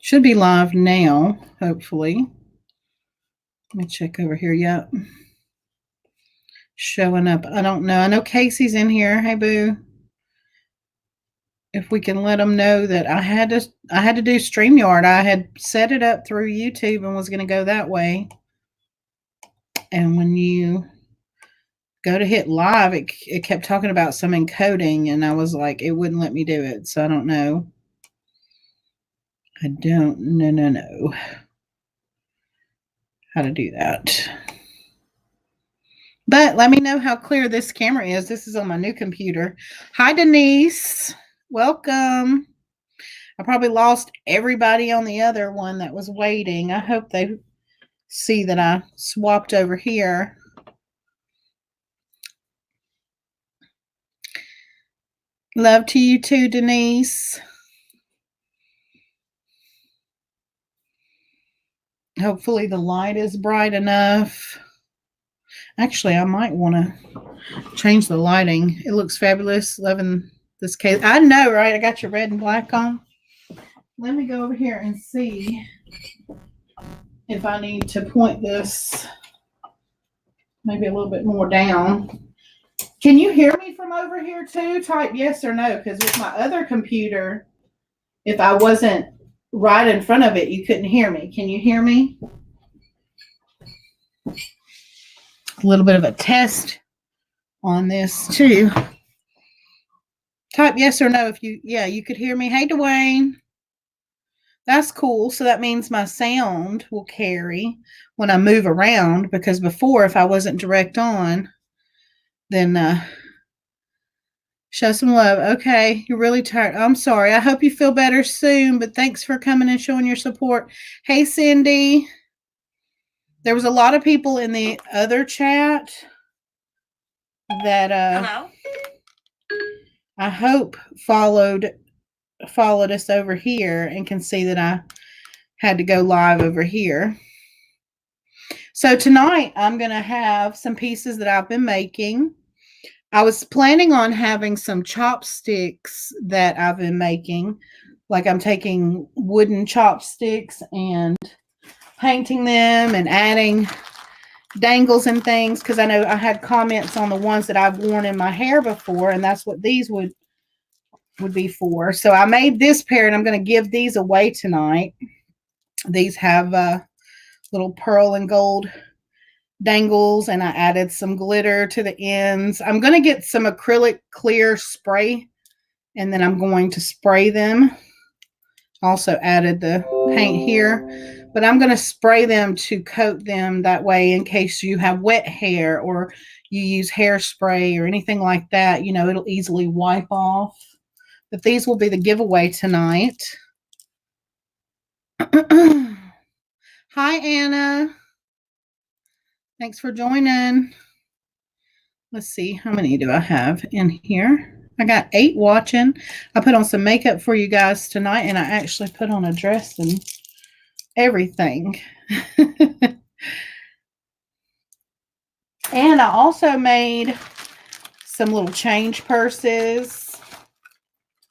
Should be live now, hopefully. Let me check over here. Yep. Showing up. I don't know. I know Casey's in here. Hey, boo. If we can let them know that I had to do StreamYard. I had set it up through YouTube and was going to go that way. And when you go to hit live, it kept talking about some encoding, and I was like, it wouldn't let me do it. So I don't know. I don't know how to do that. But let me know how clear this camera is. This is on my new computer. Hi, Denise. Welcome. I probably lost everybody on the other one that was waiting. I hope they see that I swapped over here. Love to you too, Denise. Hopefully the light is bright enough. Actually, I might want to change the lighting. It looks fabulous. Loving this case. I know, right? I got your red and black on. Let me go over here and see if I need to point this maybe a little bit more down. Can you hear me from over here too? Type yes or no, because with my other computer, if I wasn't right in front of it, you couldn't hear me. Can you hear me? A little bit of a test on this too. Type yes or no if you could hear me. Hey, Dwayne. That's cool. So that means my sound will carry when I move around, because before, if I wasn't direct on, then show some love. Okay, you're really tired. I'm sorry. I hope you feel better soon, but thanks for coming and showing your support. Hey, Cindy. There was a lot of people in the other chat that Hello? I hope followed us over here and can see that I had to go live over here. So tonight I'm going to have some pieces that I've been making. I was planning on having some chopsticks that I've been making. Like I'm taking wooden chopsticks and painting them and adding dangles and things, because I know I had comments on the ones that I've worn in my hair before, and that's what these would be for. So I made this pair, and I'm going to give these away tonight. These have little pearl and gold dangles, and I added some glitter to the ends. I'm going to get some acrylic clear spray, and then I'm going to spray them. Also added the paint here, but I'm going to spray them to coat them that way in case you have wet hair or you use hairspray or anything like that. You know, it'll easily wipe off. But these will be the giveaway tonight. Hi, Anna. Thanks for joining. Let's see, how many do I have in here? I got 8 watching. I put on some makeup for you guys tonight, and I actually put on a dress and everything. And I also made some little change purses.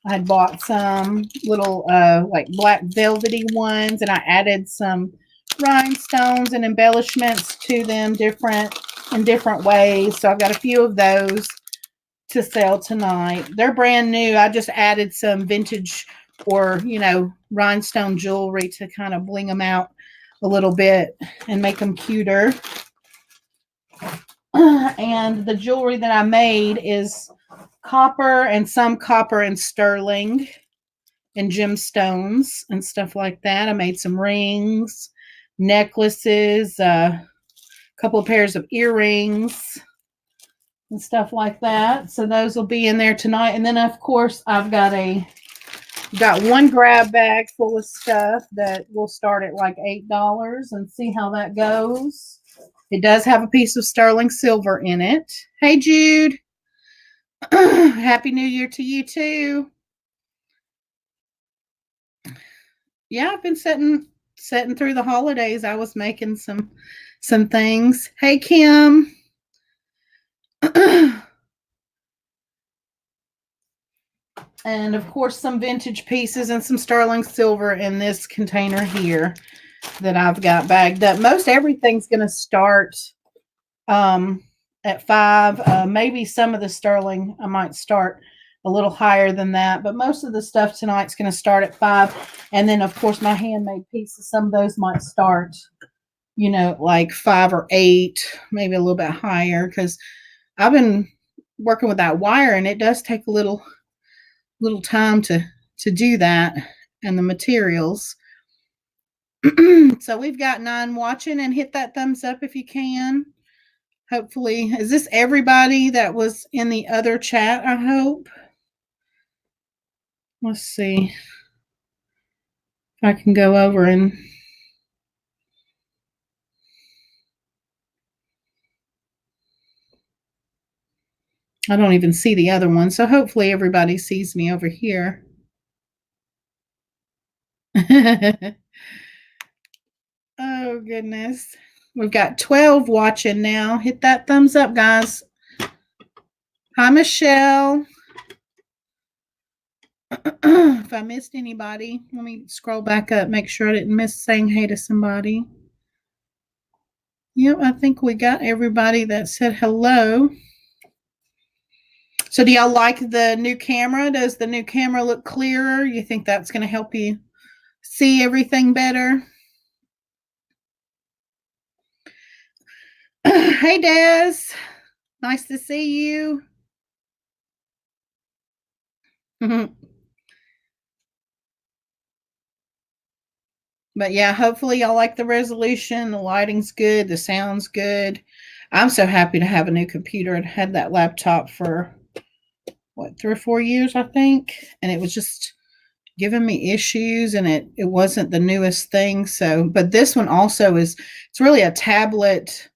I had bought some little like black velvety ones, and I added some rhinestones and embellishments to them in different ways. So I've got a few of those to sell tonight. They're brand new. I just added some vintage or, rhinestone jewelry to kind of bling them out a little bit and make them cuter. And the jewelry that I made is copper and some copper and sterling and gemstones and stuff like that. I made some rings, necklaces, a couple of pairs of earrings and stuff like that. So those will be in there tonight. And then, of course, I've got one grab bag full of stuff that will start at like $8 and see how that goes. It does have a piece of sterling silver in it. Hey, Jude. Happy New Year to you too. Yeah, I've been setting through the holidays. I was making some things. Hey, Kim. And of course, some vintage pieces and some sterling silver in this container here that I've got bagged up. Most everything's going to start at 5. Maybe some of the sterling I might start a little higher than that, but most of the stuff tonight's going to start at 5. And then, of course, my handmade pieces, some of those might start, like 5 or 8, maybe a little bit higher, because I've been working with that wire and it does take a little time to do that, and the materials. So we've got 9 watching, and hit that thumbs up if you can. Hopefully, is this everybody that was in the other chat? I hope. Let's see if I can go over and I don't even see the other one. So hopefully everybody sees me over here. Oh, goodness. We've got 12 watching now. Hit that thumbs up, guys. Hi, Michelle. If I missed anybody, let me scroll back up, make sure I didn't miss saying hey to somebody. Yep, I think we got everybody that said hello. So do y'all like the new camera? Does the new camera look clearer? You think that's going to help you see everything better? Hey, Des. Nice to see you. But yeah, hopefully y'all like the resolution. The lighting's good. The sound's good. I'm so happy to have a new computer. I had that laptop for, 3 or 4 years, I think. And it was just giving me issues, and it wasn't the newest thing. So, but this one also it's really a tablet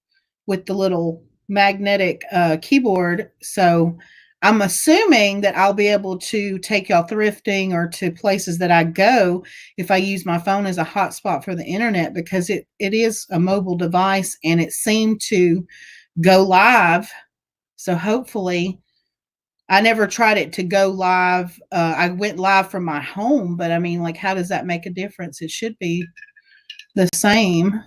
with the little magnetic keyboard. So I'm assuming that I'll be able to take y'all thrifting or to places that I go if I use my phone as a hotspot for the internet, because it is a mobile device and it seemed to go live. So hopefully, I never tried it to go live. I went live from my home, but I mean, like, how does that make a difference? It should be the same.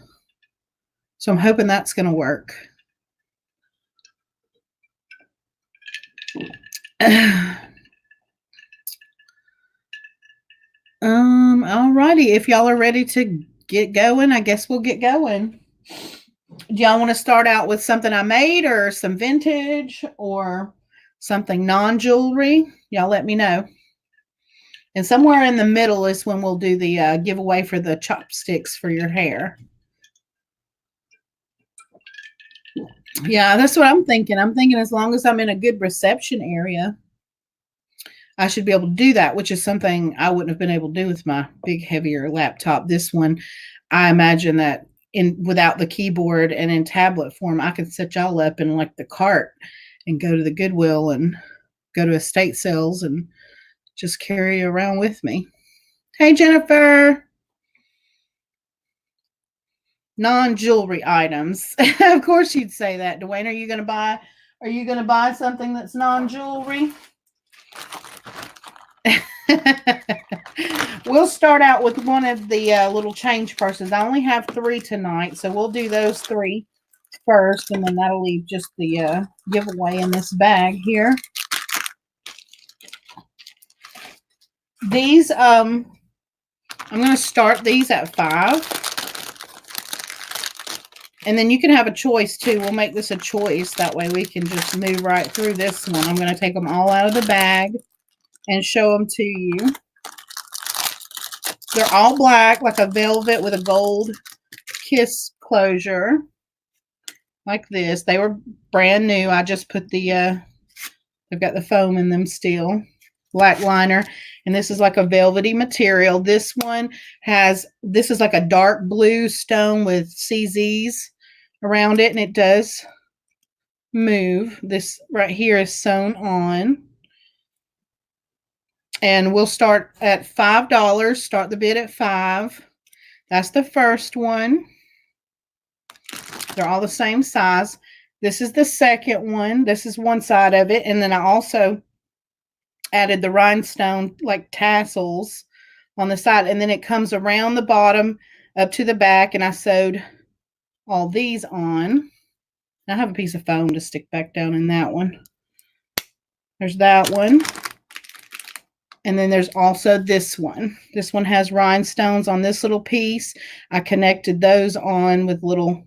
So I'm hoping that's going to work. Alrighty. If y'all are ready to get going, I guess we'll get going. Do y'all want to start out with something I made, or some vintage, or something non-jewelry? Y'all let me know. And somewhere in the middle is when we'll do the giveaway for the chopsticks for your hair. Yeah, that's what I'm thinking. I'm thinking as long as I'm in a good reception area, I should be able to do that, which is something I wouldn't have been able to do with my big, heavier laptop. This one, I imagine that without the keyboard and in tablet form, I could set y'all up in like the cart and go to the Goodwill and go to estate sales and just carry around with me. Hey, Jennifer. Non-jewelry items. Of course you'd say that, Dwayne. Are you going to buy something that's non-jewelry? We'll start out with one of the little change purses. I only have 3 tonight, so we'll do those 3 first, and then that'll leave just the giveaway in this bag here. These, I'm going to start these at 5. And then you can have a choice too. We'll make this a choice. That way we can just move right through this one. I'm going to take them all out of the bag and show them to you. They're all black, like a velvet with a gold kiss closure. Like this. They were brand new. I just put they've got the foam in them still. Black liner. And this is like a velvety material. This one this is like a dark blue stone with CZs around it, and it does move. This right here is sewn on. And we'll start at $5. Start the bid at 5. That's the first one. They're all the same size. This is the second one. This is one side of it. And then I also added the rhinestone like tassels on the side, and then it comes around the bottom up to the back, and I sewed all these on. I have a piece of foam to stick back down in that one. There's that one. And then there's also this one. This one has rhinestones on this little piece. I connected those on with little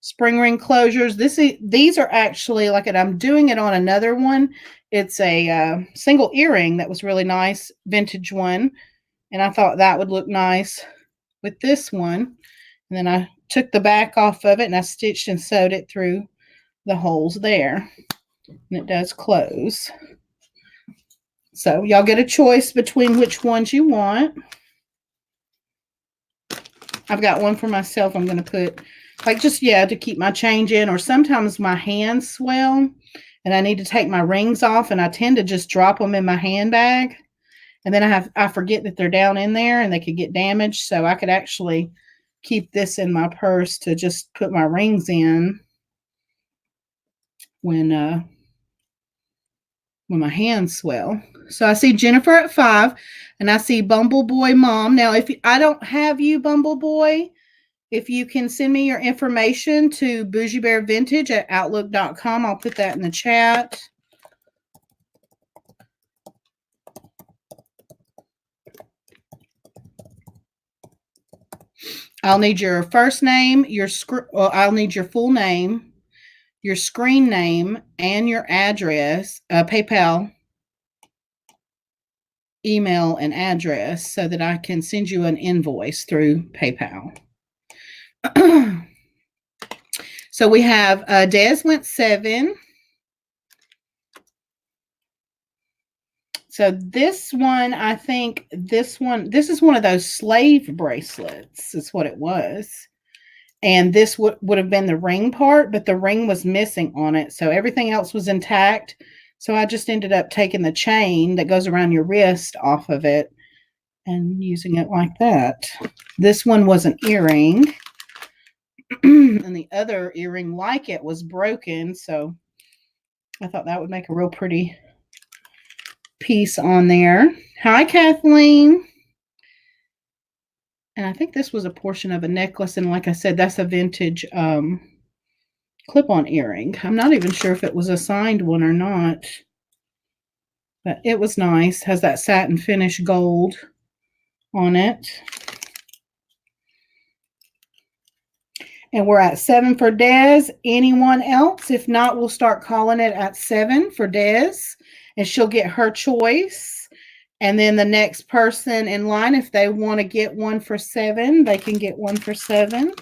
spring ring closures. These are actually like it. I'm doing it on another one. It's a single earring that was really nice, vintage one. And I thought that would look nice with this one. And then I took the back off of it and I stitched and sewed it through the holes there. And it does close. So y'all get a choice between which ones you want. I've got one for myself. I'm going to put like just, yeah, to keep my change in, or sometimes my hands swell and I need to take my rings off and I tend to just drop them in my handbag. And then I forget that they're down in there and they could get damaged. So I could actually keep this in my purse to just put my rings in when my hands swell. So I see Jennifer at 5 and I see Bumbleboy Mom. Now, if I don't have you, Bumbleboy, if you can send me your information to bougiebearvintage@outlook.com, I'll put that in the chat. I'll need your first name, I'll need your full name, your screen name, and your address, PayPal, email, and address so that I can send you an invoice through PayPal. So we have Des went 7. So this one, I think this is one of those slave bracelets is what it was. And this would have been the ring part, but the ring was missing on it. So everything else was intact. So I just ended up taking the chain that goes around your wrist off of it and using it like that. This one was an earring. And the other earring like it was broken. So I thought that would make a real pretty piece on there. Hi, Kathleen. And I think this was a portion of a necklace. And like I said, that's a vintage clip-on earring. I'm not even sure if it was a signed one or not. But it was nice. Has that satin finish gold on it. And we're at 7 for Des. Anyone else? If not, we'll start calling it at 7 for Des. And she'll get her choice. And then the next person in line, if they want to get one for 7, they can get one for 7.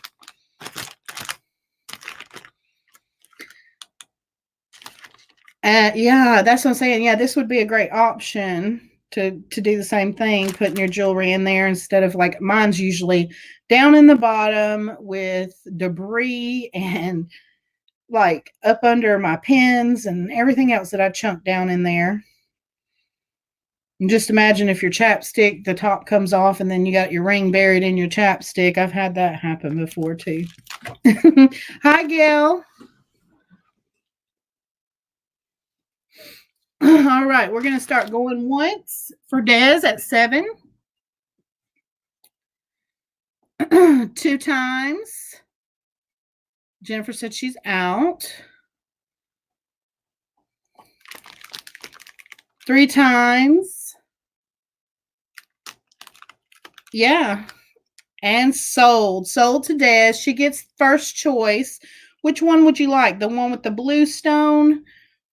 Yeah, that's what I'm saying. Yeah, this would be a great option to do the same thing, putting your jewelry in there instead of like mine's usually down in the bottom with debris and like up under my pins and everything else that I chunked down in there. And just imagine if your chapstick, the top comes off and then you got your ring buried in your chapstick. I've had that happen before too. Hi, Gail. All right, we're going to start going once for Des at 7. 2 times. Jennifer said she's out. 3 times. Yeah. And sold. Sold to Des. She gets first choice. Which one would you like? The one with the blue stone,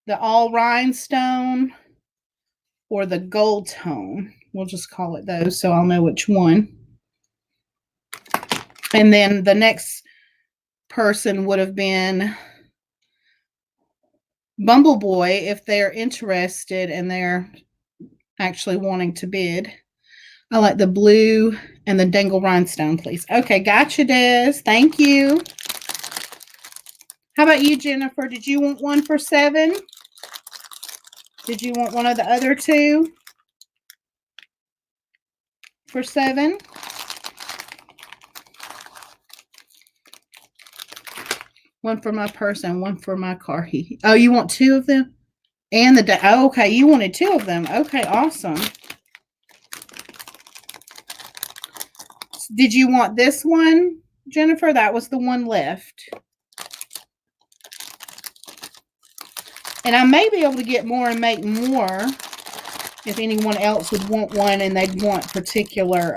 the all rhinestone, or the gold tone? We'll just call it those so I'll know which one. And then the next person would have been Bumbleboy if they're interested and they're actually wanting to bid. I like the blue and the dangle rhinestone, please. Okay, gotcha, Des. Thank you. How about you, Jennifer? Did you want one for 7? Did you want one of the other 2 for 7? One for my purse and one for my car. Oh, you want 2 of them? And the, oh, okay, you wanted 2 of them. Okay, awesome. Did you want this one, Jennifer? That was the one left. And I may be able to get more and make more if anyone else would want one and they'd want particular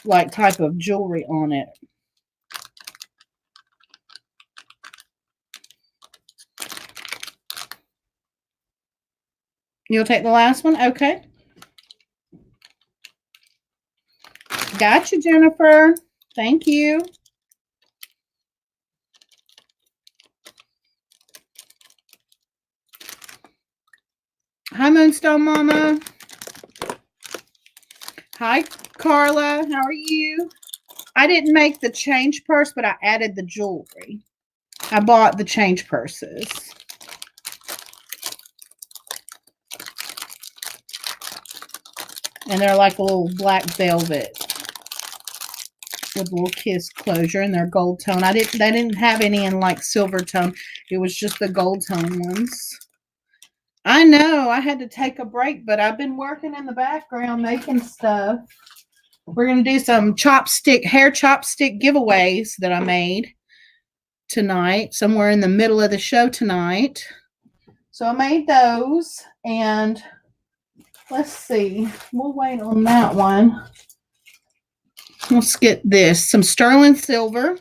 like type of jewelry on it. You'll take the last one? Okay. Gotcha, Jennifer. Thank you. Hi, Moonstone Mama. Hi, Carla. How are you? I didn't make the change purse, but I added the jewelry. I bought the change purses. And they're like a little black velvet with a little kiss closure, and they're gold tone. They didn't have any in like silver tone. It was just the gold tone ones. I know I had to take a break, but I've been working in the background making stuff. We're going to do some hair chopstick giveaways that I made tonight, somewhere in the middle of the show tonight. So I made those, and let's see. We'll wait on that one. Let's get this. Some sterling silver.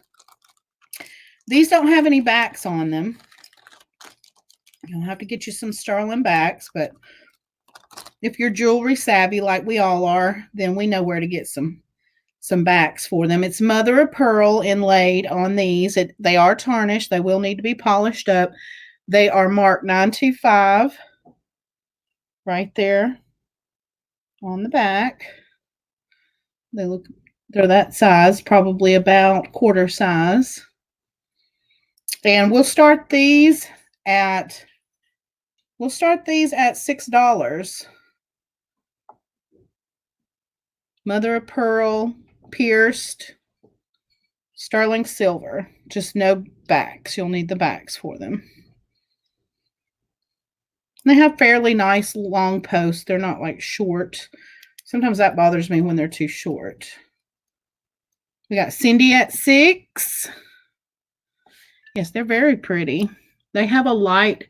These don't have any backs on them. You'll have to get you some sterling backs, but if you're jewelry savvy like we all are, then we know where to get some backs for them. It's mother of pearl inlaid on these. They are tarnished. They will need to be polished up. They are marked 925 right there on the back. They're that size, probably about quarter size. And we'll start these at $6. Mother of pearl, pierced, sterling silver. Just no backs. You'll need the backs for them. They have fairly nice long posts. They're not like short. Sometimes that bothers me when they're too short. We got Cindy at 6. Yes, they're very pretty. They have a light,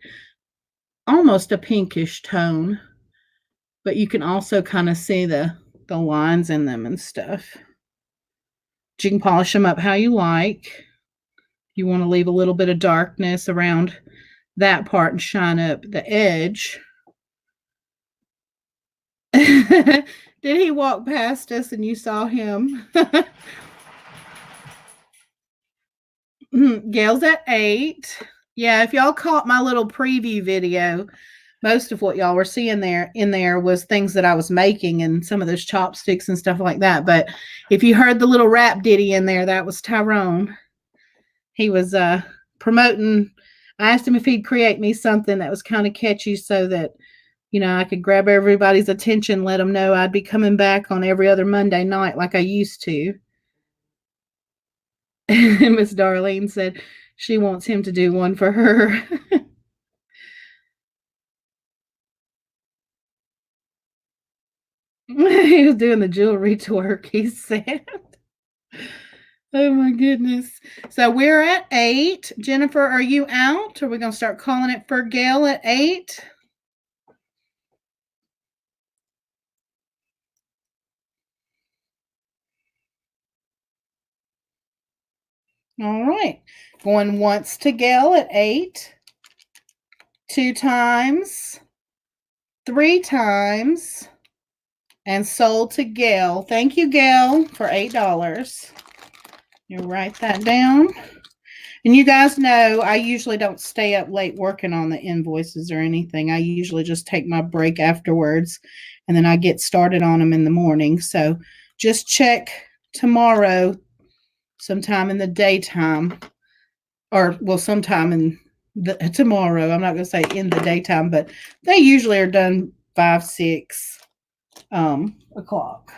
almost a pinkish tone, but you can also kind of see the lines in them and stuff. You can polish them up how you like. You want to leave a little bit of darkness around that part and shine up the edge. Did he walk past us and you saw him? Gail's at 8. Yeah, if y'all caught my little preview video, most of what y'all were seeing in there was things that I was making and some of those chopsticks and stuff like that. But if you heard the little rap ditty in there, that was Tyrone. He was promoting. I asked him if he'd create me something that was kind of catchy so that, you know, I could grab everybody's attention, let them know I'd be coming back on every other Monday night like I used to. Miss Darlene said she wants him to do one for her. He was doing the jewelry twerk, he said. Oh my goodness. So we're at 8. Jennifer, are you out? Are we going to start calling it for Gail at 8? All right. Going once to Gail at 8. 2 times. 3 times. And sold to Gail. Thank you, Gail, for $8. You write that down. And you guys know I usually don't stay up late working on the invoices or anything. I usually just take my break afterwards, and then I get started on them in the morning. So just check tomorrow sometime in the daytime, or well, sometime in tomorrow. I'm not going to say in the daytime, but they usually are done 5, 6 o'clock.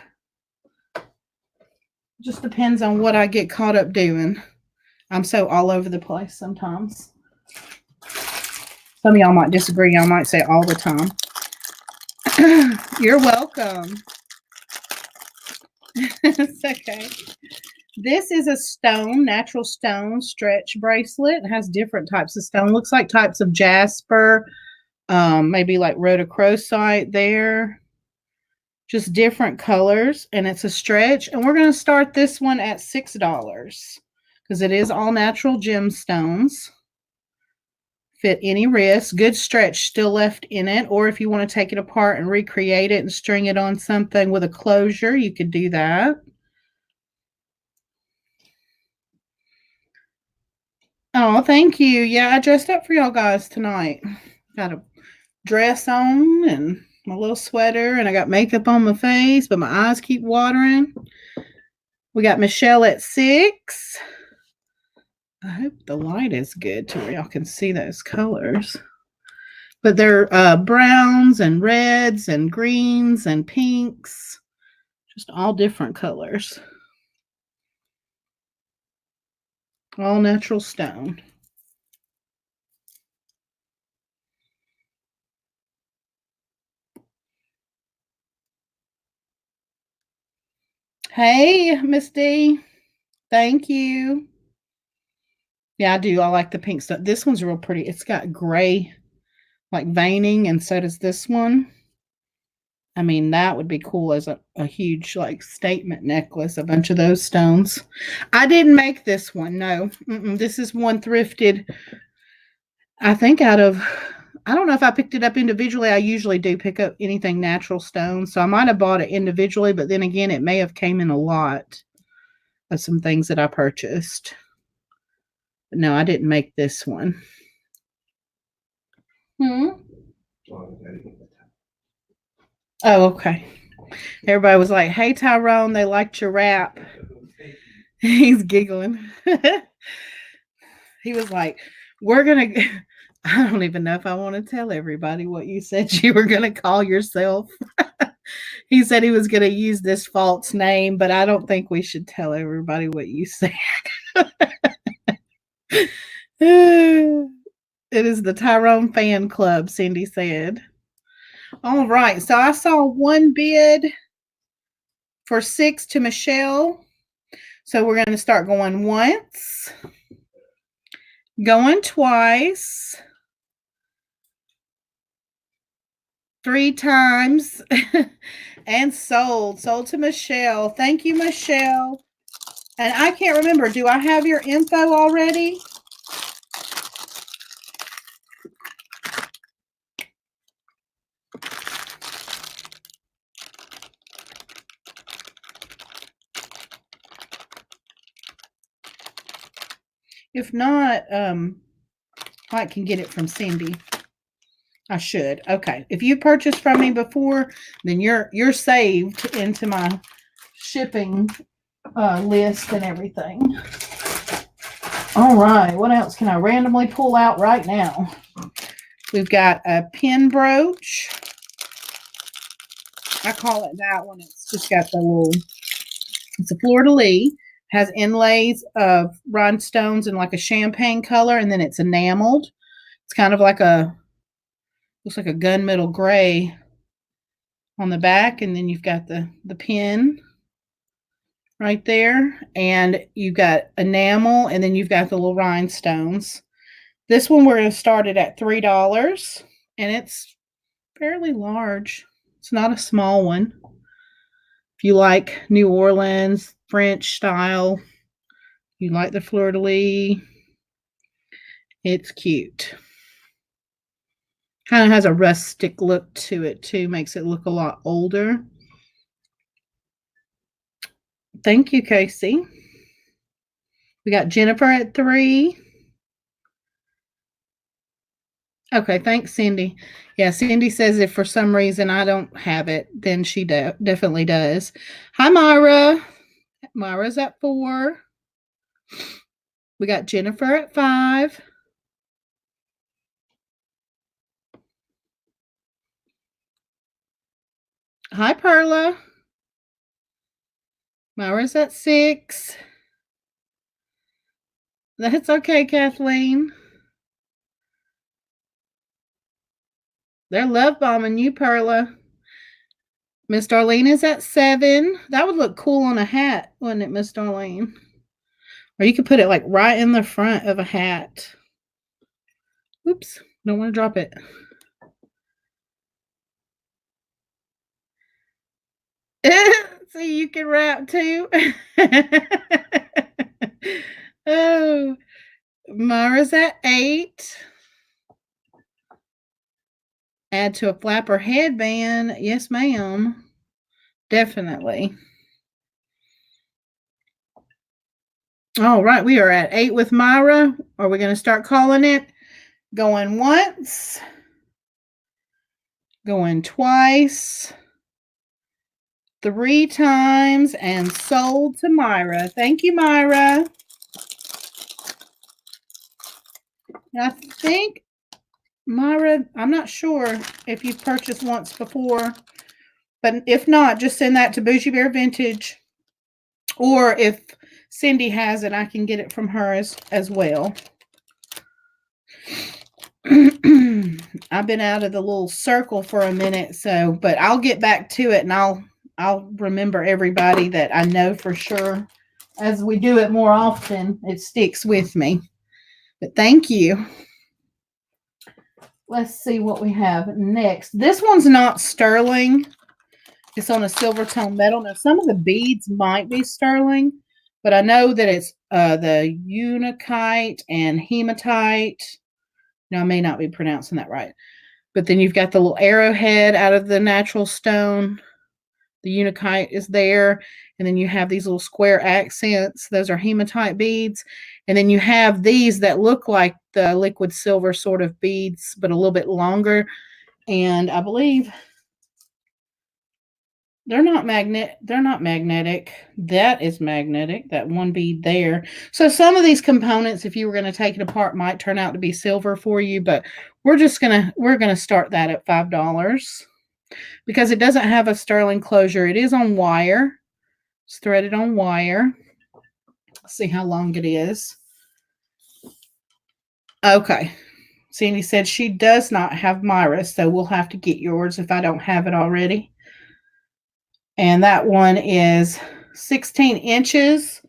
Just depends on what I get caught up doing. I'm so all over the place sometimes. Some of y'all might disagree. Y'all might say all the time. You're welcome. It's okay. This is a stone, natural stone stretch bracelet. It has different types of stone. Looks like types of jasper, maybe like rhodochrosite there. Just different colors, and it's a stretch. And we're going to start this one at $6 because it is all natural gemstones. Fit any wrist. Good stretch still left in it. Or if you want to take it apart and recreate it and string it on something with a closure, you could do that. Oh, thank you. Yeah, I dressed up for y'all guys tonight. Got a dress on and my little sweater, and I got makeup on my face, but my eyes keep watering. We got Michelle at 6. I hope the light is good to where y'all can see those colors. But they're browns and reds and greens and pinks, just all different colors. All natural stone. Hey, Miss D. Thank you. Yeah, I do. I like the pink stuff. This one's real pretty. It's got gray, like veining, and so does this one. I mean, that would be cool as a huge, like, statement necklace, a bunch of those stones. I didn't make this one. No. This is one thrifted, I think, out of, I don't know if I picked it up individually. I usually do pick up anything natural stone. So I might have bought it individually, but then again, it may have came in a lot of some things that I purchased. But no, I didn't make this one. Oh, okay. Everybody was like, hey, Tyrone, they liked your rap. He's giggling. He was like, we're going to, I don't even know if I want to tell everybody what you said you were going to call yourself. He said he was going to use this false name, but I don't think we should tell everybody what you said. It is the Tyrone fan club, Cindy said. All right. So I saw one bid for 6 to Michelle. So we're going to start going once, going twice, 3 times, and sold. Sold to Michelle. Thank you, Michelle. And I can't remember, do I have your info already? If not, I can get it from Cindy. I should. Okay. If you purchased from me before, then you're saved into my shipping list and everything. All right. What else can I randomly pull out right now? We've got a pin brooch. I call it that one. It's just got the little, it's a fleur-de-lis. Has inlays of rhinestones in like a champagne color, and then it's enameled. It's kind of like looks like a gunmetal gray on the back, and then you've got the pin right there, and you've got enamel, and then you've got the little rhinestones. This one we're going to start it at $3, and it's fairly large. It's not a small one. If you like New Orleans French style, you like the fleur-de-lis, it's cute. Kind of has a rustic look to it too, makes it look a lot older. Thank you, Casey. We got Jennifer at 3. Okay, thanks, Cindy. Yeah, Cindy says if for some reason I don't have it, then she definitely does. Hi, Myra. Myra's at 4. We got Jennifer at 5. Hi, Perla. Myra's at 6. That's okay, Kathleen. They're love bombing you, Perla. Miss Darlene is at 7. That would look cool on a hat, wouldn't it, Miss Darlene? Or you could put it like right in the front of a hat. Oops, don't want to drop it. See, you can wrap too. Oh, Mara's at 8. Add to a flapper headband. Yes, ma'am. Definitely. All right, we are at 8 with Myra. Are we going to start calling it? Going once. Going twice. 3 times and sold to Myra. Thank you, Myra. And I think, Myra, I'm not sure if you've purchased once before, but if not, just send that to Bougie Bear Vintage. Or if Cindy has it, I can get it from her as well. I've been out of the little circle for a minute, but I'll get back to it and I'll remember everybody that I know for sure. As we do it more often, it sticks with me. But thank you. Let's see what we have next. This one's not sterling. It's on a silver tone metal. Now, some of the beads might be sterling, but I know that it's the Unakite and Hematite. Now, I may not be pronouncing that right. But then you've got the little arrowhead out of the natural stone. The Unakite is there. And then you have these little square accents. Those are hematite beads. And then you have these that look like the liquid silver sort of beads, but a little bit longer. And I believe they're not magnetic. That is magnetic, that one bead there. So some of these components, if you were going to take it apart, might turn out to be silver for you, but we're going to start that at $5 because it doesn't have a sterling closure. It is on wire. It's threaded on wire. Let's see how long it is. Okay. Sandy said she does not have Myra, so we'll have to get yours if I don't have it already. And that one is 16 inches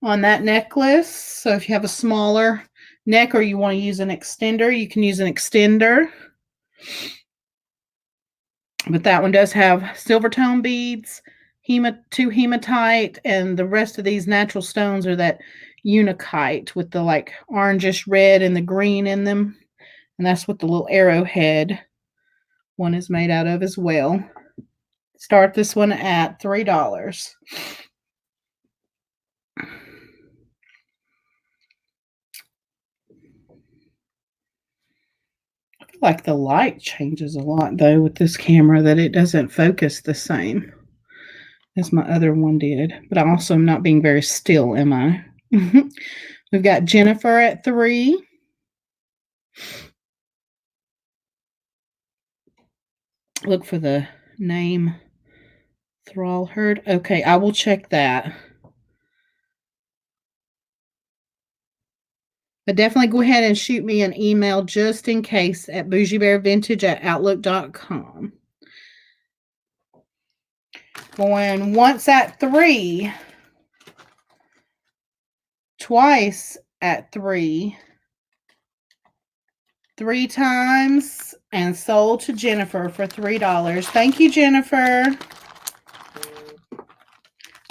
on that necklace. So if you have a smaller neck or you want to use an extender, you can use an extender. But that one does have silver tone beads, 2 hematite, and the rest of these natural stones are that Unakite with the like orangish red and the green in them. And that's what the little arrowhead one is made out of as well. Start this one at $3. I feel like the light changes a lot though with this camera, that it doesn't focus the same as my other one did. But I also am not being very still, am I? We've got Jennifer at 3. Look for the name Thrallherd. Okay, I will check that. But definitely go ahead and shoot me an email just in case at bougiebearvintage@outlook.com. Going once at 3. Twice at 3. 3 times and sold to Jennifer for $3. Thank you, Jennifer.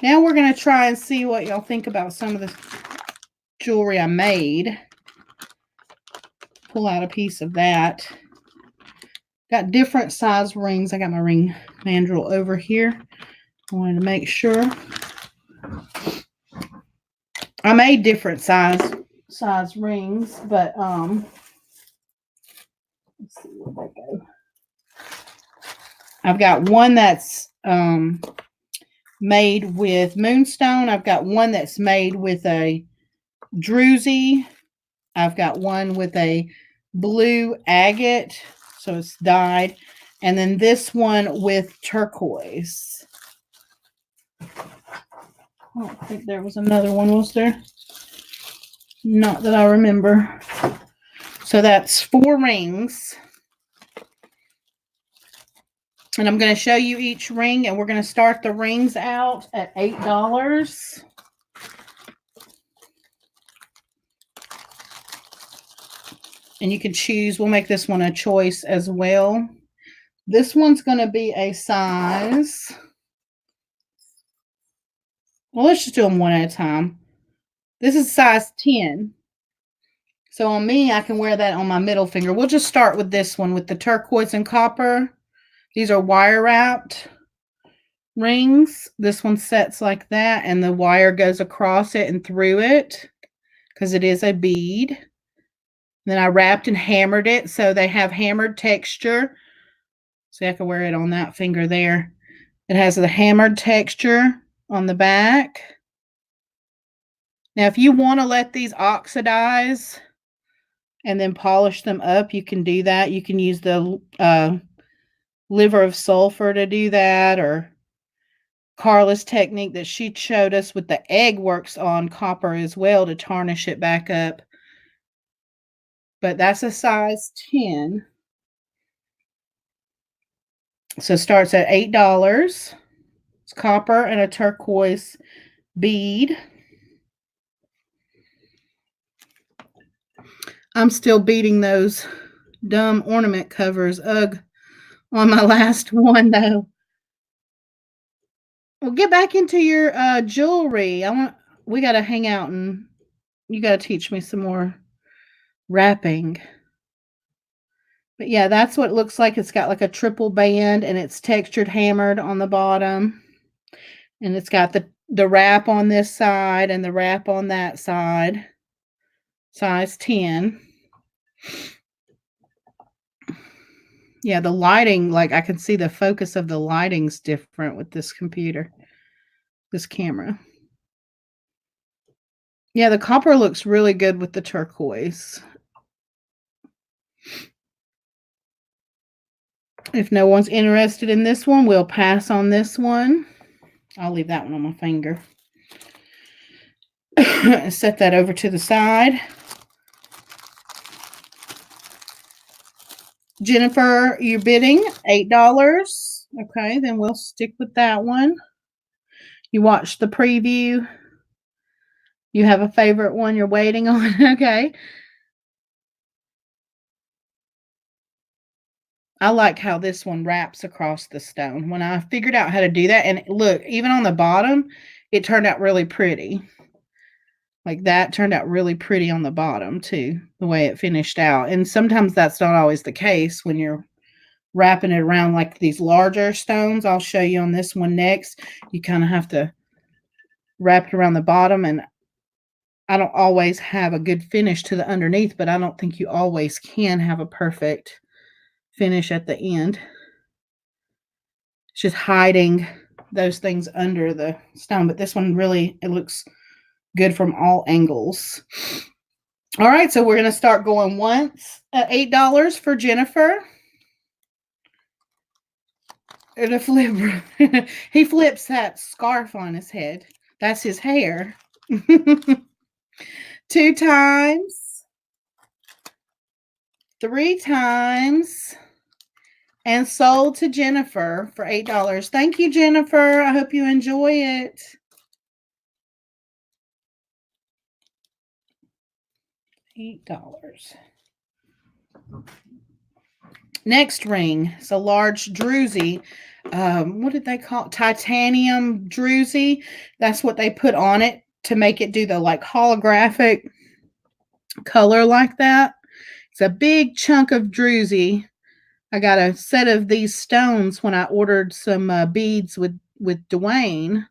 Now we're going to try and see what y'all think about some of the jewelry I made. Pull out a piece of that. Got different size rings. I got my ring mandrel over here. I wanted to make sure. I made different size rings, but let's see where they go. I've got one that's made with moonstone. I've got one that's made with a druzy. I've got one with a blue agate, so it's dyed. And then this one with turquoise. I don't think there was another one, was there? Not that I remember. So that's 4 rings. And I'm going to show you each ring, and we're going to start the rings out at $8. And you can choose, we'll make this one a choice as well. This one's going to be a size, well, let's just do them one at a time. This is size 10. So on me, I can wear that on my middle finger. We'll just start with this one with the turquoise and copper. These are wire wrapped rings. This one sets like that, and the wire goes across it and through it because it is a bead. Then I wrapped and hammered it, so they have hammered texture. See, I can wear it on that finger there. It has the hammered texture on the back. Now, if you want to let these oxidize and then polish them up, you can do that. You can use the liver of sulfur to do that, or Carla's technique that she showed us with the egg works on copper as well to tarnish it back up. But that's a size 10. So it starts at $8. It's copper and a turquoise bead. I'm still beating those dumb ornament covers. Ugh. On my last one, though. Well, get back into your jewelry. We got to hang out, and you got to teach me some more wrapping. But yeah, that's what it looks like. It's got like a triple band, and it's textured hammered on the bottom. And it's got the wrap on this side and the wrap on that side. Size 10. Yeah, the lighting, like I can see the focus of the lighting's different with this computer, this camera. Yeah, the copper looks really good with the turquoise. If no one's interested in this one, we'll pass on this one. I'll leave that one on my finger. Set that over to the side. Jennifer, you're bidding $8. Okay, then we'll stick with that one. You watched the preview. You have a favorite one you're waiting on. Okay. I like how this one wraps across the stone. When I figured out how to do that, and look, even on the bottom, it turned out really pretty. Like that turned out really pretty on the bottom too, the way it finished out. And sometimes that's not always the case when you're wrapping it around like these larger stones. I'll show you on this one next. You kind of have to wrap it around the bottom, and I don't always have a good finish to the underneath, but I don't think you always can have a perfect finish at the end. It's just hiding those things under the stone, but this one really, it looks good from all angles. All right, so we're going to start going once at $8 for Jennifer. And a flip. He flips that scarf on his head. That's his hair. 2 times. 3 times. And sold to Jennifer for $8. Thank you, Jennifer. I hope you enjoy it. $8. Next ring. It's a large druzy. What did they call it? Titanium druzy. That's what they put on it to make it do the like holographic color like that. It's a big chunk of druzy. I got a set of these stones when I ordered some beads with Dwayne.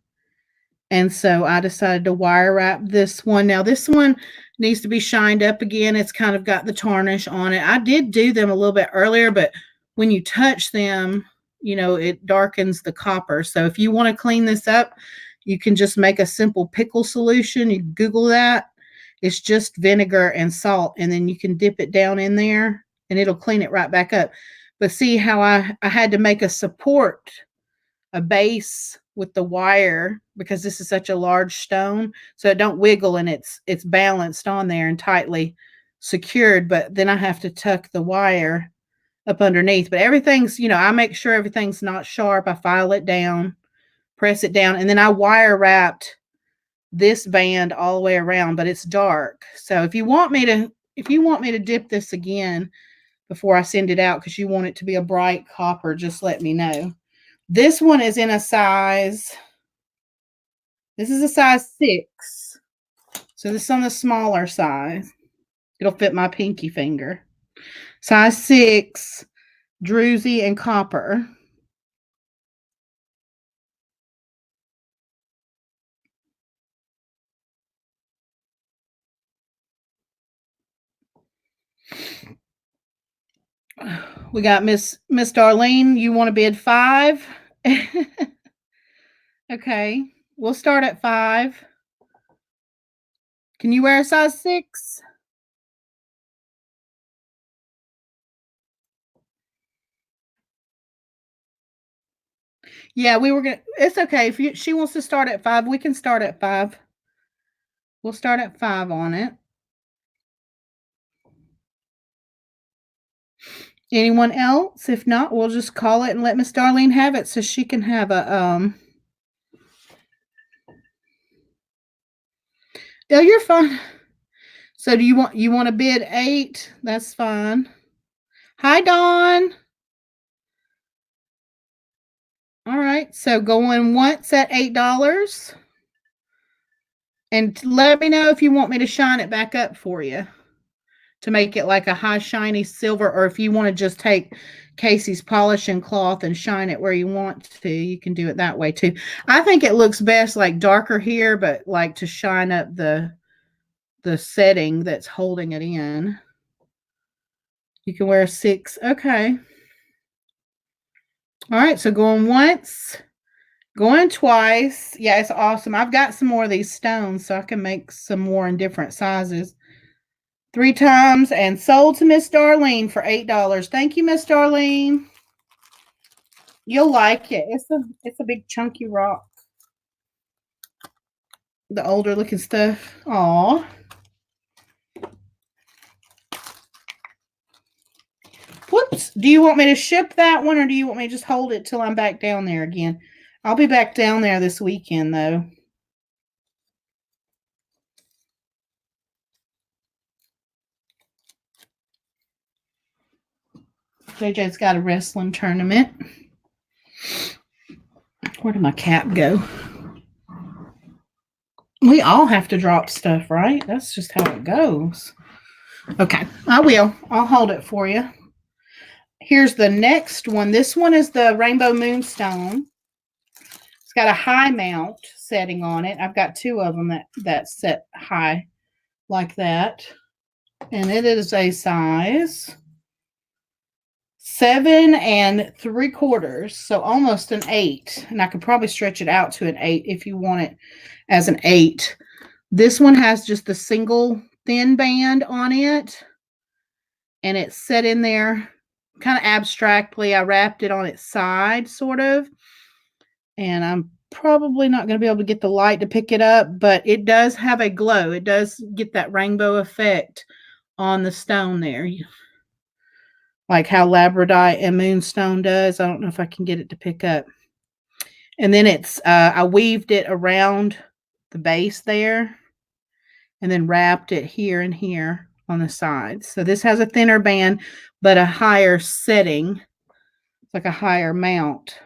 And so I decided to wire wrap this one. Now this one needs to be shined up again. It's kind of got the tarnish on it. I did do them a little bit earlier, but when you touch them, you know, it darkens the copper. So if you want to clean this up, you can just make a simple pickle solution. You Google that. It's just vinegar and salt, and then you can dip it down in there and it'll clean it right back up. But see how I had to make a support, a base with the wire, because this is such a large stone, so it don't wiggle, and it's balanced on there and tightly secured. But then I have to tuck the wire up underneath. But everything's, I make sure everything's not sharp. I file it down, press it down, and then I wire wrapped this band all the way around, but it's dark. So if you want me to dip this again before I send it out, because you want it to be a bright copper, just let me know. This one is in a size, this is a size 6. So this is on the smaller size. It'll fit my pinky finger. Size 6, druzy and copper. We got Miss Darlene. You want to bid 5? Okay, we'll start at 5. Can you wear a size 6? Yeah, we were gonna. It's okay if she wants to start at 5. We can start at 5. We'll start at 5 on it. Anyone else? If not, we'll just call it and let Miss Darlene have it so she can have a Oh, you're fine. So do you want to bid 8? That's fine. Hi, Dawn. All right. So going once at $8. And let me know if you want me to shine it back up for you to make it like a high shiny silver, or if you want to just take Casey's polishing cloth and shine it where you want to, you can do it that way too. I think it looks best like darker here, but like to shine up the setting that's holding it in. You can wear a 6. Okay. All right, so going once, going twice. Yeah, it's awesome. I've got some more of these stones, so I can make some more in different sizes. 3 times and sold to Miss Darlene for $8. Thank you, Miss Darlene. You'll like it. It's a big chunky rock. The older looking stuff. Aw. Whoops. Do you want me to ship that one, or do you want me to just hold it till I'm back down there again? I'll be back down there this weekend, though. JJ's got a wrestling tournament. Where did my cap go? We all have to drop stuff, right? That's just how it goes. Okay, I will. I'll hold it for you. Here's the next one. This one is the Rainbow Moonstone. It's got a high mount setting on it. I've got 2 of them that set high like that. And it is a size 7 3/4, so almost an 8. And I could probably stretch it out to an 8 if you want it as an 8. This one has just a single thin band on it, and it's set in there kind of abstractly. I wrapped it on its side, sort of, and I'm probably not going to be able to get the light to pick it up, but it does have a glow. It does get that rainbow effect on the stone there, like how labradorite and moonstone does. I don't know if I can get it to pick up. And then it's I weaved it around the base there and then wrapped it here and here on the sides. So this has a thinner band, but a higher setting. It's like a higher mount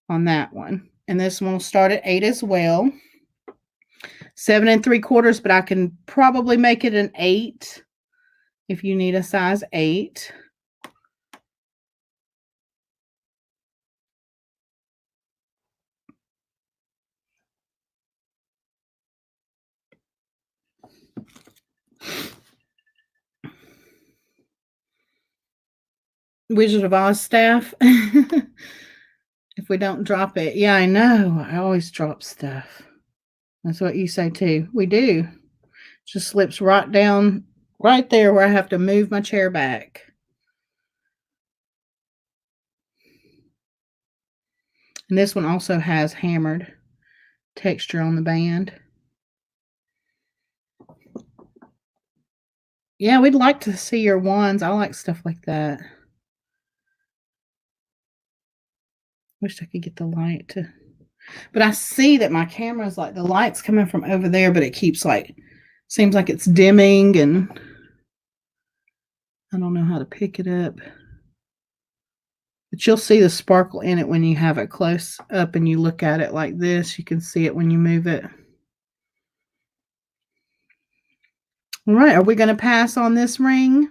on that one. And this one will start at 8 as well. 7 3/4, but I can probably make it an 8 if you need a size 8. Wizard of Oz staff. If we don't drop it. Yeah, I know. I always drop stuff. That's what you say too. We do. Just slips right down right there where I have to move my chair back. And this one also has hammered texture on the band. Yeah, we'd like to see your wands. I like stuff like that. Wish I could get the light to, but I see that my camera is like the light's coming from over there, but it keeps like, seems like it's dimming and I don't know how to pick it up. But you'll see the sparkle in it when you have it close up and you look at it like this. You can see it when you move it. All right, are we going to pass on this ring?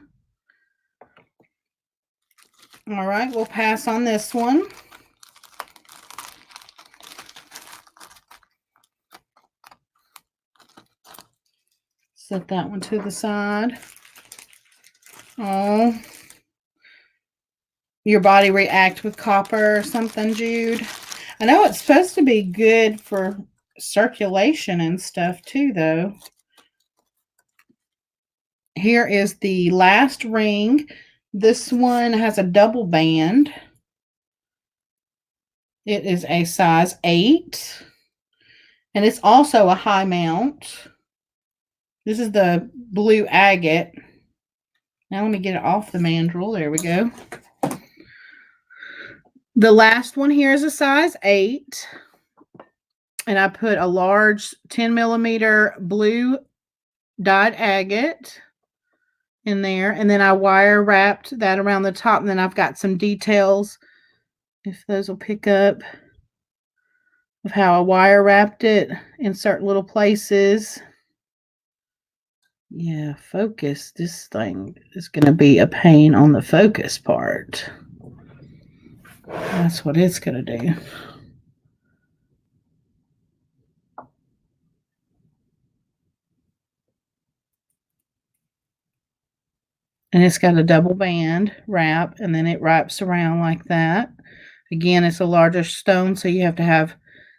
All right, we'll pass on this one. Set that one to the side. Oh, your body react with copper or something, Jude? I know it's supposed to be good for circulation and stuff too, though. Here is the last ring. This one has a double band. It is a size 8. And it's also a high mount. This is the blue agate. Now let me get it off the mandrel. There we go. The last one here is a size 8. And I put a large 10 millimeter blue dyed agate in there. And then I wire wrapped that around the top. And then I've got some details, if those will pick up, of how I wire wrapped it in certain little places. Yeah, focus. This thing is going to be a pain on the focus part. That's what it's going to do. And it's got a double band wrap, and then it wraps around like that. Again, it's a larger stone, so you have to have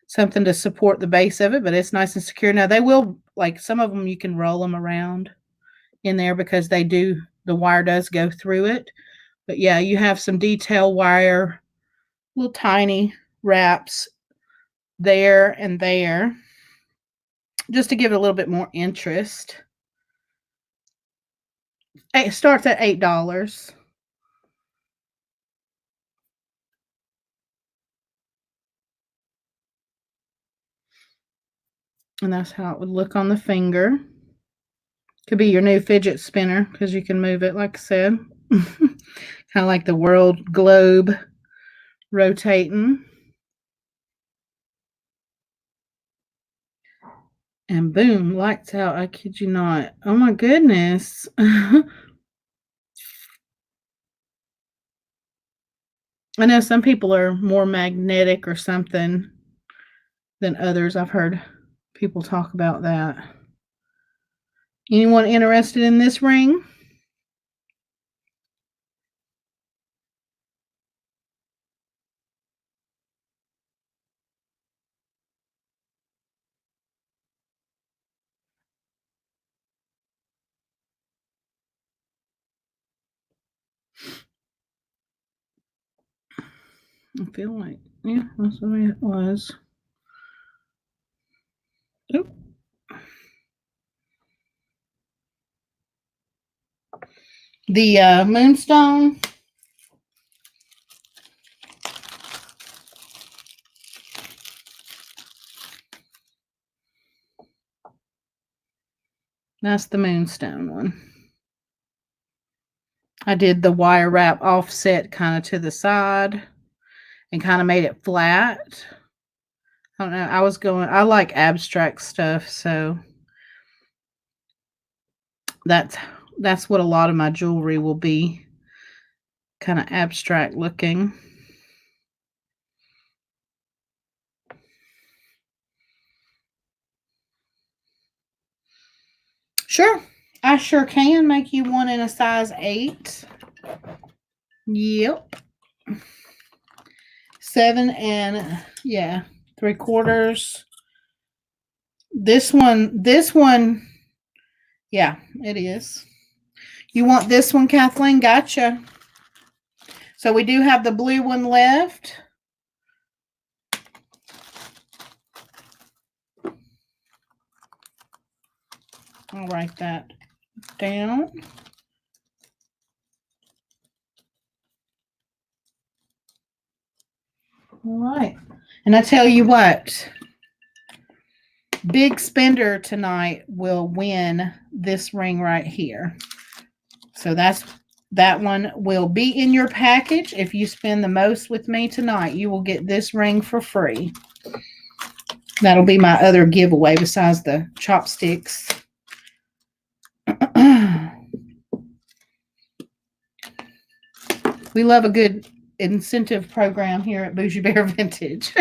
something to support the base of it, but it's nice and secure. Now, they will, like some of them, you can roll them around in there because they do, the wire does go through it. But yeah, you have some detail wire, little tiny wraps there and there, just to give it a little bit more interest. It starts at $8. And that's how it would look on the finger. Could be your new fidget spinner because you can move it, like I said. Kind of like the world globe rotating. And boom, lights out. I kid you not. Oh my goodness. I know some people are more magnetic or something than others. I've heard people talk about that. Anyone interested in this ring? I feel like, yeah, that's the way it was. Oop. The moonstone. That's the moonstone one. I did the wire wrap offset kind of to the side and kind of made it flat. I don't know. I like abstract stuff, so that's what a lot of my jewelry will be, kind of abstract looking. Sure. I sure can make you one in a size 8. Yep. 7 and, yeah, 3/4. This one, yeah, it is. You want this one, Kathleen? Gotcha. So we do have the blue one left. I'll write that down. All right. And I tell you what, big spender tonight will win this ring right here. So that one will be in your package. If you spend the most with me tonight, you will get this ring for free. That'll be my other giveaway besides the chopsticks. We love a good incentive program here at Bougie Bear Vintage.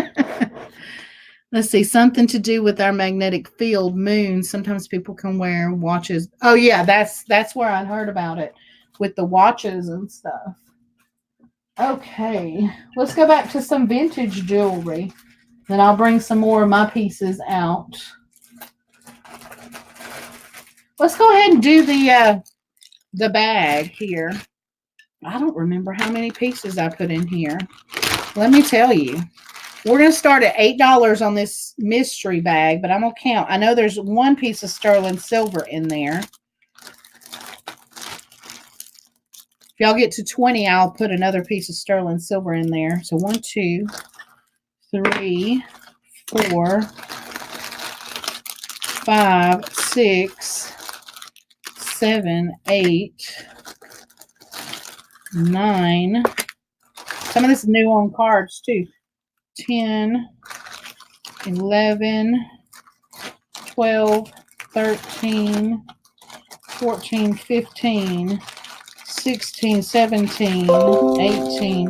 Let's see, something to do with our magnetic field moon. Sometimes people can wear watches. Oh yeah, that's where I heard about it with the watches and stuff. Okay, let's go back to some vintage jewelry. Then I'll bring some more of my pieces out. Let's go ahead and do the bag here. I don't remember how many pieces I put in here. Let me tell you. We're going to start at $8 on this mystery bag, but I'm going to count. I know there's one piece of sterling silver in there. If y'all get to 20, I'll put another piece of sterling silver in there. So 1, 2, 3, 4, 5, 6, 7, 8, 9. Some of this is new on cards too. 10, 11, 12, 13, 14, 15, 16, 17, 18.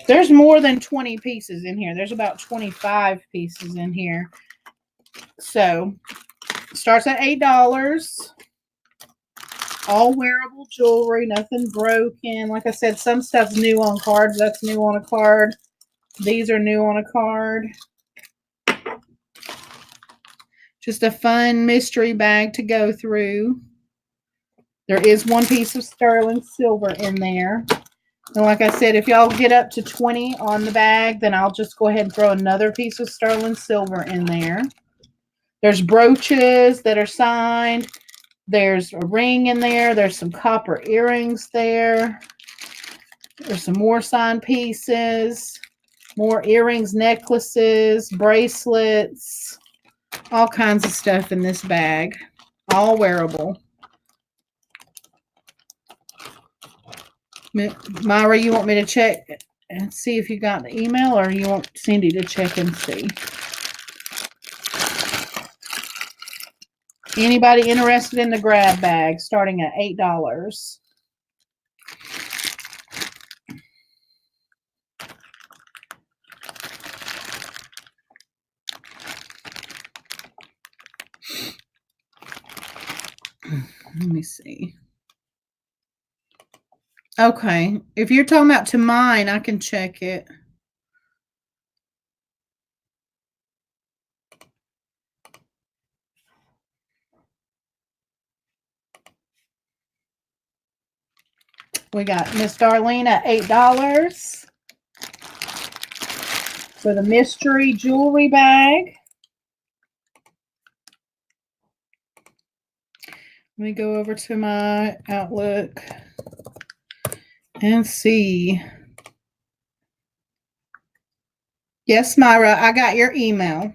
There's more than 20 pieces in here. There's about 25 pieces in here. So, starts at $8. All wearable jewelry, nothing broken. Like I said, some stuff's new on cards. That's new on a card. These are new on a card. Just a fun mystery bag to go through. There is one piece of sterling silver in there. And like I said, if y'all get up to 20 on the bag, then I'll just go ahead and throw another piece of sterling silver in there. There's brooches that are signed. There's a ring in there. There's some copper earrings there. There's some more signed pieces. More earrings, necklaces, bracelets. All kinds of stuff in this bag. All wearable. Myra, you want me to check and see if you got the email, or you want Cindy to check and see? Anybody interested in the grab bag starting at $8? Let me see. Okay. If you're talking about to mine, I can check it. We got Miss Darlene at $8 for the mystery jewelry bag. Let me go over to my Outlook and see. Yes, Myra, I got your email.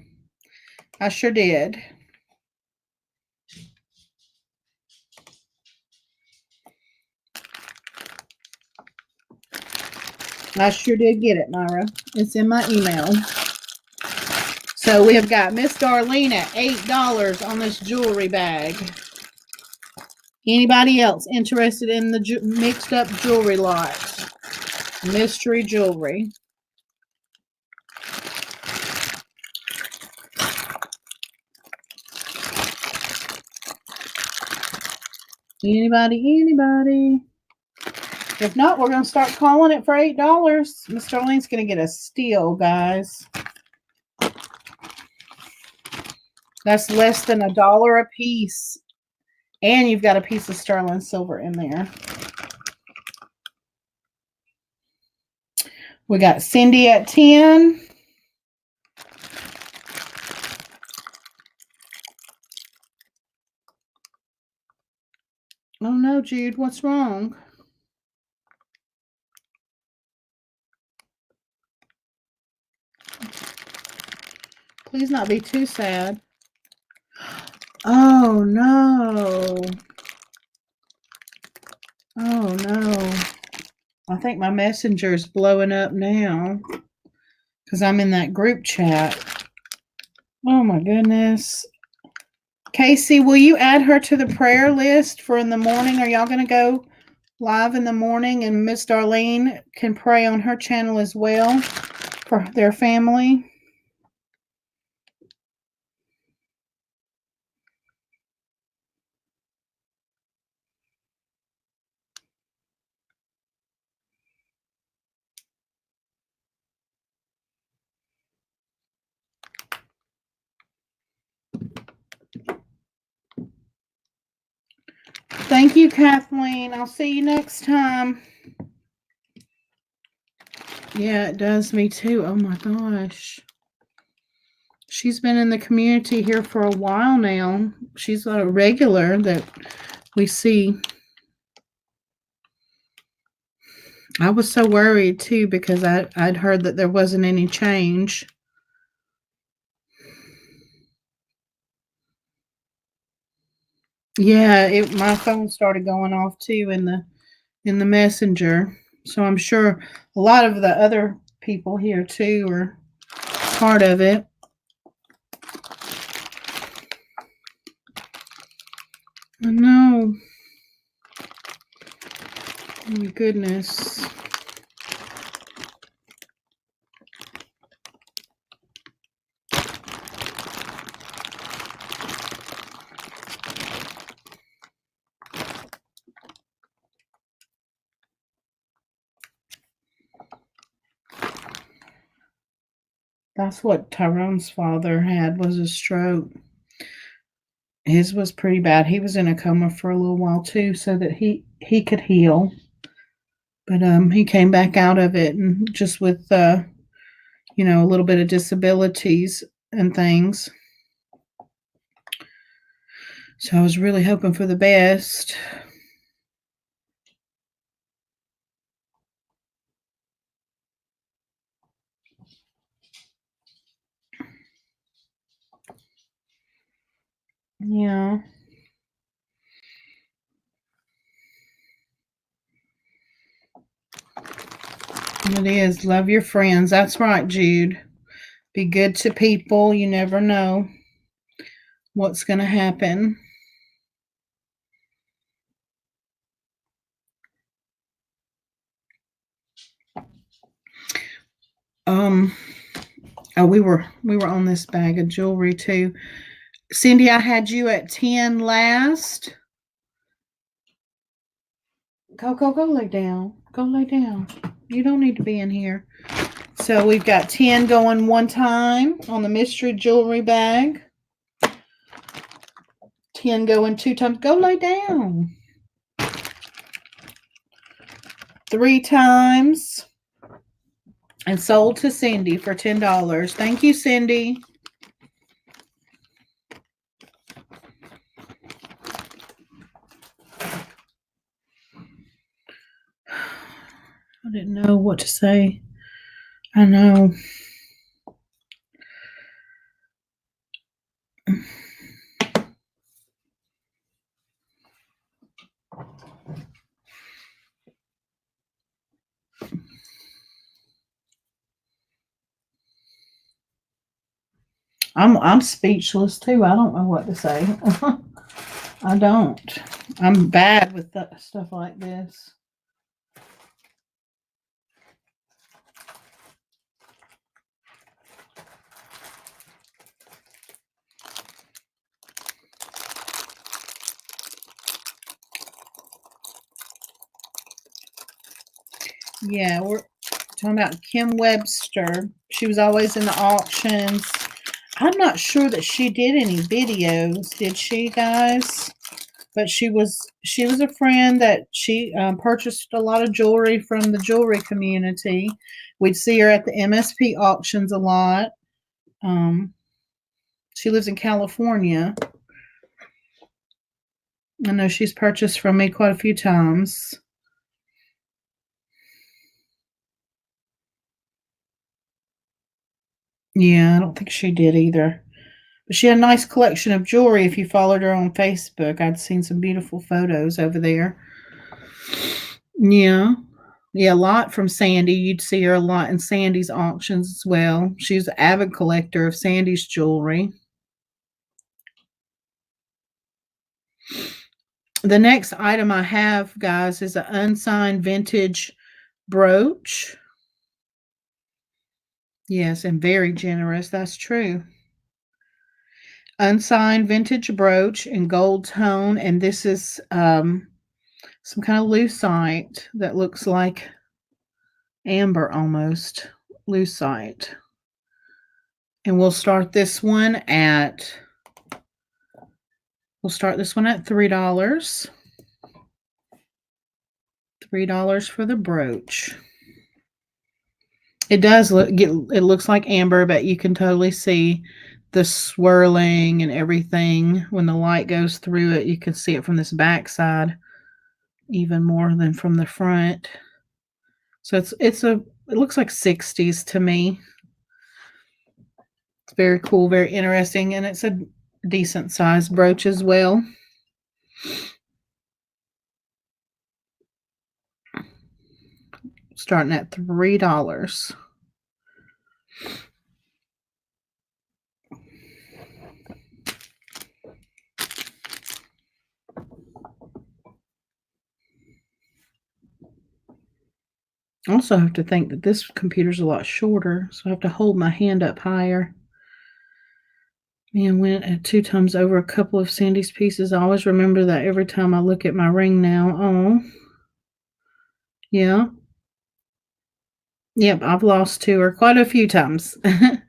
I sure did. I sure did get it, Myra. It's in my email. So we have got Miss Darlene at $8 on this jewelry bag. Anybody else interested in the mixed up jewelry lot? Mystery jewelry. Anybody? If not, we're going to start calling it for $8. Miss Darlene's going to get a steal, guys. That's less than $1 a piece. And you've got a piece of sterling silver in there. We got Cindy at 10. Oh no, Jude, what's wrong? Please not be too sad. Oh no. Oh no. I think my messenger is blowing up now because I'm in that group chat. Oh my goodness. Casey, will you add her to the prayer list for in the morning? Are y'all going to go live in the morning and Miss Darlene can pray on her channel as well for their family? Thank you, Kathleen. I'll see you next time. Yeah, it does me too. Oh my gosh. She's been in the community here for a while now. She's a regular that we see. I was so worried too because I'd heard that there wasn't any change. Yeah, my phone started going off too in the messenger. So I'm sure a lot of the other people here too are part of it. I know. Oh my goodness. That's what Tyrone's father had, was a stroke. His was pretty bad. He was in a coma for a little while too, so that he could heal. But he came back out of it, and just with a little bit of disabilities and things. So I was really hoping for the best. Yeah. It is. Love your friends. That's right, Jude. Be good to people. You never know what's going to happen. We were on this bag of jewelry too. Cindy, I had you at 10 last. Go lay down. Go lay down. You don't need to be in here. So we've got 10 going one time on the mystery jewelry bag. 10 going two times. Go lay down. 3 times. And sold to Cindy for $10. Thank you, Cindy. I didn't know what to say. I know. I'm speechless too. I don't know what to say. I don't. I'm bad with stuff like this. Yeah, we're talking about Kim Webster. She was always in the auctions. I'm not sure that she did any videos, did she, guys? But she was a friend that she purchased a lot of jewelry from the jewelry community. We'd see her at the MSP auctions a lot. She lives in California. I know she's purchased from me quite a few times. Yeah, I don't think she did either. But she had a nice collection of jewelry. If you followed her on Facebook, I'd seen some beautiful photos over there. Yeah. Yeah, a lot from Sandy. You'd see her a lot in Sandy's auctions as well. She's an avid collector of Sandy's jewelry. The next item I have, guys, is an unsigned vintage brooch. Yes, and very generous. That's true. Unsigned vintage brooch in gold tone, and this is some kind of lucite that looks like amber almost. Lucite. And we'll start this one at $3. $3 for the brooch. It does it looks like amber, but you can totally see the swirling and everything when the light goes through it. You can see it from this back side even more than from the front. So it looks like 60s to me. It's very cool, very interesting, and it's a decent sized brooch as well. Starting at $3. I also have to think that this computer's a lot shorter, so I have to hold my hand up higher. Man, went at 2 times over a couple of Sandy's pieces. I always remember that every time I look at my ring now. Oh, yeah. Yep, I've lost to her quite a few times on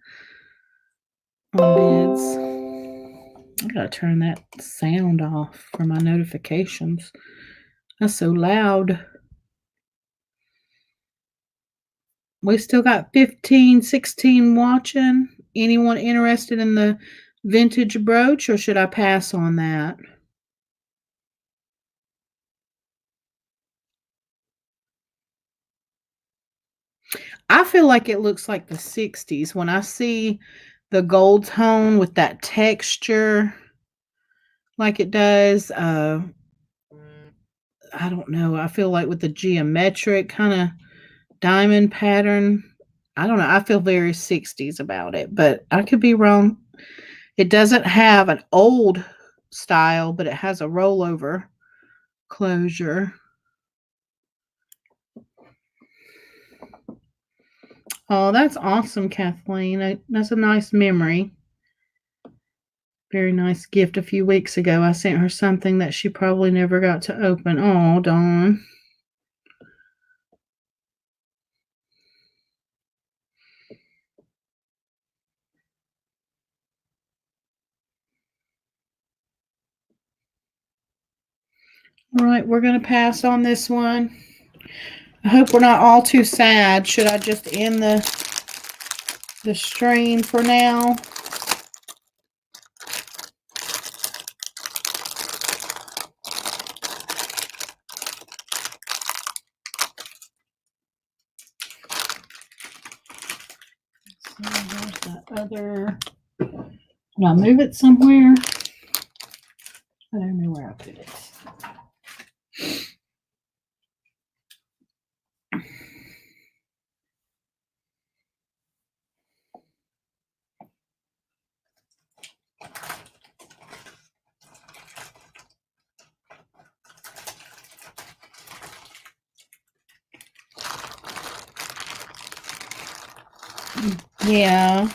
bids. I gotta turn that sound off for my notifications. That's so loud. We still got 15, 16 watching. Anyone interested in the vintage brooch, or should I pass on that? I feel like it looks like the 60s when I see the gold tone with that texture like it does. I don't know. I feel like with the geometric kind of diamond pattern. I don't know. I feel very 60s about it, but I could be wrong. It doesn't have an old style, but it has a rollover closure. Oh, that's awesome, Kathleen. That's a nice memory. Very nice gift a few weeks ago. I sent her something that she probably never got to open. Oh, Dawn. All right, we're going to pass on this one. I hope we're not all too sad. Should I just end the stream for now? So there's that other. Did I move it somewhere? I don't know where I put it. Yeah.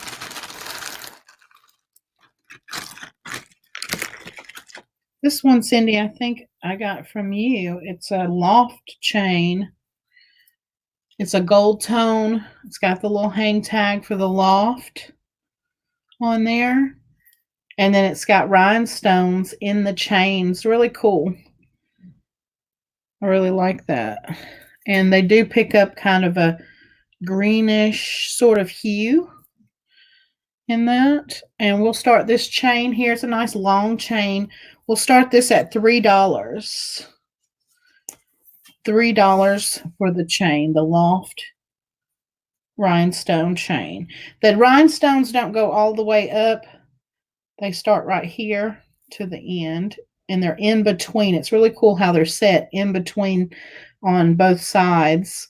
This one, Cindy, I think I got from you. It's a loft chain. It's a gold tone. It's got the little hang tag for the loft on there. And then it's got rhinestones in the chains. Really cool. I really like that. And they do pick up kind of a greenish sort of hue in that. And we'll start this chain here. It's a nice long chain. We'll start this at $3. $3 for the chain, the loft rhinestone chain. The rhinestones don't go all the way up. They start right here to the end, and they're in between. It's really cool how they're set in between on both sides,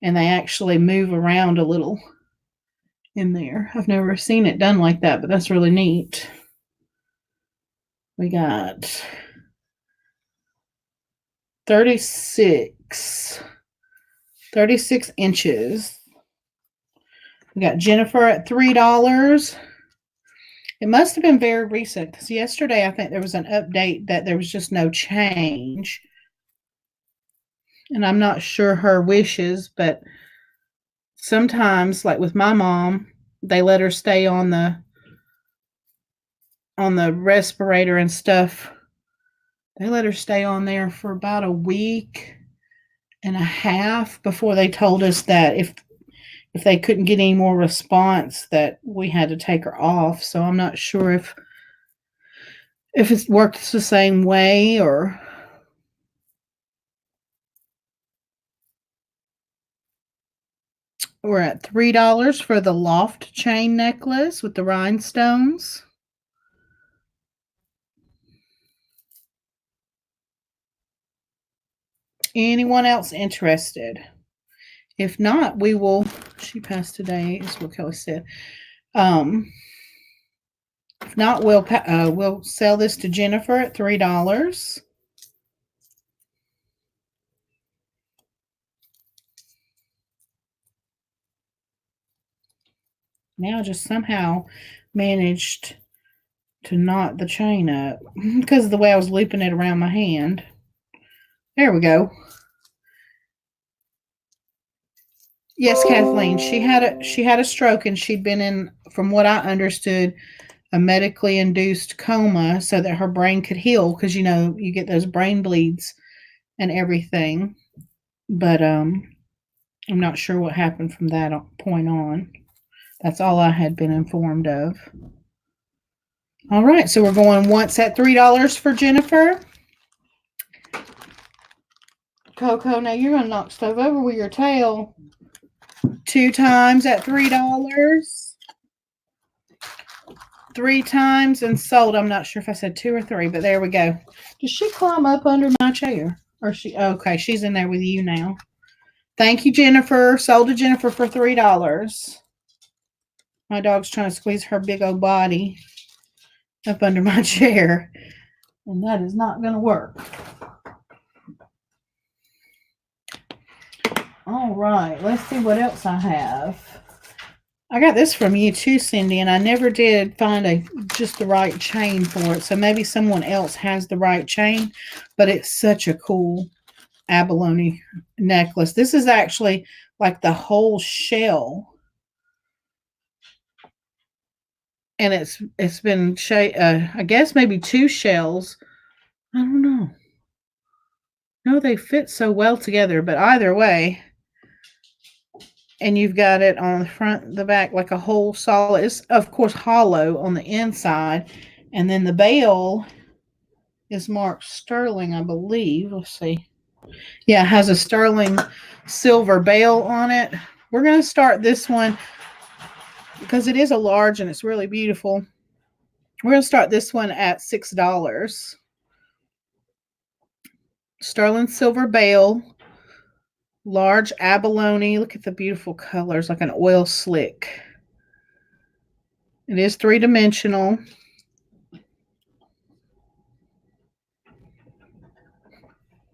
and they actually move around a little in there. I've never seen it done like that, but that's really neat. We got 36 inches. We got Jennifer at $3. It must have been very recent because yesterday I think there was an update that there was just no change. And I'm not sure her wishes, but sometimes, like with my mom, they let her stay on the respirator and stuff. They let her stay on there for about a week and a half before they told us that if they couldn't get any more response that we had to take her off. So I'm not sure if it works the same way or we're at $3 for the loft chain necklace with the rhinestones. Anyone else interested? If not, we will. She passed today, is what Kelly said. If not, we'll sell this to Jennifer at $3. Now I just somehow managed to knot the chain up because of the way I was looping it around my hand. There we go. Yes, Kathleen, she had a stroke and she'd been in, from what I understood, a medically induced coma so that her brain could heal because you get those brain bleeds and everything. But I'm not sure what happened from that point on. That's all I had been informed of. All right, so we're going once at $3 for Jennifer. Coco, now you're going to knock stuff over with your tail. 2 times at $3. 3 times and sold. I'm not sure if I said 2 or 3, but there we go. Does she climb up under my chair? Or okay, she's in there with you now. Thank you, Jennifer. Sold to Jennifer for $3. My dog's trying to squeeze her big old body up under my chair, and that is not going to work. All right, let's see what else I have. I got this from you too, Cindy, and I never did find just the right chain for it. So maybe someone else has the right chain, but it's such a cool abalone necklace. This is actually like the whole shell. And it's been I guess maybe 2 shells. I don't know. No, they fit so well together, but either way. And you've got it on the front, the back, like a whole solid. It's, of course, hollow on the inside. And then the bail is marked sterling, I believe. Let's see. Yeah, it has a sterling silver bail on it. We're going to start this one because it is a large and it's really beautiful. We're going to start this one at $6. Sterling silver bail. Large abalone. Look at the beautiful colors, like an oil slick. It is 3-dimensional.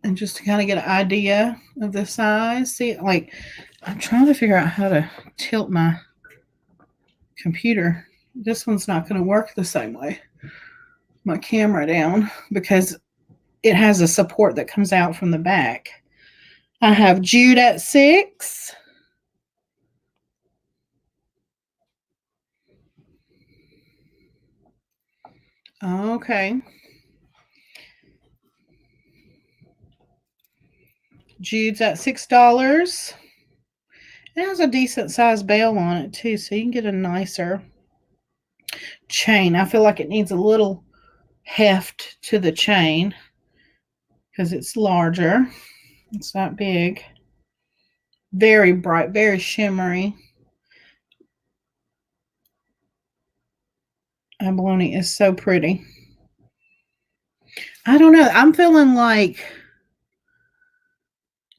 And just to kind of get an idea of the size. See, like, I'm trying to figure out how to tilt my computer. This one's not going to work the same way. My camera down because it has a support that comes out from the back. I have Jude at $6. Okay. Jude's at $6. It has a decent sized bail on it too, so you can get a nicer chain. I feel like it needs a little heft to the chain because it's larger. It's not big. Very bright, very shimmery. Abalone is so pretty. I don't know. I'm feeling like,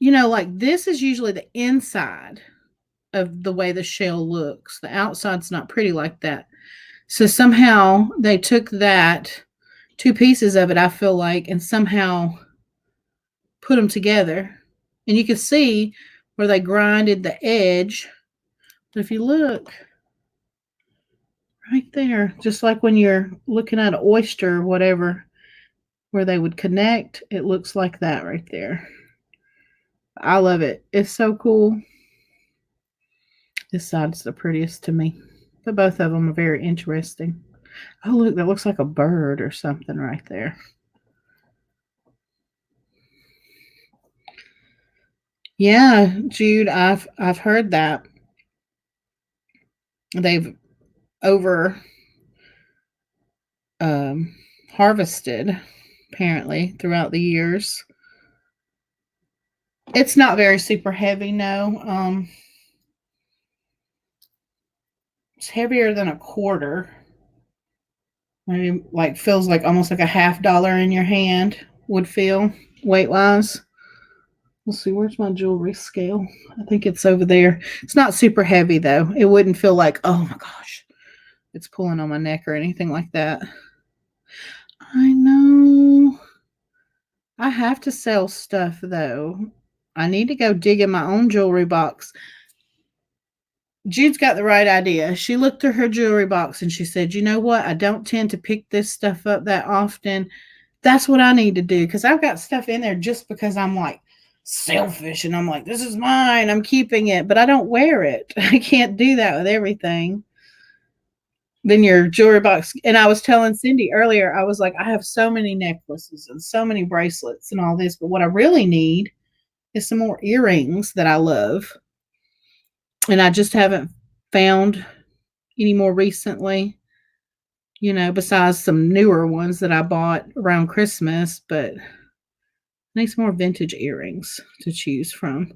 like this is usually the inside of the way the shell looks. The outside's not pretty like that. So somehow they took that two pieces of it, I feel like, and somehow put them together. And you can see where they grinded the edge. But if you look right there, just like when you're looking at an oyster or whatever, where they would connect, it looks like that right there. I love it. It's so cool. This side's the prettiest to me. But both of them are very interesting. Oh, look, that looks like a bird or something right there. Yeah, Jude, I've heard that. They've over um, harvested apparently throughout the years. It's not very super heavy, no. It's heavier than a quarter. Maybe like feels like almost like a $half in your hand would feel weight wise. Let's see, where's my jewelry scale? I think it's over there. It's not super heavy though. It wouldn't feel like, oh my gosh, it's pulling on my neck or anything like that. I know. I have to sell stuff though. I need to go dig in my own jewelry box. Jude's got the right idea. She looked through her jewelry box and she said, "You know what? I don't tend to pick this stuff up that often. That's what I need to do because I've got stuff in there just because I'm like selfish and I'm like, this is mine. I'm keeping it, but I don't wear it. I can't do that with everything." Then your jewelry box. And I was telling Cindy earlier, I was like, I have so many necklaces and so many bracelets and all this, but what I really need is some more earrings that I love. And I just haven't found any more recently, besides some newer ones that I bought around Christmas, but I need some more vintage earrings to choose from.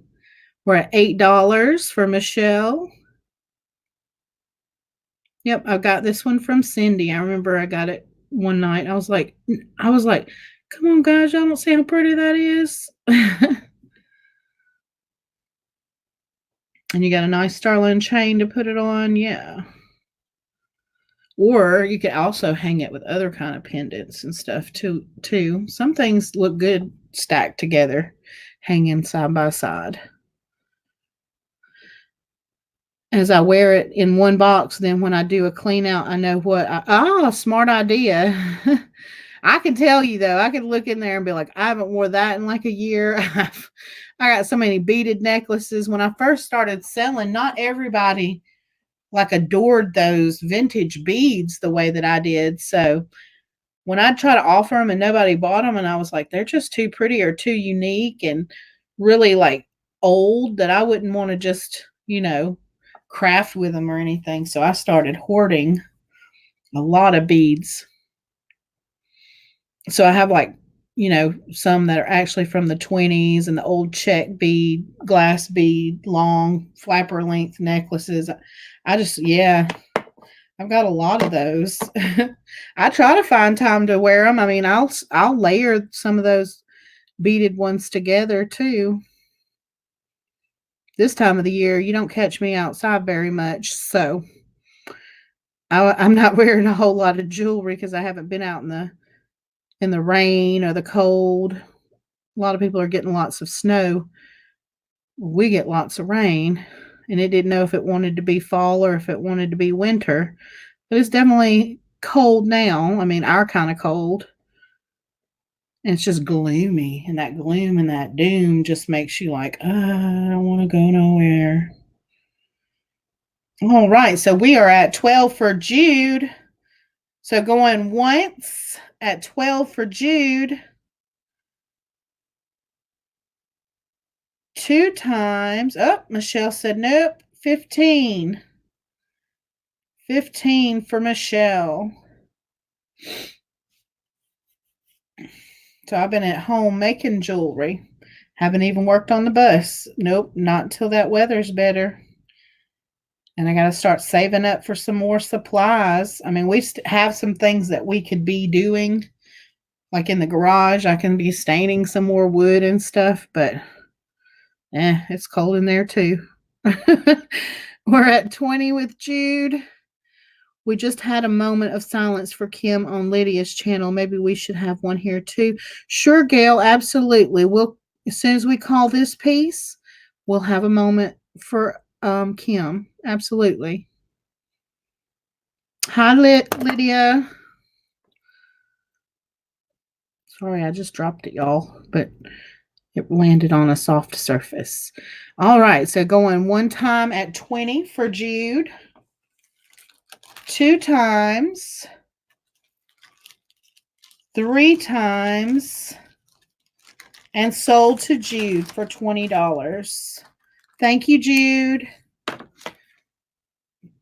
We're at $8 for Michelle. Yep, I got this one from Cindy. I remember I got it one night. I was like, come on, guys, y'all don't see how pretty that is. And you got a nice sterling chain to put it on. Yeah. Or you could also hang it with other kind of pendants and stuff too. Some things look good stacked together, hanging side by side. As I wear it in one box, then when I do a clean out, I know smart idea. I can tell you though, I could look in there and be like, I haven't wore that in like a year. I got so many beaded necklaces. When I first started selling, not everybody like adored those vintage beads the way that I did. So when I try to offer them and nobody bought them, and I was like, they're just too pretty or too unique and really like old that I wouldn't want to just, craft with them or anything. So I started hoarding a lot of beads. So I have like, some that are actually from the 20s and the old check bead, glass bead, long flapper length necklaces. Yeah, I've got a lot of those. I try to find time to wear them. I mean, I'll layer some of those beaded ones together too. This time of the year, you don't catch me outside very much, so I'm not wearing a whole lot of jewelry because I haven't been out in the rain or the cold. A lot of people are getting lots of snow. We get lots of rain, and it didn't know if it wanted to be fall or if it wanted to be winter. But it's definitely cold now. I mean, our kind of cold. And it's just gloomy. And that gloom and that doom just makes you like, I don't want to go nowhere. All right. So we are at 12 for Jude. So going once at 12 for Jude. 2 times. Oh, Michelle said nope. 15. 15 for Michelle. So I've been at home making jewelry. Haven't even worked on the bus. Nope, not until that weather's better. And I got to start saving up for some more supplies. I mean, we have some things that we could be doing, like in the garage. I can be staining some more wood and stuff, but it's cold in there too. We're at 20 with Jude. We just had a moment of silence for Kim on Lydia's channel. Maybe we should have one here too. Sure, Gail, absolutely. We'll, as soon as we call this piece, we'll have a moment for Kim. Absolutely. Hi, Lydia. Sorry, I just dropped it, y'all, but it landed on a soft surface. All right, so going one time at 20 for Jude. 2 times. 3 times. And sold to Jude for $20. Thank you, Jude.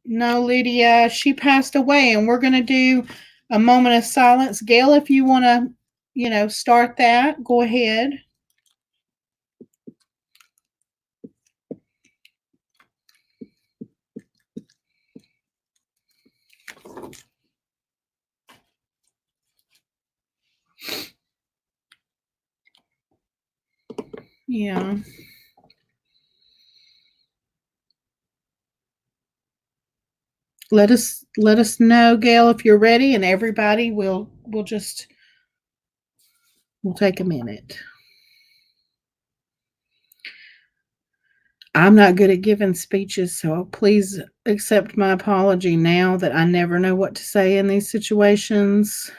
No, Lydia, she passed away, and we're going to do a moment of silence. Gail, if you want to, start that, go ahead. Yeah. Let us know, Gail, if you're ready, and everybody we'll take a minute. I'm not good at giving speeches, so please accept my apology now that I never know what to say in these situations.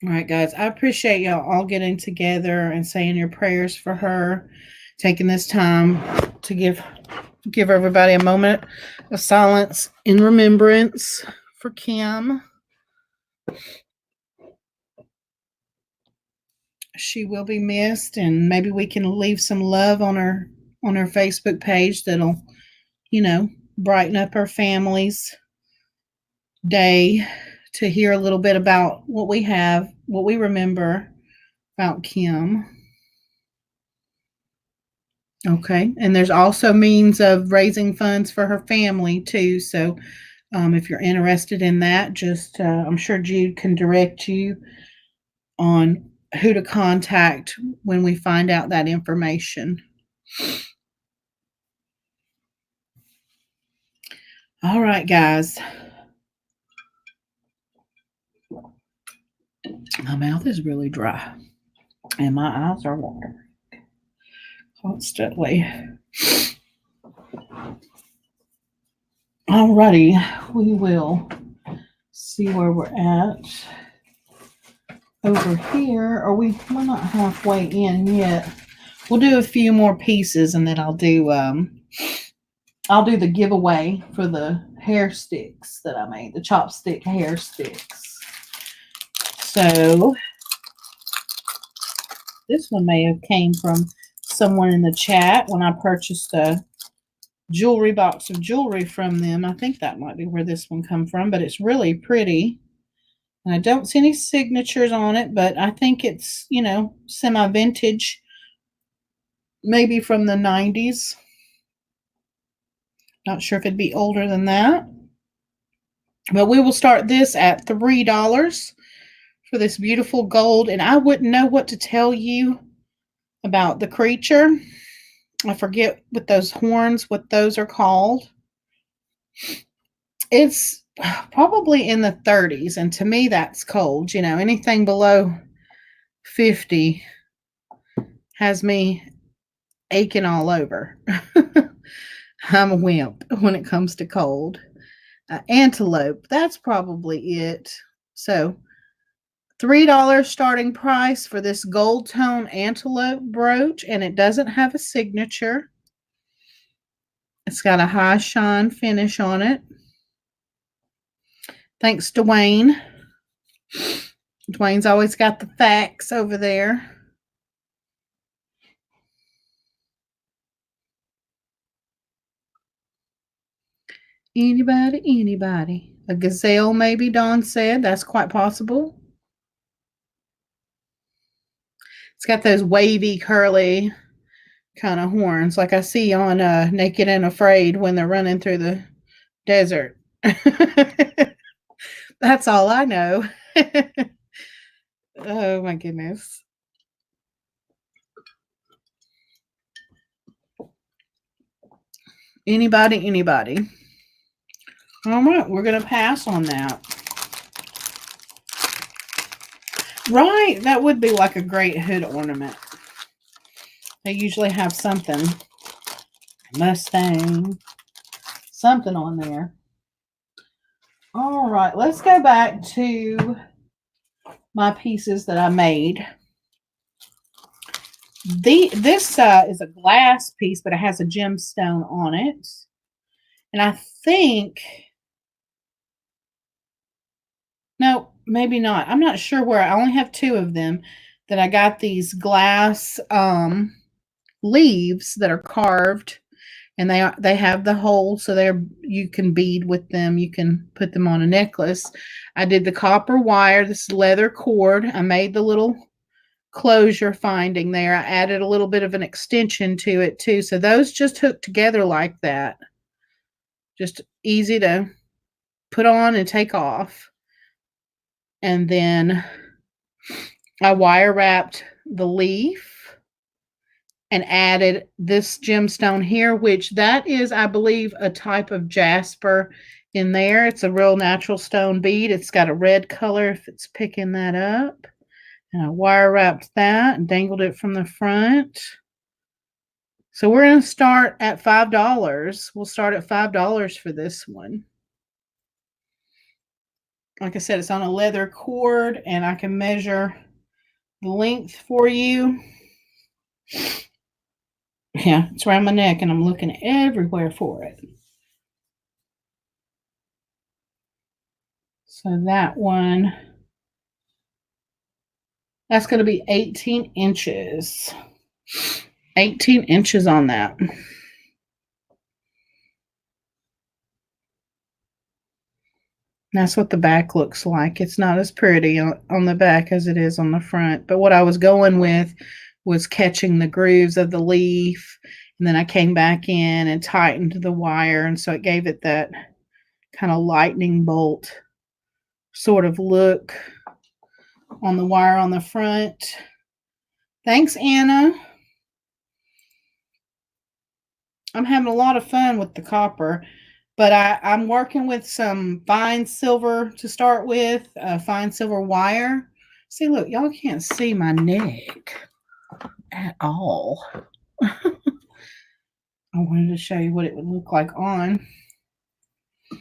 All right, guys, I appreciate y'all all getting together and saying your prayers for her, taking this time to give everybody a moment of silence in remembrance for Kim. She will be missed, and maybe we can leave some love on her Facebook page that'll, brighten up her family's day, to hear a little bit about what we remember about Kim. Okay. And there's also means of raising funds for her family too. So if you're interested in that, just I'm sure Jude can direct you on who to contact when we find out that information. All right, guys. My mouth is really dry and my eyes are watering constantly. Alrighty, we will see where we're at over here. We're not halfway in yet. We'll do a few more pieces, and then I'll do the giveaway for the hair sticks that I made, the chopstick hair sticks. So this one may have came from someone in the chat when I purchased a jewelry box of jewelry from them. I think that might be where this one come from, but it's really pretty. And I don't see any signatures on it, but I think it's, you know, semi-vintage, maybe from the 90s. Not sure if it'd be older than that. But we will start this at $3 for this beautiful gold. And I wouldn't know what to tell you about the creature. I forget with those horns, what those are called. It's probably in the 30s. And to me, that's cold. You know, anything below 50 has me aching all over. I'm a wimp when it comes to cold. Antelope, that's probably it. So $3 starting price for this gold tone antelope brooch, and it doesn't have a signature. It's got a high shine finish on it. Thanks, Dwayne. Dwayne's always got the facts over there. Anybody. A gazelle, maybe, Dawn said. That's quite possible. It's got those wavy, curly kind of horns like I see on Naked and Afraid when they're running through the desert. That's all I know. Oh, my goodness. Anybody. All right, we're going to pass on that. Right, that would be like a great hood ornament. They usually have something. Mustang. Something on there. All right, let's go back to my pieces that I made. This is a glass piece, but it has a gemstone on it. And I think... No, maybe not. I'm not sure where. I only have 2 of them that I got these glass leaves that are carved, and they have the hole, so you can bead with them. You can put them on a necklace. I did the copper wire, this leather cord. I made the little closure finding there. I added a little bit of an extension to it too. So those just hook together like that. Just easy to put on and take off. And then I wire wrapped the leaf and added this gemstone here, which that is, I believe, a type of jasper in there. It's a real natural stone bead. It's got a red color if it's picking that up. And I wire wrapped that and dangled it from the front. So we're going to start at $5. We'll start at $5 for this one. Like I said, it's on a leather cord, and I can measure the length for you. Yeah, it's around my neck, and I'm looking everywhere for it. So that one, that's going to be 18 inches. 18 inches on that. That's what the back looks like. It's not as pretty on the back as it is on the front. But what I was going with was catching the grooves of the leaf. And then I came back in and tightened the wire. And so it gave it that kind of lightning bolt sort of look on the wire on the front. Thanks, Anna. I'm having a lot of fun with the copper. But I'm working with some fine silver to start with, fine silver wire. See, look, y'all can't see my neck at all. I wanted to show you what it would look like on. I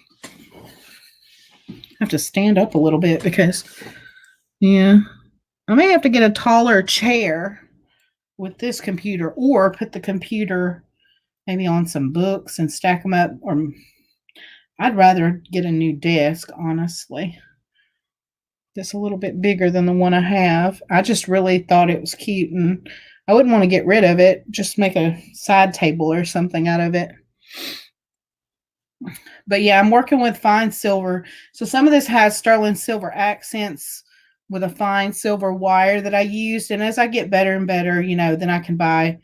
have to stand up a little bit because, yeah, I may have to get a taller chair with this computer, or put the computer maybe on some books and stack them up, or I'd rather get a new desk, honestly. That's a little bit bigger than the one I have. I just really thought it was cute, and I wouldn't want to get rid of it. Just make a side table or something out of it. But yeah, I'm working with fine silver. So some of this has sterling silver accents with a fine silver wire that I used. And as I get better and better, then I can buy,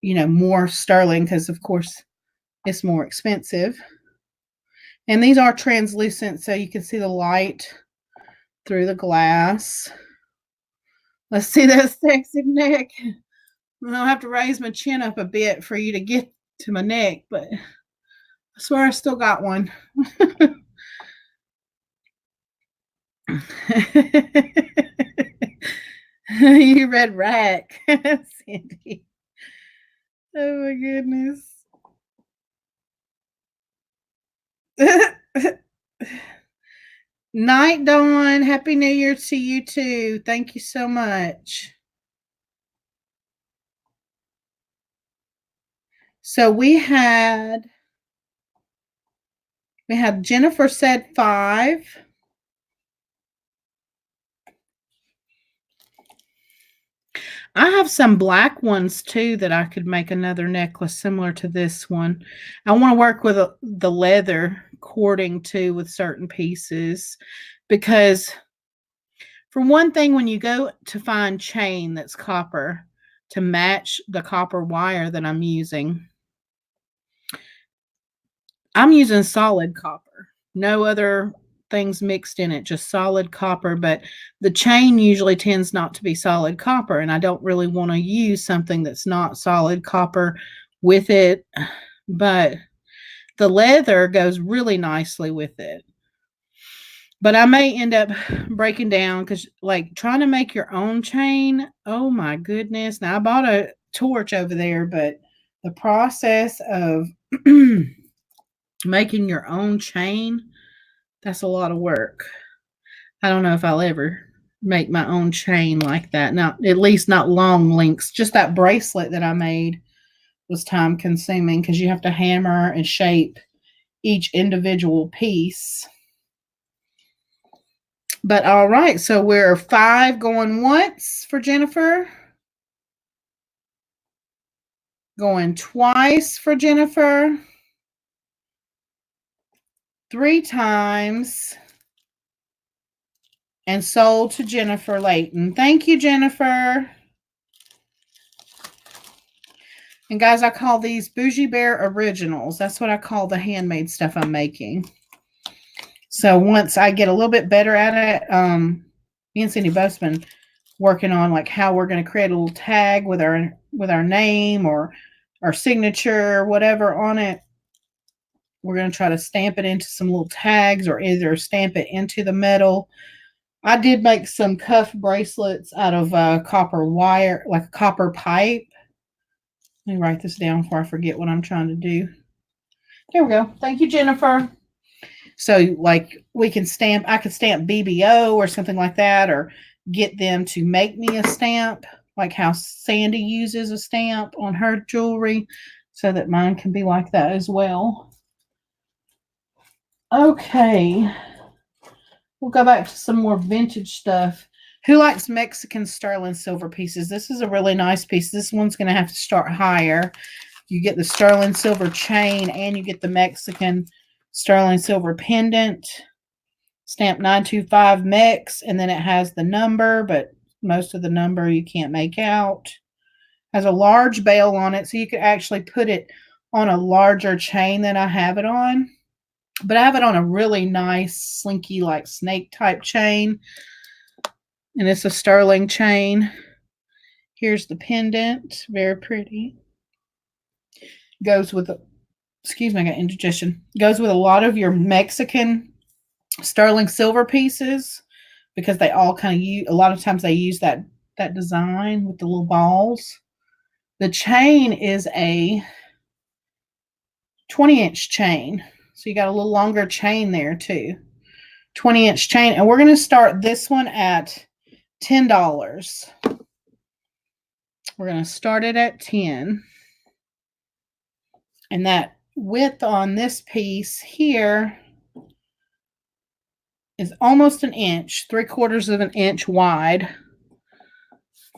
more sterling because, of course, it's more expensive. And these are translucent, so you can see the light through the glass. Let's see that sexy neck. I'll have to raise my chin up a bit for you to get to my neck, but I swear I still got one. You read rack, Sandy. Oh my goodness. Night, Dawn. Happy New Year to you too. Thank you so much. So we had Jennifer said 5. I have some black ones too that I could make another necklace similar to this one. I want to work with the leather cording too with certain pieces because, for one thing, when you go to find chain that's copper to match the copper wire that I'm using solid copper. No other things mixed in it, just solid copper, but the chain usually tends not to be solid copper, and I don't really want to use something that's not solid copper with it, but the leather goes really nicely with it. But I may end up breaking down because, like, trying to make your own chain, oh my goodness. Now, I bought a torch over there, but the process of making your own chain, that's a lot of work. I don't know if I'll ever make my own chain like that. Not at least not long links. Just that bracelet that I made was time consuming because you have to hammer and shape each individual piece. But all right, so we're 5 going once for Jennifer. Going twice for Jennifer. 3 times. And sold to Jennifer Layton. Thank you, Jennifer. And guys, I call these Bougie Bear Originals. That's what I call the handmade stuff I'm making. So once I get a little bit better at it, me and Cindy both been working on like how we're going to create a little tag with our name or our signature or whatever on it. We're going to try to stamp it into some little tags or either stamp it into the metal. I did make some cuff bracelets out of copper wire, like a copper pipe. Let me write this down before I forget what I'm trying to do. There we go. Thank you, Jennifer. So, like, I could stamp BBO or something like that, or get them to make me a stamp, like how Sandy uses a stamp on her jewelry, so that mine can be like that as well. Okay. We'll go back to some more vintage stuff. Who likes Mexican sterling silver pieces? This is a really nice piece. This one's going to have to start higher. You get the sterling silver chain and you get the Mexican sterling silver pendant. Stamp 925 Mex, and then it has the number, but most of the number you can't make out. Has a large bail on it, so you could actually put it on a larger chain than I have it on. But I have it on a really nice, slinky, like snake type chain. And it's a sterling chain. Here's the pendant. Very pretty. Goes with, excuse me, I got indigestion. Goes with a lot of your Mexican sterling silver pieces because they all kind of use, a lot of times they use that design with the little balls. The chain is a 20-inch chain. So you got a little longer chain there too. 20-inch chain. And we're going to start this one at $10. We're going to start it at 10. And that width on this piece here is almost an inch, 3/4 of an inch wide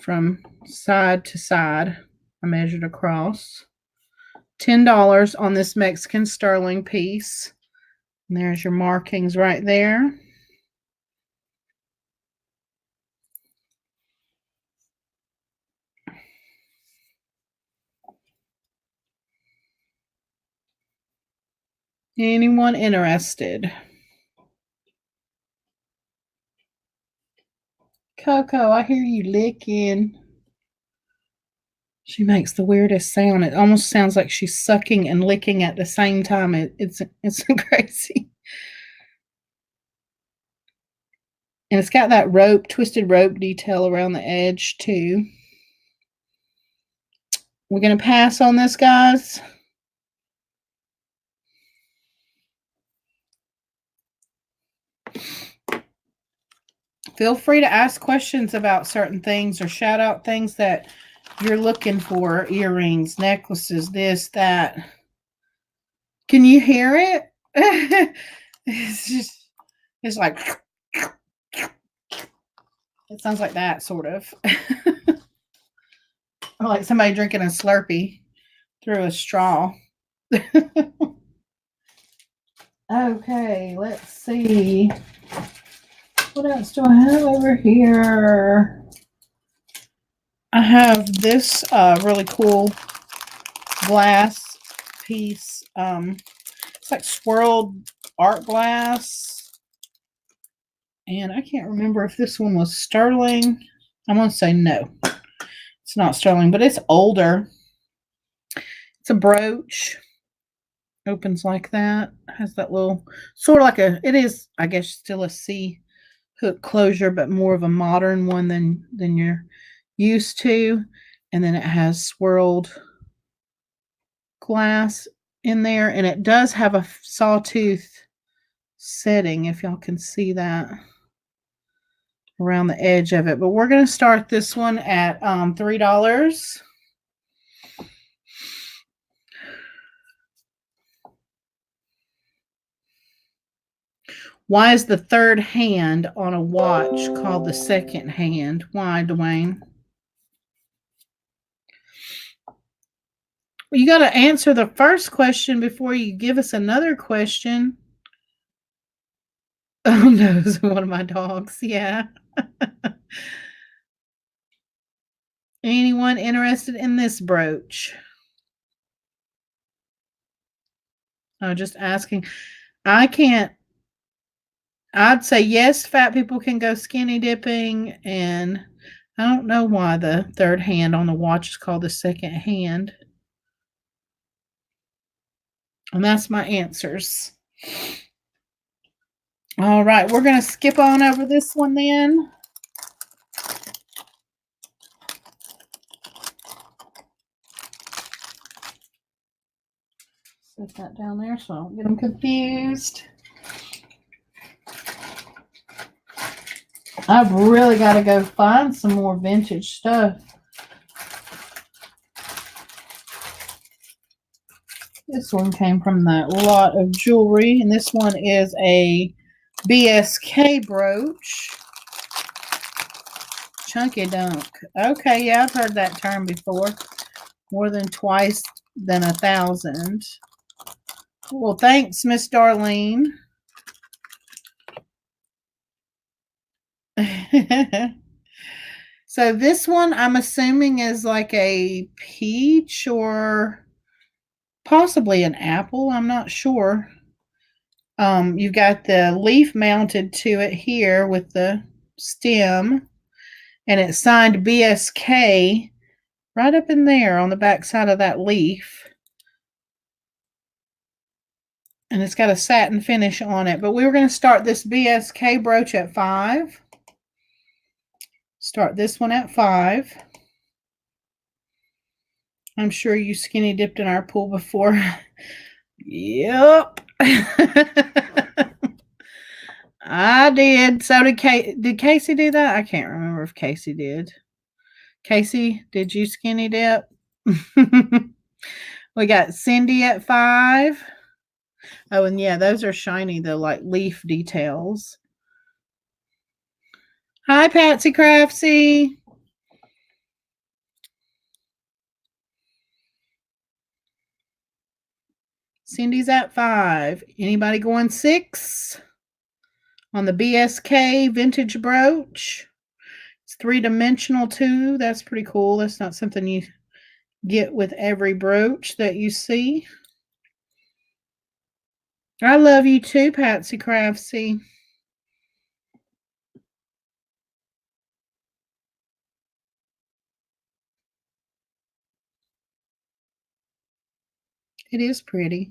from side to side. I measured across. $10 on this Mexican sterling piece. And there's your markings right there. Anyone interested? Coco, I hear you licking. She makes the weirdest sound. It almost sounds like she's sucking and licking at the same time. It's crazy. And it's got that rope, twisted rope detail around the edge too. We're going to pass on this, guys. Feel free to ask questions about certain things or shout out things that you're looking for. Earrings, necklaces, this, that. Can you hear it? It's like, it sounds like that, sort of. Or like somebody drinking a Slurpee through a straw. Okay, let's see. What else do I have over here? I have this really cool glass piece. It's like swirled art glass. And I can't remember if this one was sterling. I'm going to say no. It's not sterling, but it's older. It's a brooch. Opens like that. Has that little, sort of like a, it is, I guess, still a C hook closure, but more of a modern one than you're used to. And then it has swirled glass in there, and it does have a sawtooth setting, if y'all can see that around the edge of it. But we're going to start this one at $3. Why is the third hand on a watch called the second hand? Why, Dwayne? Well, you got to answer the first question before you give us another question. Oh no, it's one of my dogs. Yeah. Anyone interested in this brooch? Oh, just asking. I can't. I'd say yes, fat people can go skinny dipping, and I don't know why the third hand on the watch is called the second hand. And that's my answers. All right, we're going to skip on over this one then. Set that down there so I don't get them confused. I've really got to go find some more vintage stuff. This one came from that lot of jewelry, and this one is a BSK brooch. Chunky dunk. Okay, yeah, I've heard that term before. More than twice than 1,000. Well, thanks, Miss Darlene. So this one, I'm assuming, is like a peach or possibly an apple. I'm not sure. You've got the leaf mounted to it here with the stem, and it's signed BSK right up in there on the back side of that leaf. And it's got a satin finish on it. But we were going to start this BSK brooch at $5. Start this one at $5. I'm sure you skinny dipped in our pool before. Yep. I did. So did Casey. Did Casey do that? I can't remember if Casey did. Casey, did you skinny dip? We got Cindy at 5. Oh, and yeah, those are shiny though, like leaf details. Hi, Patsy Craftsy. Cindy's at 5. Anybody going 6 on the BSK vintage brooch? It's 3-dimensional too. That's pretty cool. That's not something you get with every brooch that you see. I love you too, Patsy Craftsy. It is pretty.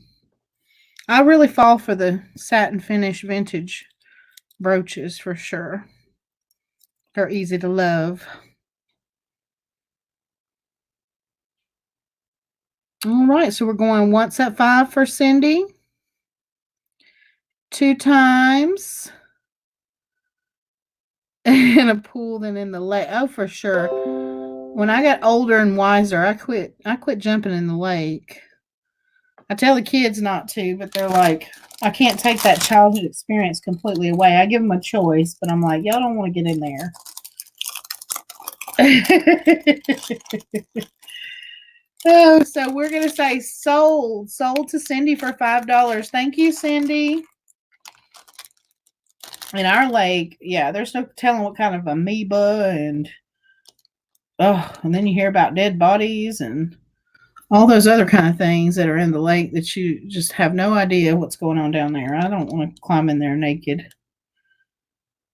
I really fall for the satin finish vintage brooches for sure. They're easy to love. All right, so we're going once at 5 for Cindy. 2 times. In a pool than in the lake. Oh, for sure. When I got older and wiser, I quit jumping in the lake. I tell the kids not to, but they're like, I can't take that childhood experience completely away. I give them a choice, but I'm like, y'all don't want to get in there. Oh, so we're going to say sold. Sold to Cindy for $5. Thank you, Cindy. In our lake, yeah, there's no telling what kind of amoeba and then you hear about dead bodies and all those other kind of things that are in the lake that you just have no idea what's going on down there. I don't want to climb in there naked.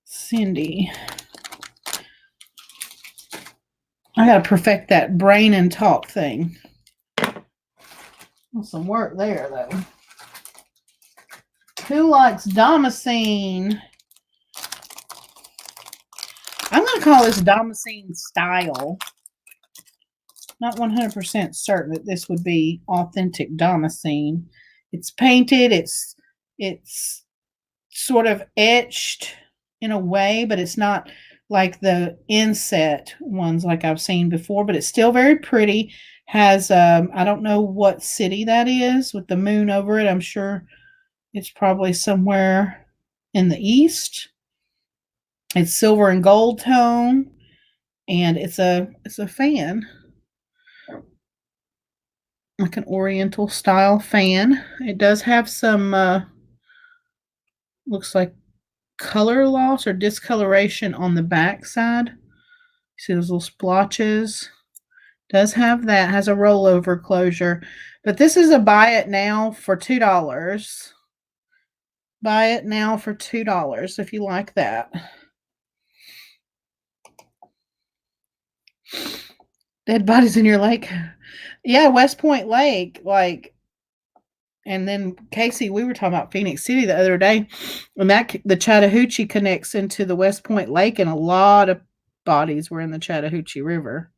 Cindy. I got to perfect that brain and talk thing. Well, some work there, though. Who likes Damascene? I'm going to call this Damascene style. Not 100% certain that this would be authentic Damascene. It's painted. It's sort of etched in a way, but it's not like the inset ones like I've seen before, but it's still very pretty. Has I don't know what city that is with the moon over it. I'm sure it's probably somewhere in the east. It's silver and gold tone, and it's a fan, like an oriental style fan. It does have some looks like color loss or discoloration on the back side. See those little splotches? Does have that, has a rollover closure. But this is a buy it now for $2. Buy it now for $2 if you like that. Dead bodies in your lake. Yeah, West Point Lake, like, and then Casey, we were talking about Phoenix City the other day, and that the Chattahoochee connects into the West Point Lake, and a lot of bodies were in the Chattahoochee River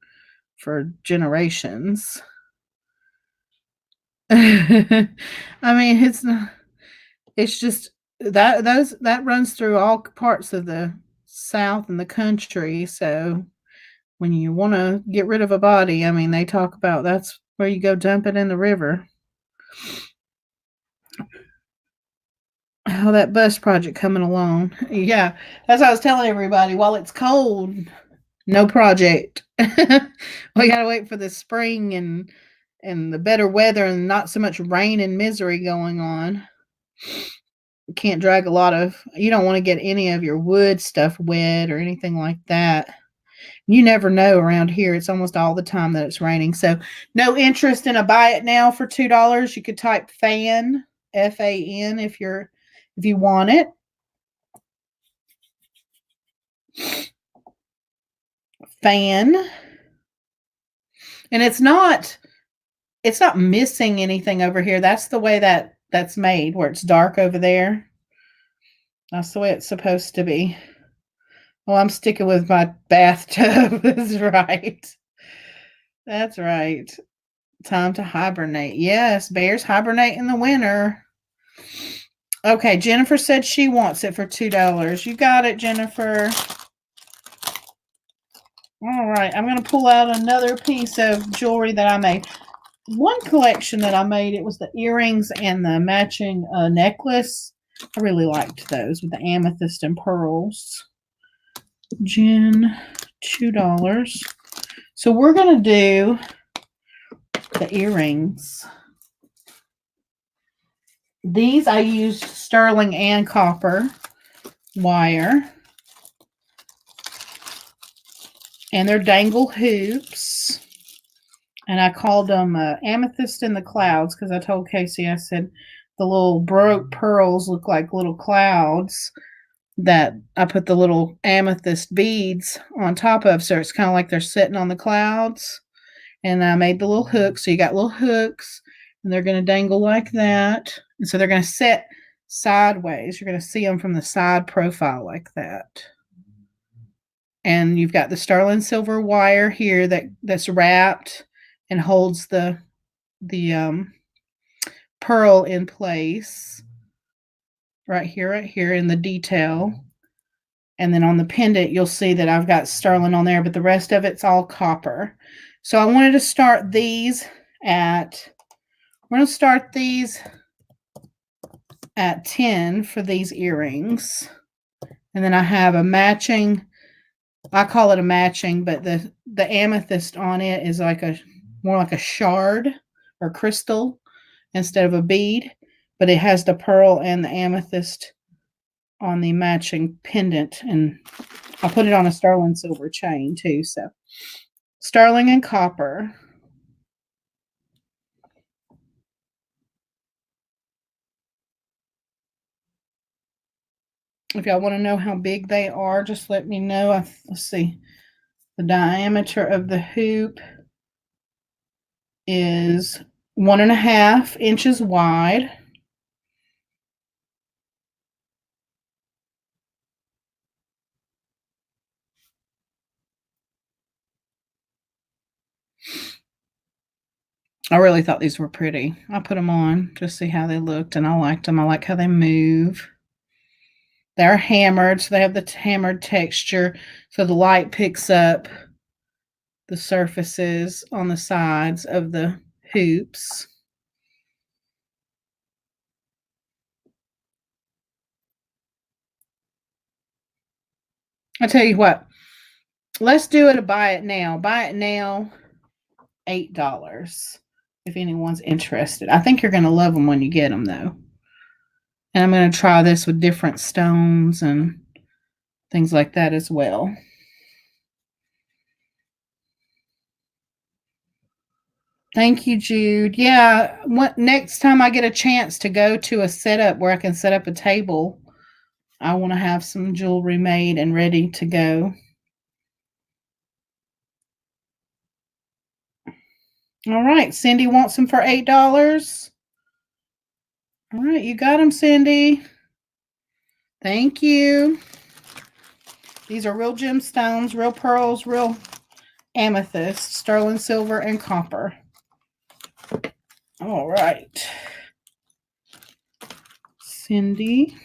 for generations. I mean, it's just that runs through all parts of the South and the country. So when you want to get rid of a body, I mean, they talk about that's where you go dump it in the river. Oh, that bus project coming along. Yeah, that's what I was telling everybody. While it's cold, no project. We got to wait for the spring and the better weather and not so much rain and misery going on. You can't drag a lot of, you don't want to get any of your wood stuff wet or anything like that. You never know around here. It's almost all the time that it's raining. So no interest in a buy it now for $2. You could type fan, FAN, if you want it. Fan. And it's not missing anything over here. That's the way that's made, where it's dark over there. That's the way it's supposed to be. Well, I'm sticking with my bathtub. That's right. That's right. Time to hibernate. Yes, bears hibernate in the winter. Okay, Jennifer said she wants it for $2. You got it, Jennifer. All right, I'm going to pull out another piece of jewelry that I made. one collection that I made, it was the earrings and the matching necklace. I really liked those with the amethyst and pearls. Jen, $2. So we're going to do the earrings. These I used sterling and copper wire. And they're dangle hoops. And I called them amethyst in the clouds because I told Casey, I said, the little Baroque pearls look like little clouds that I put the little amethyst beads on top of. So it's kind of like they're sitting on the clouds. And I made the little hooks. So you got little hooks and they're going to dangle like that. And so they're going to sit sideways. You're going to see them from the side profile like that. And you've got the sterling silver wire here that's wrapped and holds the pearl in place. Right here in the detail. And then on the pendant, you'll see that I've got sterling on there, but the rest of it's all copper. So I wanted to start these at, we're going to start these at 10 for these earrings. And then I have a matching, I call it a matching, but the amethyst on it is like more like a shard or crystal instead of a bead, but it has the pearl and the amethyst on the matching pendant, and I'll put it on a sterling silver chain too. So sterling and copper. If y'all want to know how big they are, just let me know. Let's see. The diameter of the hoop is 1.5 inches wide. I really thought these were pretty. I put them on just to see how they looked, and I liked them. I like how they move. They're hammered, so they have the hammered texture, so the light picks up the surfaces on the sides of the hoops. I tell you what, let's do it a buy it now. Buy it now, $8 if anyone's interested. I think you're going to love them when you get them, though. And I'm going to try this with different stones and things like that as well. Thank you, Jude. Yeah, next time I get a chance to go to a setup where I can set up a table, I want to have some jewelry made and ready to go. All right, Cindy wants them for $8. All right, you got them, Cindy. Thank you. These are real gemstones, real pearls, real amethyst, sterling silver, and copper. All right. Cindy.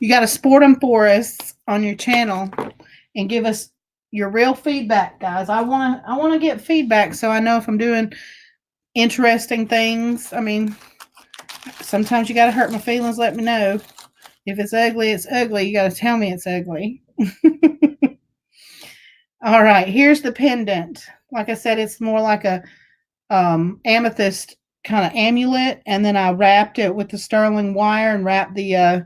You got to sport them for us on your channel and give us your real feedback, guys. I want to get feedback so I know if I'm doing interesting things. I mean, sometimes you got to hurt my feelings. Let me know. If it's ugly, it's ugly. You got to tell me it's ugly. All right, here's the pendant. Like I said, it's more like a amethyst kind of amulet, and then I wrapped it with the sterling wire and wrapped the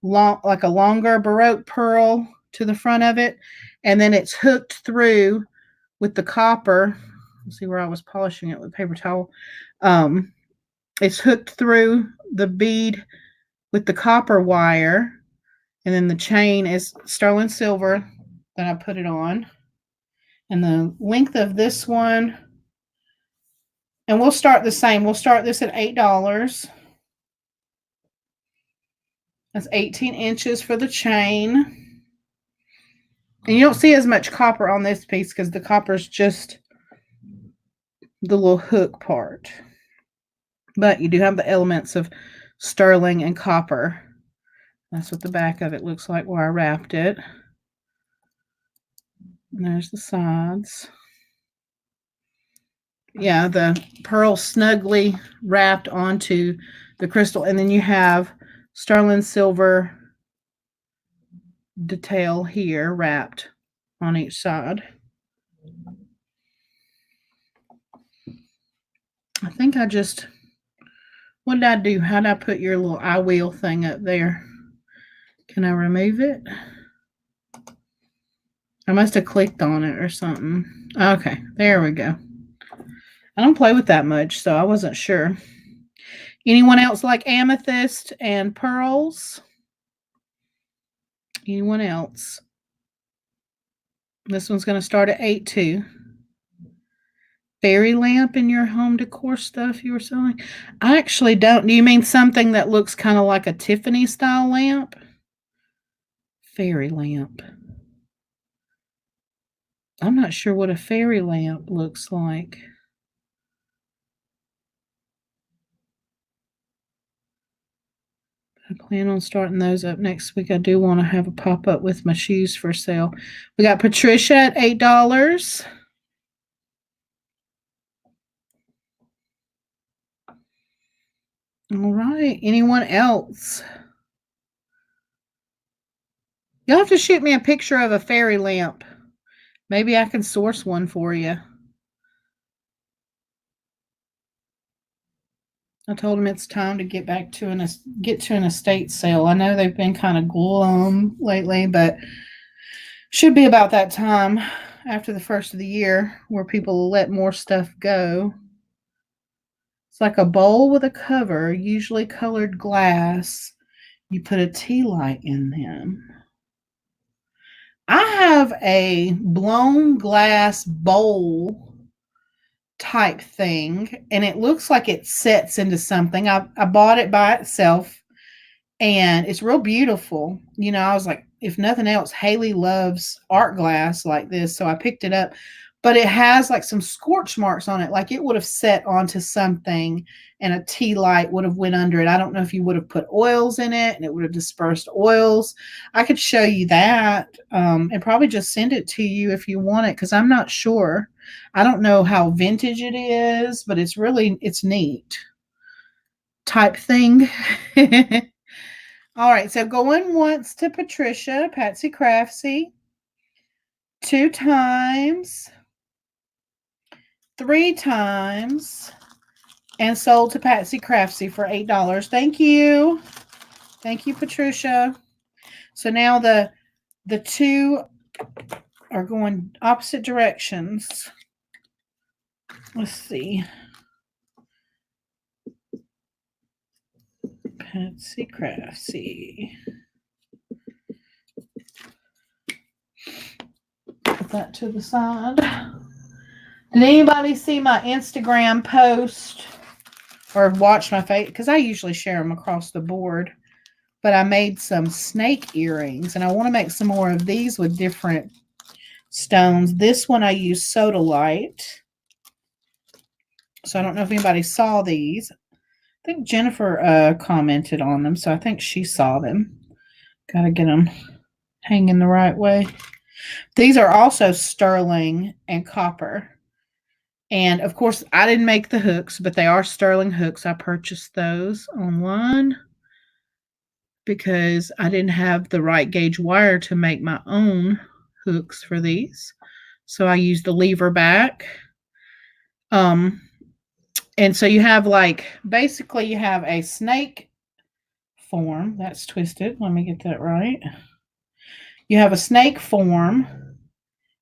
like a longer Baroque pearl to the front of it, and then it's hooked through with the copper. Let's see where I was polishing it with a paper towel. It's hooked through the bead with the copper wire, and then the chain is sterling silver that I put it on. And the length of this one, and we'll start the same. We'll start this at $8. That's 18 inches for the chain. And you don't see as much copper on this piece because the copper is just the little hook part. But you do have the elements of sterling and copper. That's what the back of it looks like where I wrapped it. And there's the sides. Yeah, the pearl snugly wrapped onto the crystal. And then you have sterling silver detail here wrapped on each side. I think I just, what did I do? How did I put your little I wheel thing up there? Can I remove it? I must have clicked on it or something. Okay, there we go. I don't play with that much, so I wasn't sure. Anyone else like amethyst and pearls? Anyone else? This one's going to start at 8 too. Fairy lamp in your home decor stuff you were selling? I actually don't. Do you mean something that looks kind of like a Tiffany style lamp? Fairy lamp. I'm not sure what a fairy lamp looks like. I plan on starting those up next week. I do want to have a pop-up with my shoes for sale. We got Patricia at $8. All right. Anyone else? You'll have to shoot me a picture of a fairy lamp. Maybe I can source one for you. I told him it's time to get back to an estate sale. I know they've been kind of glum lately, but should be about that time after the first of the year where people will let more stuff go. It's like a bowl with a cover, usually colored glass. You put a tea light in them. I have a blown glass bowl type thing, and it looks like it sets into something. I bought it by itself, and it's real beautiful. You know, I was like, if nothing else, Haley loves art glass like this, so I picked it up. But it has like some scorch marks on it, like it would have set onto something and a tea light would have went under it. I don't know if you would have put oils in it and it would have dispersed oils. I could show you that and probably just send it to you if you want it, because I'm not sure. I don't know how vintage it is, but it's neat type thing. All right, so going once to Patricia, Patsy Craftsy, 2 times, 3 times, and sold to Patsy Craftsy for $8. Thank you. Thank you, Patricia. So now the two are going opposite directions. Let's see. Patsy Craftsy. Put that to the side. Did anybody see my Instagram post or watch my face? Because I usually share them across the board. But I made some snake earrings, and I want to make some more of these with different stones. This one I used Sodalite. So I don't know if anybody saw these. I think Jennifer commented on them, so I think she saw them. Got to get them hanging the right way. These are also sterling and copper. And, of course, I didn't make the hooks, but they are sterling hooks. I purchased those online because I didn't have the right gauge wire to make my own hooks for these. So I used the lever back. And so you have basically you have a snake form. That's twisted. Let me get that right. You have a snake form. And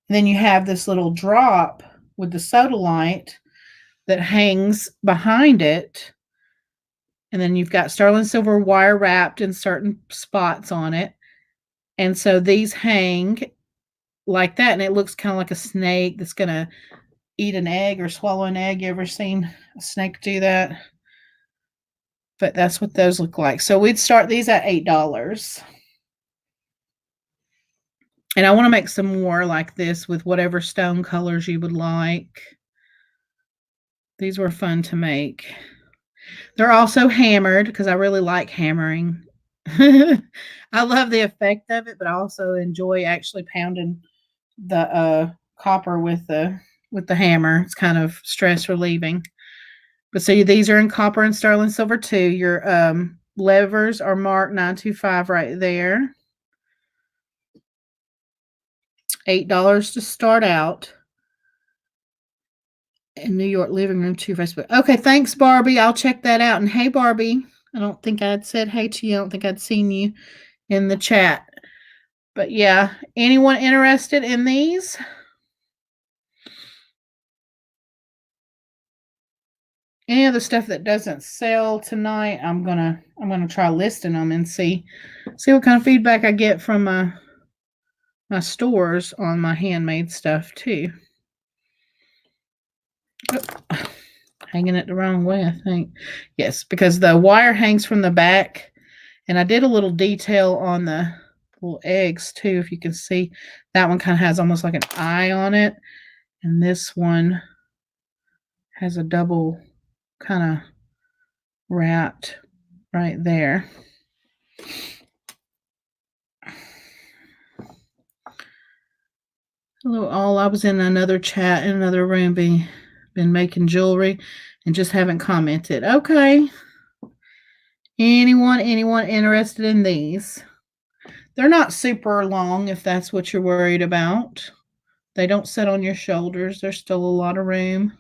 then you have this little drop with the Sodalite that hangs behind it. And then you've got sterling silver wire wrapped in certain spots on it. And so these hang like that. And it looks kind of like a snake that's going to eat an egg or swallow an egg. You ever seen a snake do that? But that's what those look like. So we'd start these at $8. And I want to make some more like this with whatever stone colors you would like. These were fun to make. They're also hammered because I really like hammering. I love the effect of it, but I also enjoy actually pounding copper with the hammer. It's kind of stress relieving. But see, these are in copper and sterling silver too. Your levers are marked 925 right there. $8 to start out. In New York living room 2 Facebook. Okay, thanks, Barbie. I'll check that out. And hey, Barbie, I don't think I'd said hey to you. I don't think I'd seen you in the chat. But yeah, anyone interested in these? Any other stuff that doesn't sell tonight, I'm gonna try listing them and see what kind of feedback I get from my stores on my handmade stuff too. Oh, hanging it the wrong way, I think. Yes, because the wire hangs from the back, and I did a little detail on the little eggs too. If you can see, that one kind of has almost like an eye on it, and this one has a double kind of wrapped right there. Hello all, I was in another chat in another room been making jewelry and just haven't commented. Okay. Anyone interested in these? They're not super long if that's what you're worried about. They don't sit on your shoulders. There's still a lot of room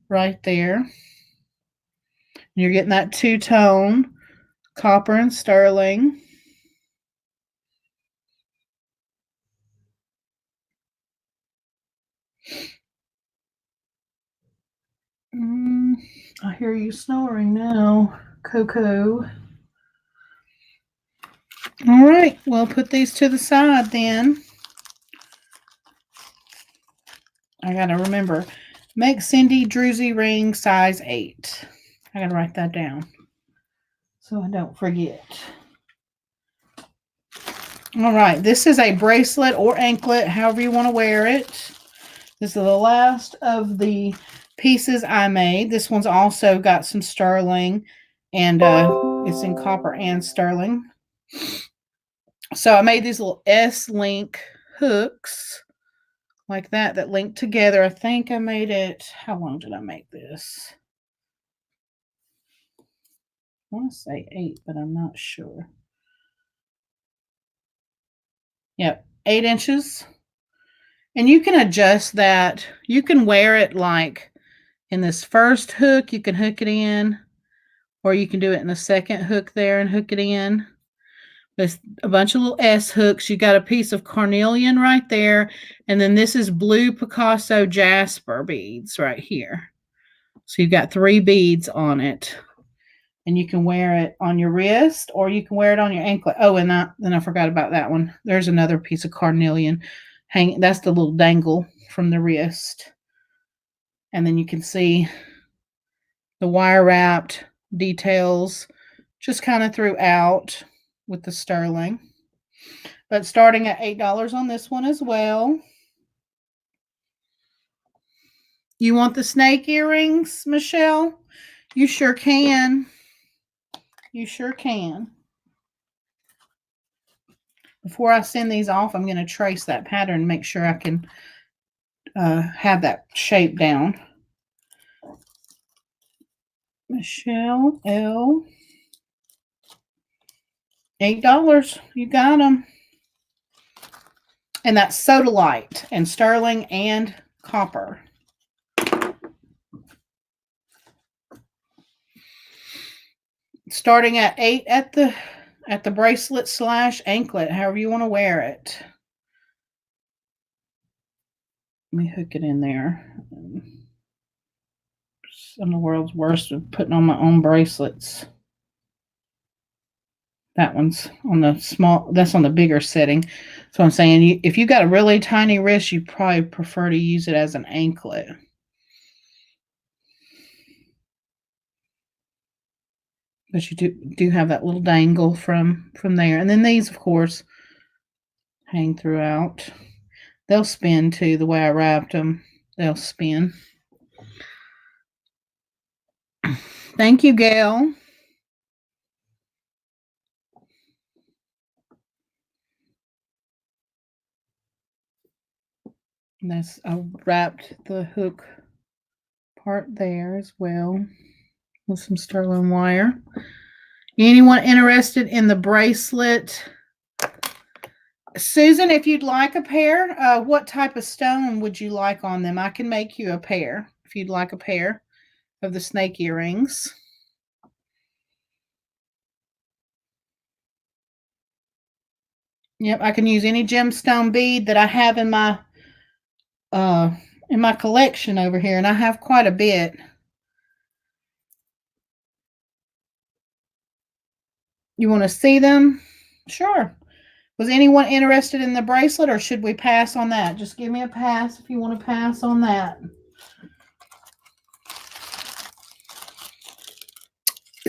right there. You're getting that two-tone copper and sterling. I hear you snoring now, Coco. All right, well, put these to the side then. I got to remember, make Cindy Druzy ring size 8. I got to write that down so I don't forget. All right, this is a bracelet or anklet, however you want to wear it. This is the last of the pieces I made. This one's also got some sterling, and it's in copper and sterling. So I made these little S-link hooks like that link together. I think I made it, how long did I make this? I want to say 8, but I'm not sure. Yep, 8 inches. And you can adjust that. You can wear it like in this first hook, you can hook it in, or you can do it in the second hook there and hook it in. There's a bunch of little S hooks. You got a piece of carnelian right there. And then this is blue Picasso jasper beads right here. So you've got 3 beads on it. And you can wear it on your wrist or you can wear it on your anklet. Oh, and then I forgot about that one. There's another piece of carnelian hanging. That's the little dangle from the wrist. And then you can see the wire wrapped details just kind of throughout with the sterling. But starting at $8 on this one as well. You want the snake earrings, Michelle? You sure can. You sure can. Before I send these off, I'm going to trace that pattern and make sure I can have that shape down. Michelle L. $8. You got them. And that's sodalite and sterling and copper. Starting at 8 at the bracelet / anklet, however you want to wear it. Let me hook it in there. I'm the world's worst at putting on my own bracelets. That one's on the small, that's on the bigger setting. So I'm saying if you got a really tiny wrist, you probably prefer to use it as an anklet. But you do have that little dangle from there. And then these, of course, hang throughout. They'll spin too, the way I wrapped them. They'll spin. Thank you, Gail. And that's, I wrapped the hook part there as well with some sterling wire. Anyone interested in the bracelet? Susan, if you'd like a pair, what type of stone would you like on them? I can make you a pair if you'd like a pair of the snake earrings. Yep, I can use any gemstone bead that I have in my collection over here, and I have quite a bit. You want to see them? Sure. Was anyone interested in the bracelet, or should we pass on that? Just give me a pass if you want to pass on that.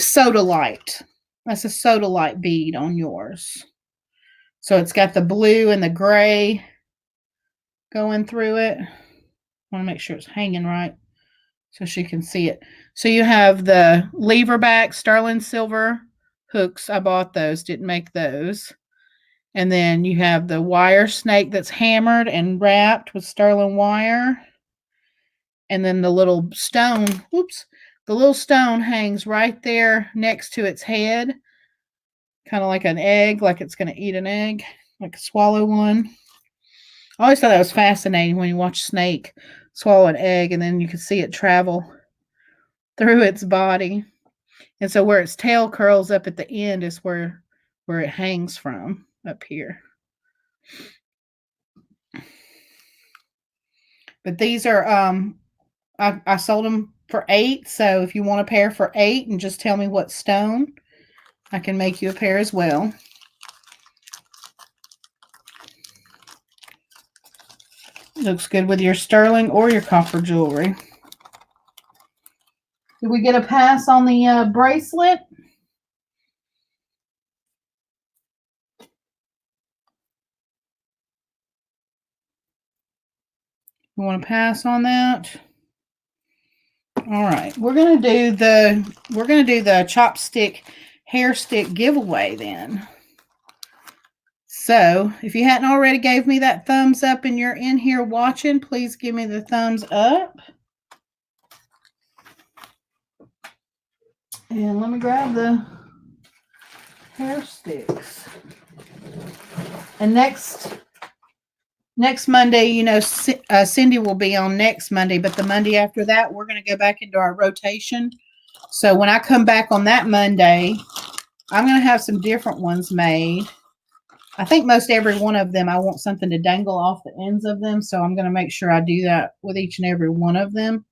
Sodalite. That's a sodalite bead on yours. So it's got the blue and the gray going through it. I want to make sure it's hanging right so she can see it. So you have the lever back sterling silver hooks. I bought those, didn't make those. And then you have the wire snake that's hammered and wrapped with sterling wire. And then the little stone, the little stone hangs right there next to its head, kind of like an egg, like it's going to eat an egg, like swallow one. I always thought that was fascinating when you watch a snake swallow an egg and then you can see it travel through its body. And so where its tail curls up at the end is where it hangs from up here. But these are, I sold them for $8. So if you want a pair for $8 and just tell me what stone, I can make you a pair as well. Looks good with your sterling or your copper jewelry. Did we get a pass on the bracelet? You want to pass on that? All right, we're gonna do the chopstick hair stick giveaway then. So if you hadn't already gave me that thumbs up and you're in here watching, please give me the thumbs up. And let me grab the hair sticks. And next Monday, you know, Cindy will be on next Monday, but the Monday after that, we're going to go back into our rotation. So when I come back on that Monday, I'm going to have some different ones made. I think most every one of them, I want something to dangle off the ends of them. So I'm going to make sure I do that with each and every one of them.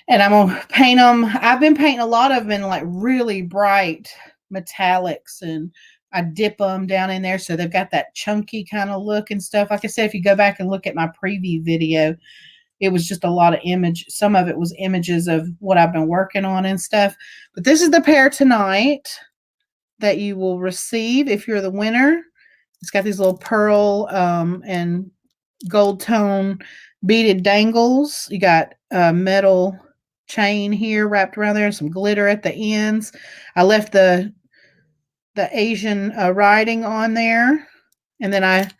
And I'm going to paint them. I've been painting a lot of them in like really bright metallics, and I dip them down in there so they've got that chunky kind of look and stuff. Like I said, if you go back and look at my preview video, it was just a lot of image. Some of it was images of what I've been working on and stuff. But this is the pair tonight that you will receive if you're the winner. It's got these little pearl and gold tone beaded dangles. You got a metal chain here wrapped around there and some glitter at the ends. I left the Asian writing on there, and then I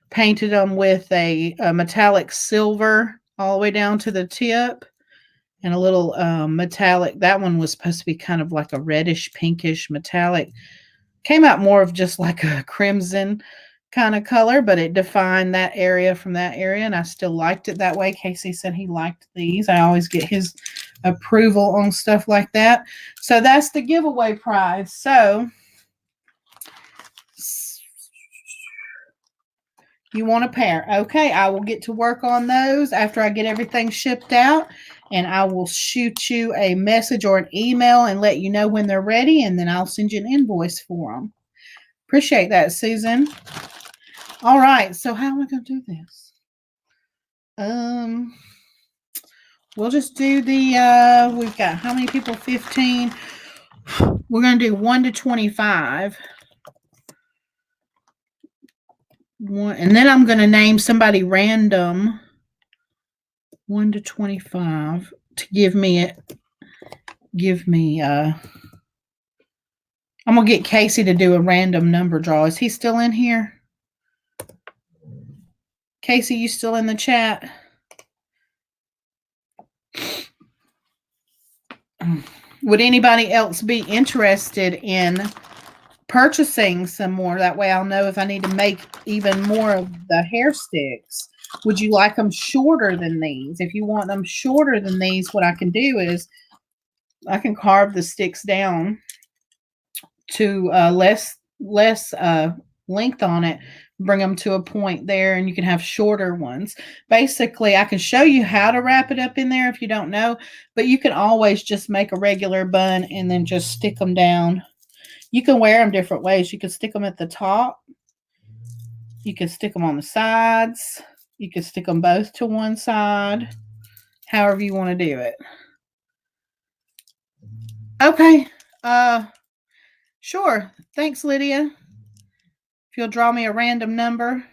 painted them with a metallic silver all the way down to the tip, and a little metallic. That one was supposed to be kind of like a reddish pinkish metallic. Came out more of just like a crimson kind of color, but it defined that area from that area, and I still liked it that way. Casey said he liked these. I always get his approval on stuff like that. So that's the giveaway prize. So you want a pair. Okay, I will get to work on those after I get everything shipped out, and I will shoot you a message or an email and let you know when they're ready, and then I'll send you an invoice for them. Appreciate that, Susan. All right, so how am I going to do this? We'll just do the, we've got how many people? 15. We're going to do 1 to 25. And then I'm going to name somebody random 1 to 25 to give me I'm going to get Casey to do a random number draw. Is he still in here? Casey, you still in the chat? Would anybody else be interested in purchasing some more? That way I'll know if I need to make even more of the hair sticks. Would you like them shorter than these? If you want them shorter than these, what I can do is I can carve the sticks down to less length on it, bring them to a point there, and you can have shorter ones. Basically, I can show you how to wrap it up in there if you don't know, but you can always just make a regular bun and then just stick them down. You can wear them different ways. You can stick them at the top. You can stick them on the sides. You can stick them both to one side. However you want to do it. Okay. Sure. Thanks, Lydia. If you'll draw me a random number.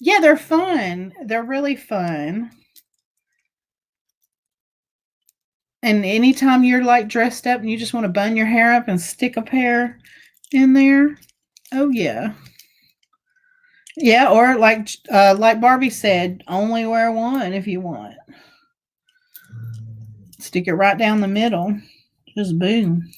Yeah, they're fun. They're really fun. And anytime you're like dressed up and you just want to bun your hair up and stick a pair in there. Oh, yeah. Yeah, or like Barbie said, only wear one if you want. Stick it right down the middle. Just boom.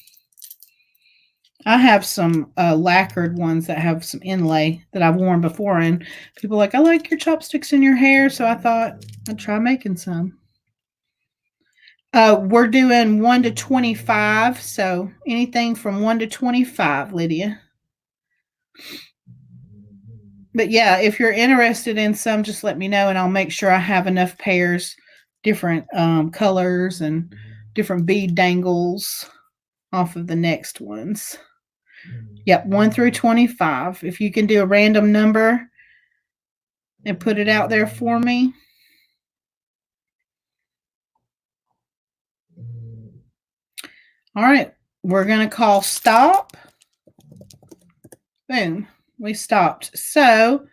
I have some lacquered ones that have some inlay that I've worn before, and people are like, I like your chopsticks in your hair, so I thought I'd try making some. We're doing 1 to 25, so anything from 1 to 25, Lydia. But yeah, if you're interested in some, just let me know, and I'll make sure I have enough pairs, different colors and different bead dangles off of the next ones. Yep, 1 through 25. If you can do a random number and put it out there for me. All right, we're going to call stop. Boom, we stopped. So,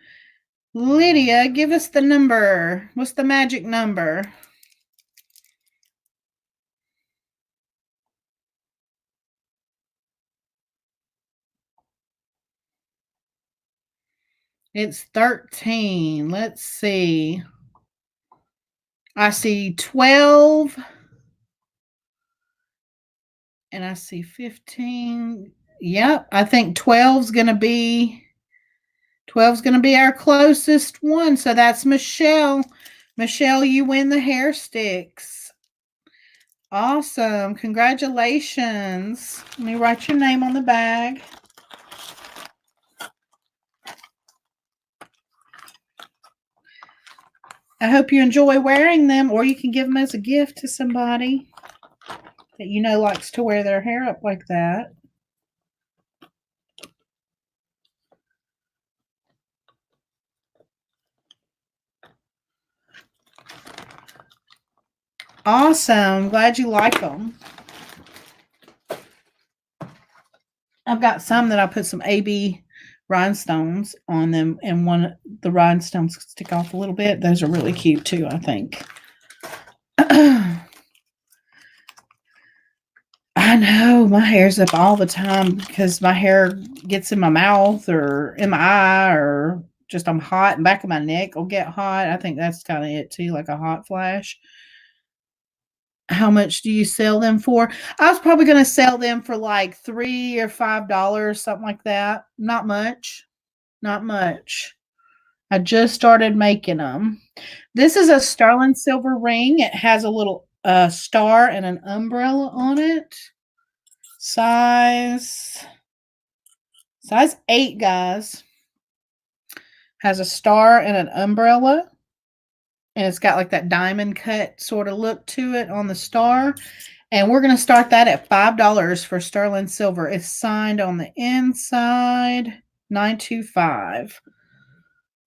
Lydia, give us the number. What's the magic number? It's 13. Let's see. I see 12. And I see 15. Yep, I think 12's going to be our closest one. So that's Michelle. Michelle, you win the hair sticks. Awesome. Congratulations. Let me write your name on the bag. I hope you enjoy wearing them, or you can give them as a gift to somebody that you know likes to wear their hair up like that. Awesome. Glad you like them. I've got some that I put some AB rhinestones on them, and the rhinestones stick off a little bit. Those are really cute too, I think. I know my hair's up all the time because my hair gets in my mouth or in my eye, or just I'm hot, and back of my neck will get hot. I think that's kind of it too, like a hot flash. How much do you sell them for? I was probably going to sell them for like $3 or $5, something like that. Not much. Not much. I just started making them. This is a sterling silver ring. It has a little star and an umbrella on it. Size 8, guys. Has a star and an umbrella. And it's got like that diamond cut sort of look to it on the star. And we're going to start that at $5 for sterling silver. It's signed on the inside, 925.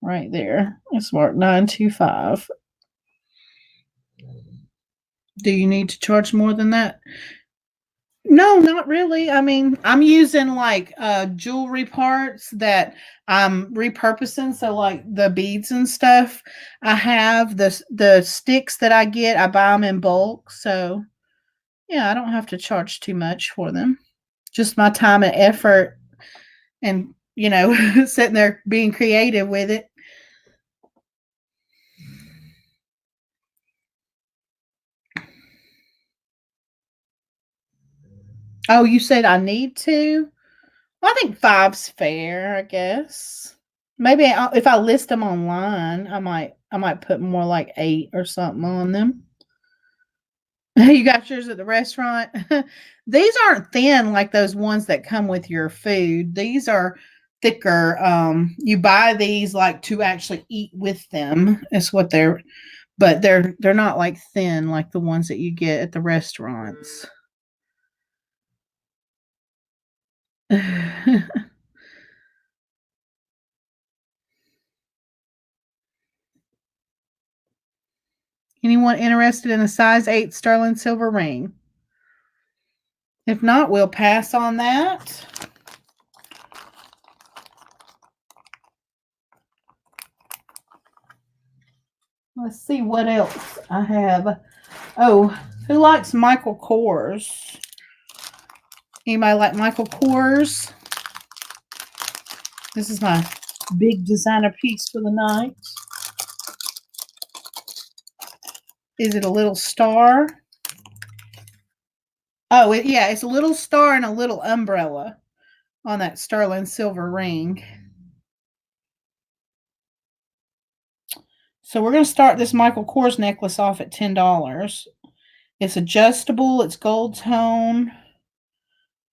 Right there. It's marked 925. Do you need to charge more than that? No, not really. I mean, I'm using like jewelry parts that I'm repurposing. So like the beads and stuff, I have the sticks that I get, I buy them in bulk. So yeah, I don't have to charge too much for them. Just my time and effort and, sitting there being creative with it. Oh, you said I need to? Well, I think five's fair, I guess. Maybe if I list them online, I might put more like 8 or something on them. You got yours at the restaurant? These aren't thin like those ones that come with your food. These are thicker. You buy these like to actually eat with them. That's what they're but they're not like thin like the ones that you get at the restaurants. Anyone interested in a size 8 sterling silver ring? If not, we'll pass on that. Let's see what else I have. Oh, who likes Michael Kors? Anybody like Michael Kors? This is my big designer piece for the night. Is it a little star? Oh, yeah, it's a little star and a little umbrella on that sterling silver ring. So we're going to start this Michael Kors necklace off at $10. It's adjustable. It's gold tone.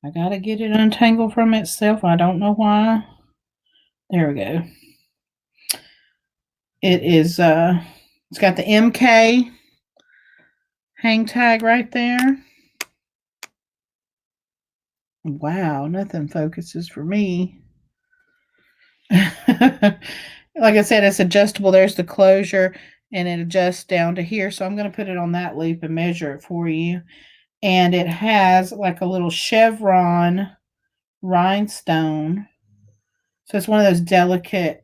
I got to get it untangled from itself. I don't know why. There we go. It is, it's got the MK hang tag right there. Wow, nothing focuses for me. Like I said, it's adjustable. There's the closure, and it adjusts down to here. So I'm going to put it on that loop and measure it for you. And it has like a little chevron rhinestone. So it's one of those delicate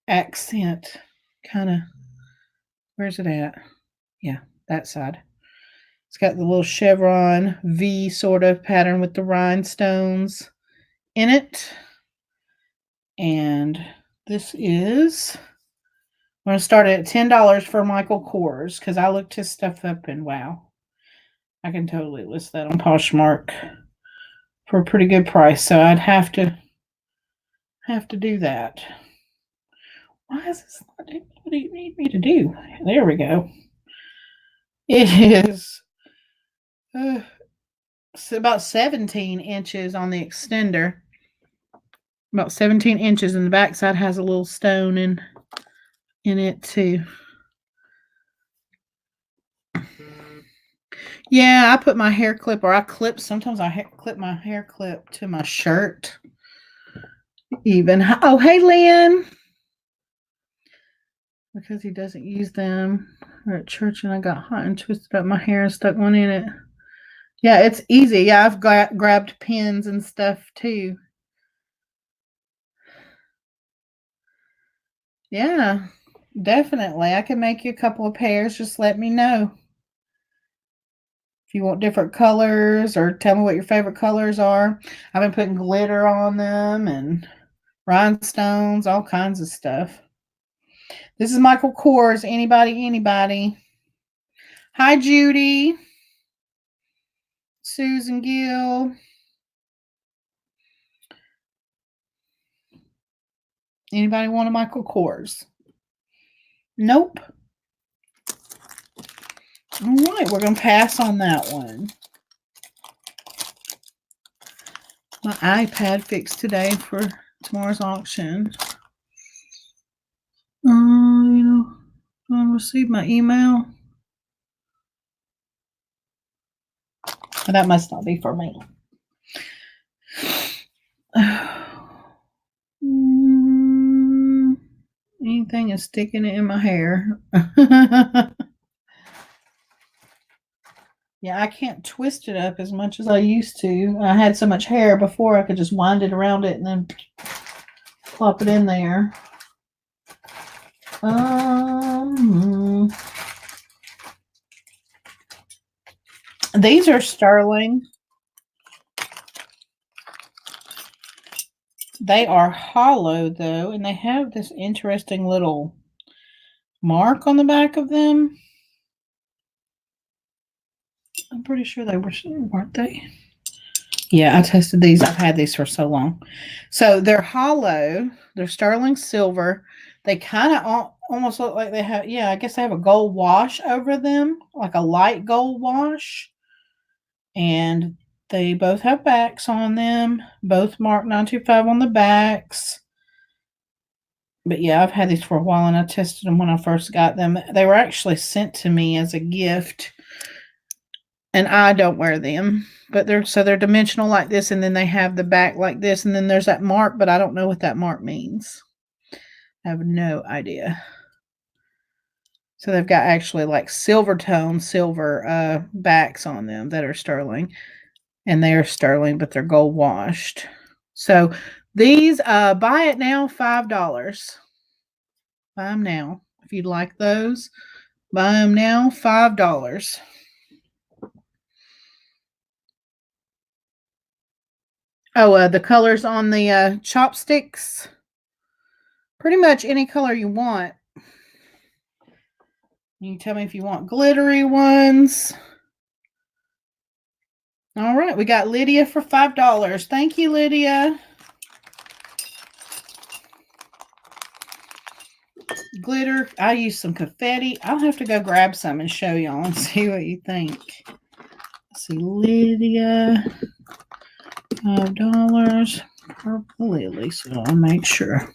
accent kind of. Where's it at? Yeah, that side. It's got the little chevron V sort of pattern with the rhinestones in it. And this is, I'm going to start it at $10 for Michael Kors because I looked his stuff up and wow, I can totally list that on Poshmark for a pretty good price. So I'd have to do that. Why is this not doing what you need me to do? There we go. It is about 17 inches on the extender. About 17 inches, and the backside has a little stone in it too. Yeah, I put my hair clip, or I clip. Sometimes I clip my hair clip to my shirt. Even oh, hey, Lynn, because he doesn't use them. We're at church, and I got hot and twisted up my hair and stuck one in it. Yeah, it's easy. Yeah, I've grabbed pins and stuff too. Yeah, definitely. I can make you a couple of pairs. Just let me know. If you want different colors or tell me what your favorite colors are. I've been putting glitter on them and rhinestones, all kinds of stuff. This is Michael Kors. Anybody? Hi, Judy. Susan Gill. Anybody want a Michael Kors? Nope. All right, we're going to pass on that one. My iPad fixed today for tomorrow's auction. I received my email. Oh, that must not be for me. Anything is sticking in my hair. Yeah, I can't twist it up as much as I used to. I had so much hair before I could just wind it around it and then plop it in there. These are sterling. They are hollow though, and they have this interesting little mark on the back of them. I'm pretty sure they were, weren't they? Yeah, I tested these. I've had these for so long. So they're hollow. They're sterling silver. They kind of almost look like they have, yeah, I guess they have a gold wash over them, like a light gold wash. And they both have backs on them, both marked 925 on the backs. But yeah, I've had these for a while and I tested them when I first got them. They were actually sent to me as a gift, and I don't wear them. But they're dimensional like this, and then they have the back like this, and then there's that mark, but I don't know what that mark means. I have no idea. So they've got actually like silver backs on them that are sterling. And they are sterling, but they're gold washed. So these buy it now, $5. Buy them now. If you'd like those, buy them now, $5. Oh, the colors on the chopsticks. Pretty much any color you want. You can tell me if you want glittery ones. All right, we got Lydia for $5. Thank you, Lydia. Glitter. I use some confetti. I'll have to go grab some and show y'all and see what you think. Let's see, Lydia, $5. Purple lily, so I'll make sure.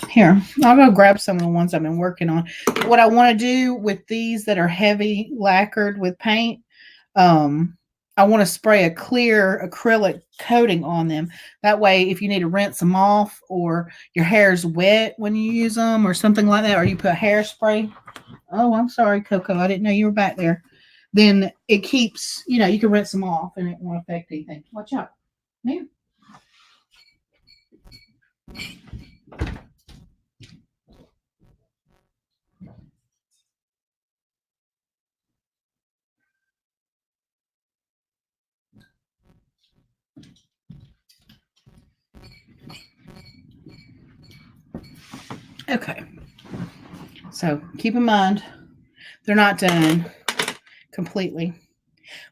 Here, I'll go grab some of the ones I've been working on. What I want to do with these that are heavy lacquered with paint, I want to spray a clear acrylic coating on them. That way, if you need to rinse them off or your hair's wet when you use them or something like that, or you put hairspray. Oh, I'm sorry, Coco. I didn't know you were back there. Then it keeps, you can rinse them off and it won't affect anything. Watch out. Here. Okay. So keep in mind, they're not done completely.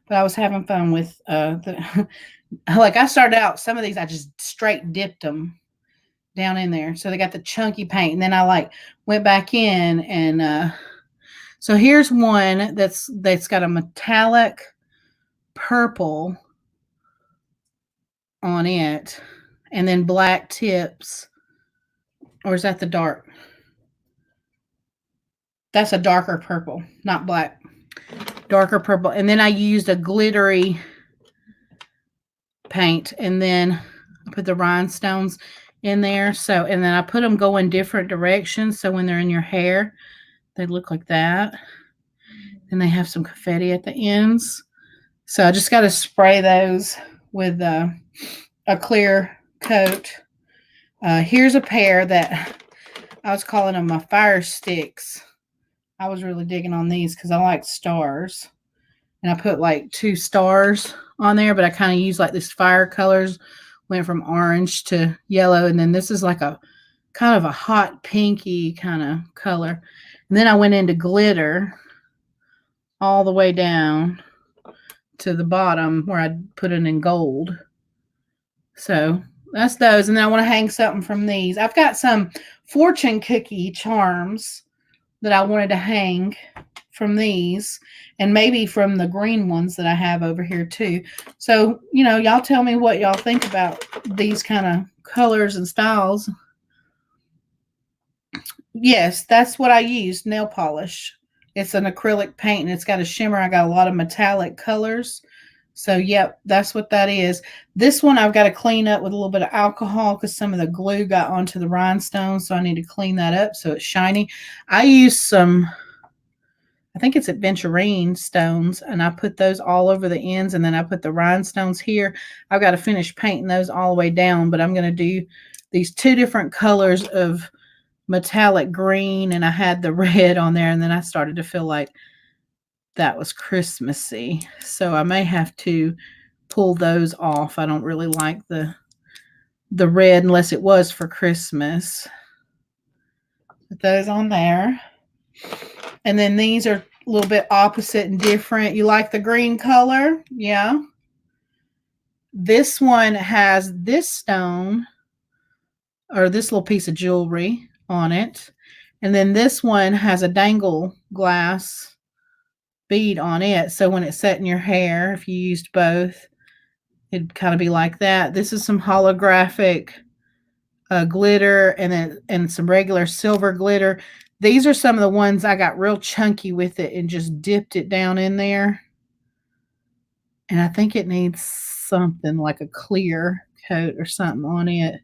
But I was having fun with like I started out, some of these I just straight dipped them down in there. So they got the chunky paint. And then I went back in and so here's one that's got a metallic purple on it and then black tips. Or is that the dark? That's a darker purple, not black. Darker purple. And then I used a glittery paint and then I put the rhinestones in there. So, and then I put them going different directions. So when they're in your hair, they look like that. And they have some confetti at the ends. So I just got to spray those with a clear coat. Here's a pair that I was calling them my fire sticks. I was really digging on these because I like stars. And I put like 2 stars on there, but I kind of used like this fire colors, went from orange to yellow. And then this is like a kind of a hot pinky kind of color. And then I went into glitter all the way down to the bottom where I put it in gold. So that's those. And then I want to hang something from these. I've got some fortune cookie charms that I wanted to hang from these and maybe from the green ones that I have over here too. So, y'all tell me what y'all think about these kind of colors and styles. Yes, that's what I used, nail polish. It's an acrylic paint and it's got a shimmer. I got a lot of metallic colors. So, yep, that's what that is. This one I've got to clean up with a little bit of alcohol because some of the glue got onto the rhinestones. So I need to clean that up so it's shiny. I used some, I think it's aventurine stones, and I put those all over the ends, and then I put the rhinestones here. I've got to finish painting those all the way down, but I'm going to do these 2 different colors of metallic green, and I had the red on there, and then I started to feel like that was Christmassy. So I may have to pull those off. I don't really like the red unless it was for Christmas. Put those on there. And then these are a little bit opposite and different. You like the green color? Yeah. This one has this stone or this little piece of jewelry on it. And then this one has a dangle glass bead on it. So when it's set in your hair, if you used both, it'd kind of be like that. This is some holographic glitter and some regular silver glitter. These are some of the ones I got real chunky with it and just dipped it down in there. And I think it needs something like a clear coat or something on it.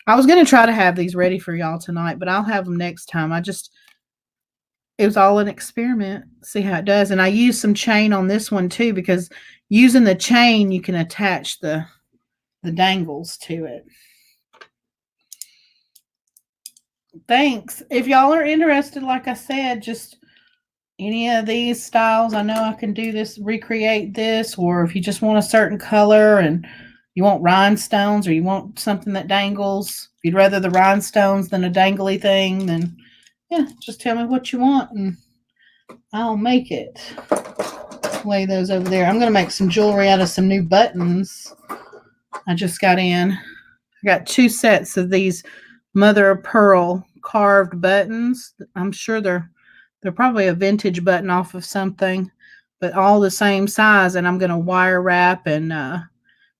I was going to try to have these ready for y'all tonight, but I'll have them next time. It was all an experiment. See how it does. And I used some chain on this one too, because using the chain, you can attach the dangles to it. Thanks. If y'all are interested, like I said, just any of these styles, I know I can do this, recreate this, or if you just want a certain color and you want rhinestones or you want something that dangles, if you'd rather the rhinestones than a dangly thing, then yeah, just tell me what you want and I'll make it. Lay those over there. I'm going to make some jewelry out of some new buttons I just got in. I got 2 sets of these mother of pearl carved buttons. I'm sure they're probably a vintage button off of something, but all the same size. And I'm going to wire wrap and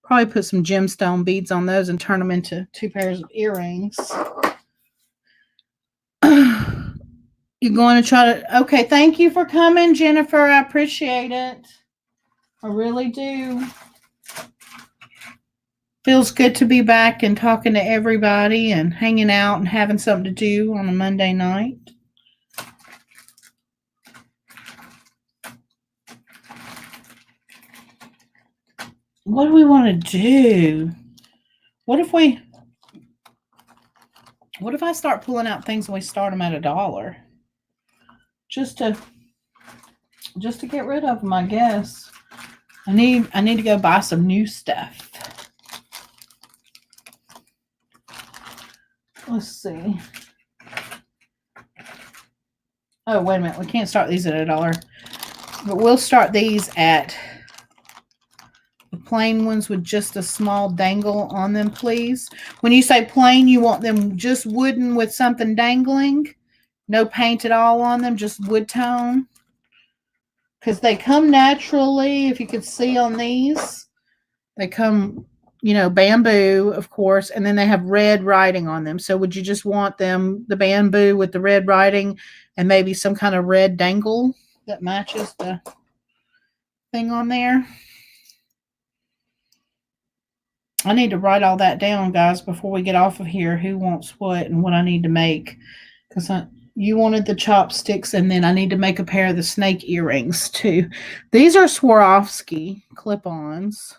probably put some gemstone beads on those and turn them into 2 pairs of earrings. You're going to try to... Okay, thank you for coming, Jennifer. I appreciate it. I really do. Feels good to be back and talking to everybody and hanging out and having something to do on a Monday night. What do we want to do? What if I start pulling out things and we start them at $1? Just to get rid of them, I guess. I need to go buy some new stuff. Let's see. Oh, wait a minute. We can't start these at $1. But we'll start these at the plain ones with just a small dangle on them, please. When you say plain, you want them just wooden with something dangling? No paint at all on them, just wood tone? Because they come naturally, if you could see on these. They come, bamboo, of course, and then they have red writing on them. So would you just want them, the bamboo with the red writing and maybe some kind of red dangle that matches the thing on there? I need to write all that down, guys, before we get off of here, who wants what and what I need to make. Because you wanted the chopsticks, and then I need to make a pair of the snake earrings, too. These are Swarovski clip-ons.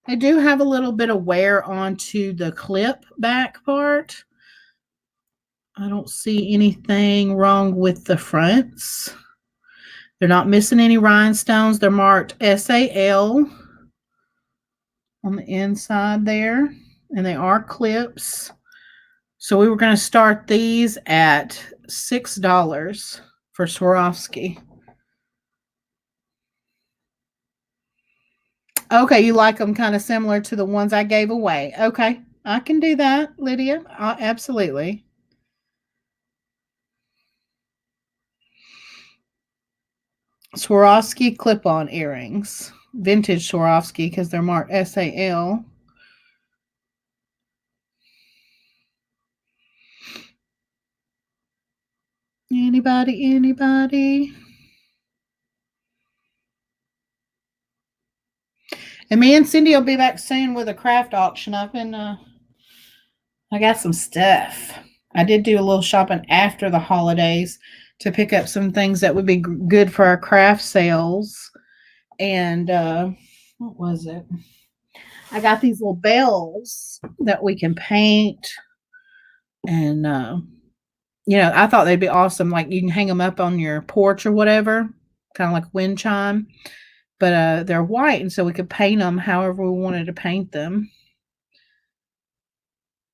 They do have a little bit of wear onto the clip back part. I don't see anything wrong with the fronts. They're not missing any rhinestones. They're marked SAL on the inside there, and they are clips. So we were going to start these at $6 for Swarovski. Okay, you like them kind of similar to the ones I gave away. Okay, I can do that, Lydia. Absolutely. Swarovski clip-on earrings. Vintage Swarovski because they're marked SAL. Anybody? And me and Cindy will be back soon with a craft auction. I got some stuff. I did do a little shopping after the holidays to pick up some things that would be good for our craft sales. And what was it? I got these little bells that we can paint. And, I thought they'd be awesome. Like you can hang them up on your porch or whatever, kind of like a wind chime. But they're white, and so we could paint them however we wanted to paint them.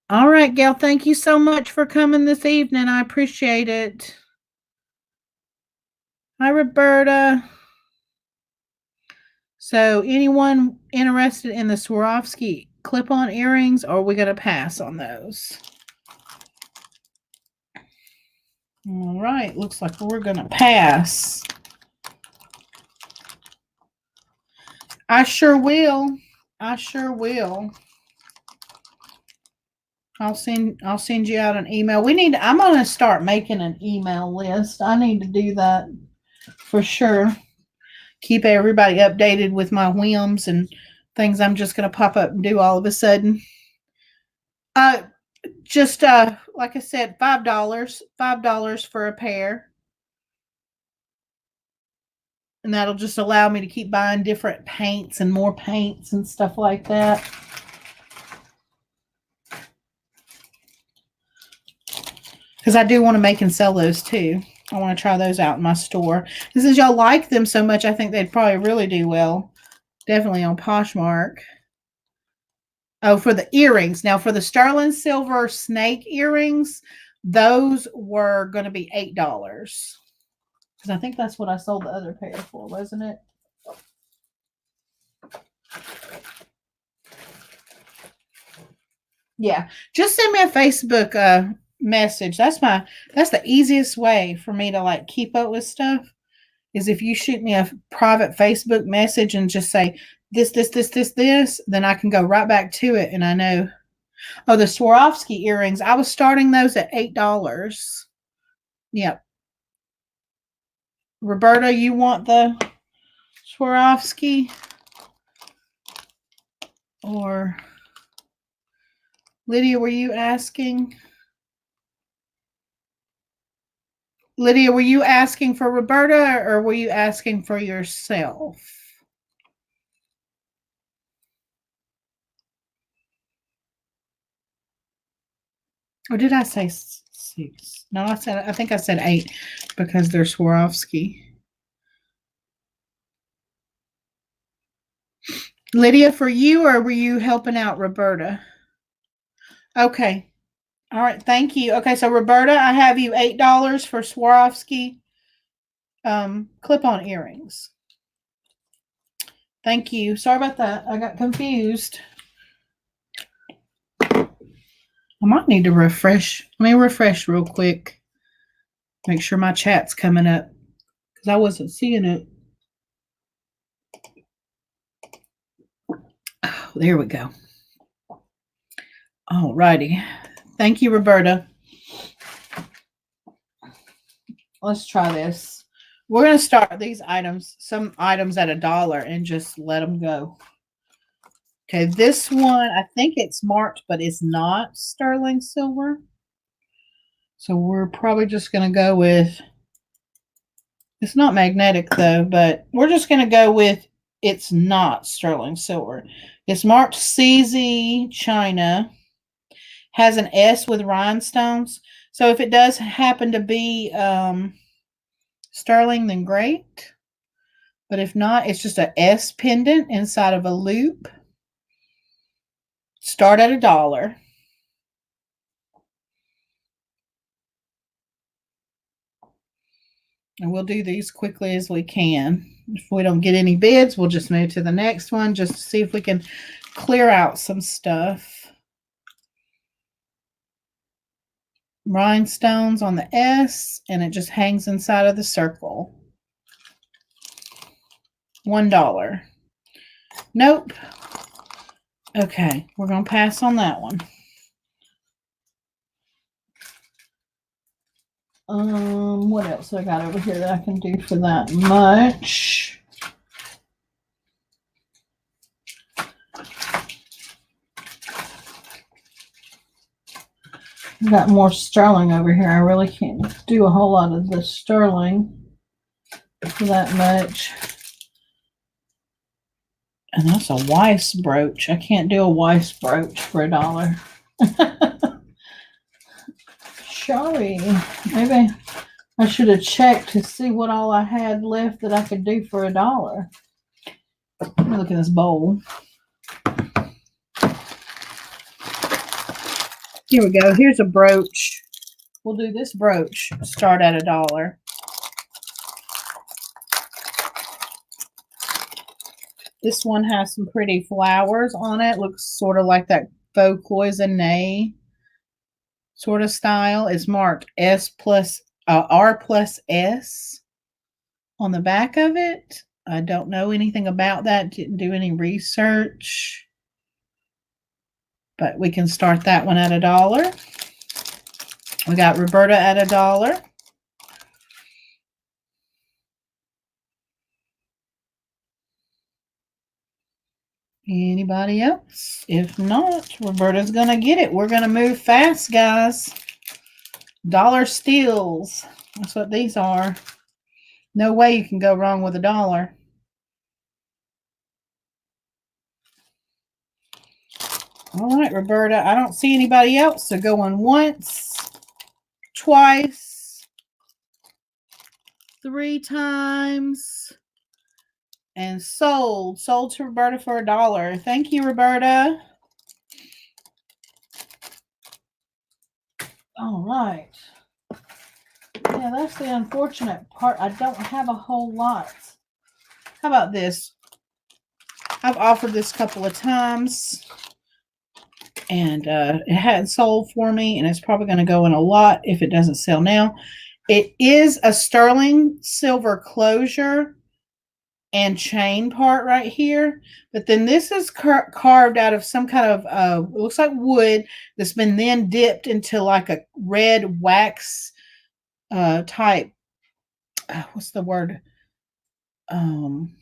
All right, Gail, thank you so much for coming this evening. I appreciate it. Hi, Roberta. So anyone interested in the Swarovski clip-on earrings, or are we going to pass on those? All right, looks like we're going to pass. I sure will. I sure will. I'll send you out an email. I'm going to start making an email list. I need to do that for sure. Keep everybody updated with my whims and things I'm just going to pop up and do all of a sudden. Just like I said, $5 for a pair. And that'll just allow me to keep buying different paints and more paints and stuff like that. Because I do want to make and sell those too. I want to try those out in my store. And since y'all like them so much, I think they'd probably really do well. Definitely on Poshmark. Oh, for the earrings. Now, for the sterling silver snake earrings, those were going to be $8. Because I think that's what I sold the other pair for, wasn't it? Yeah. Just send me a Facebook message. That's the easiest way for me to like keep up with stuff, is if you shoot me a private Facebook message and just say this, then I can go right back to it and I know. Oh, the Swarovski earrings. I was starting those at $8. Yep. Roberta, you want the Swarovski? Or Lydia, were you asking? Lydia, were you asking for Roberta or were you asking for yourself? Or did I say 6? No, I think I said 8 because they're Swarovski. Lydia, for you, or were you helping out Roberta? Okay. All right. Thank you. Okay. So Roberta, I have you $8 for Swarovski clip-on earrings. Thank you. Sorry about that. I got confused. I might need to refresh. Let me refresh real quick. Make sure my chat's coming up because I wasn't seeing it. Oh, there we go. All righty. Thank you, Roberta. Let's try this. We're going to start these items, some items at $1 and just let them go. Okay, this one, I think it's marked, but it's not sterling silver. So we're probably just going to go with, it's not magnetic though, but we're just going to go with it's not sterling silver. It's marked CZ China. Has an S with rhinestones. So if it does happen to be sterling, then great. But if not, it's just a S pendant inside of a loop. Start at $1. And we'll do these quickly as we can. If we don't get any bids, we'll just move to the next one just to see if we can clear out some stuff. Rhinestones on the S, and it just hangs inside of the circle. $1. Nope. Okay, we're going to pass on that one. What else I got over here that I can do for that much? I got more sterling over here. I really can't do a whole lot of the sterling for that much. And that's a Weiss brooch. I can't do a Weiss brooch for $1. Sorry. Maybe I should have checked to see what all I had left that I could do for $1. Let me look at this bowl. Here we go. Here's a brooch. We'll do this brooch. Start at $1. This one has some pretty flowers on it. Looks sort of like that faux cloisonne sort of style. It's marked R plus S on the back of it. I don't know anything about that. Didn't do any research. But we can start that one at $1. We got Roberta at $1. Anybody else? If not, Roberta's going to get it. We're going to move fast, guys. Dollar steals. That's what these are. No way you can go wrong with $1. All right, Roberta. I don't see anybody else. So going once, twice, 3 times, and sold. Sold to Roberta for $1. Thank you, Roberta. All right. Yeah, that's the unfortunate part. I don't have a whole lot. How about this? I've offered this a couple of times, and it hadn't sold for me, and it's probably going to go in a lot if it doesn't sell now. It is a sterling silver closure and chain part right here, but then this is carved out of some kind of it looks like wood that's been then dipped into like a red wax type, what's the word, I'm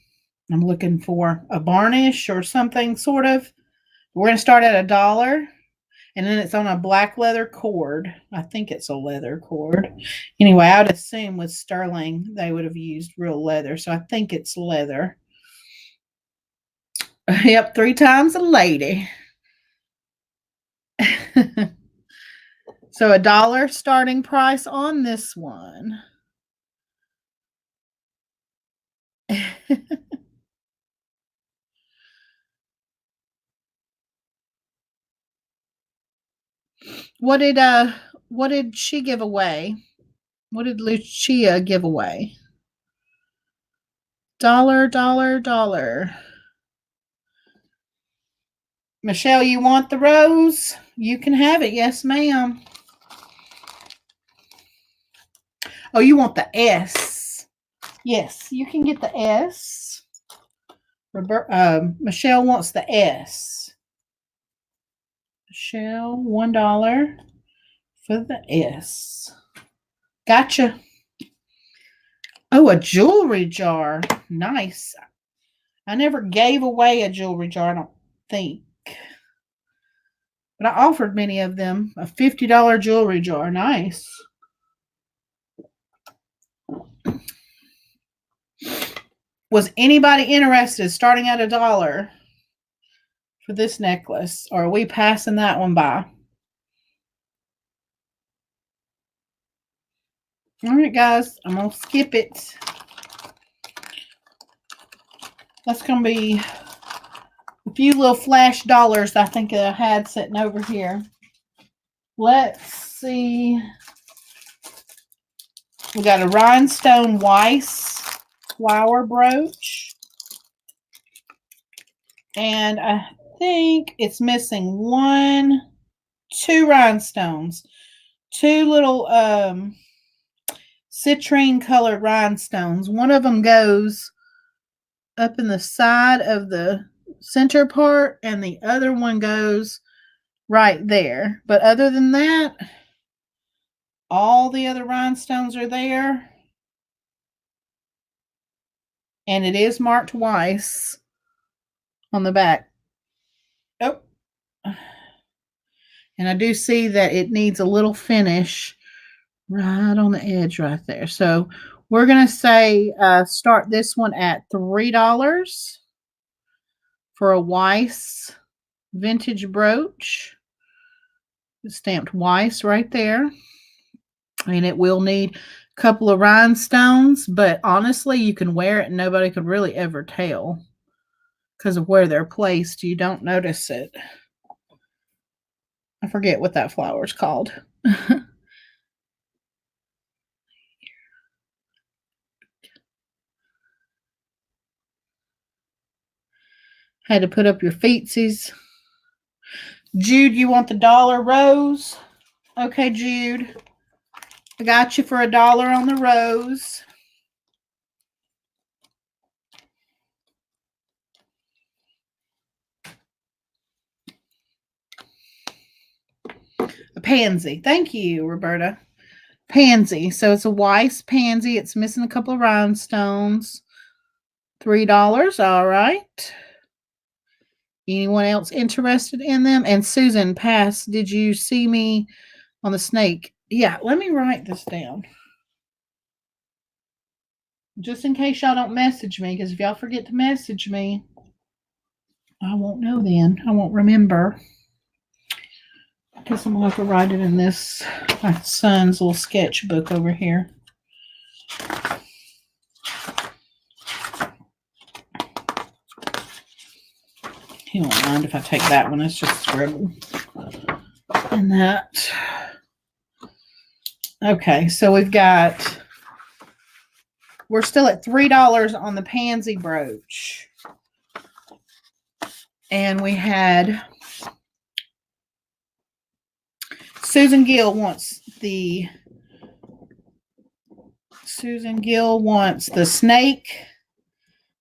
looking for a varnish or something sort of. We're going to start at $1, and then it's on a black leather cord. I think it's a leather cord. Anyway, I would assume with sterling they would have used real leather, so I think it's leather. Yep, 3 times a lady. So $1 starting price on this one. What did she give away? What did Lucia give away? $1, $1, $1. Michelle, you want the rose? You can have it. Yes, ma'am. Oh, you want the S? Yes, you can get the S. Michelle wants the S. Michelle, $1 for the S. Gotcha. Oh, a jewelry jar. Nice. I never gave away a jewelry jar, I don't think. But I offered many of them. A $50 jewelry jar. Nice. Was anybody interested starting at $1 for this necklace? Or are we passing that one by? All right, guys. I'm going to skip it. That's going to be a few little flash dollars I think I had sitting over here. Let's see. We got a rhinestone Weiss flower brooch. And I think it's missing 2 rhinestones. 2 little citrine colored rhinestones. One of them goes up in the side of the center part, and the other one goes right there. But other than that, all the other rhinestones are there. And it is marked Weiss on the back. Oh. And I do see that it needs a little finish right on the edge right there. So we're going to say start this one at $3 for a Weiss vintage brooch. It's stamped Weiss right there. And it will need a couple of rhinestones, but honestly, you can wear it and nobody could really ever tell because of where they're placed. You don't notice it. I forget what that flower is called. Had to put up your feetsies. Jude, you want the dollar rose? Okay, Jude. I got you for $1 on the rose. A pansy. Thank you, Roberta. Pansy. So it's a Weiss pansy. It's missing a couple of rhinestones. $3. All right. Anyone else interested in them? And Susan, pass. Did you see me on the snake? Yeah, let me write this down. Just in case y'all don't message me, because if y'all forget to message me, I won't know then. I won't remember. I guess I'm going to have to write it in this, my son's little sketchbook over here. He won't mind if I take that one. It's just scribble. And that. Okay, so we're still at $3 on the pansy brooch. And we had Susan Gill wants the snake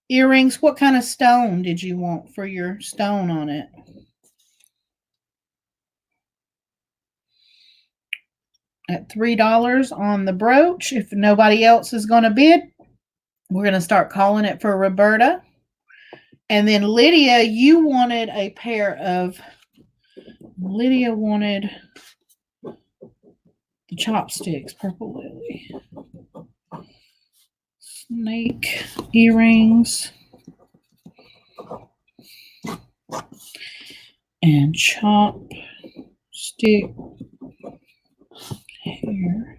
earrings. What kind of stone did you want for your stone on it? At $3 on the brooch. If nobody else is going to bid, we're going to start calling it for Roberta. And then Lydia, you wanted a pair of, Lydia wanted the chopsticks, Purple Lily. Snake earrings. And chopstick hair.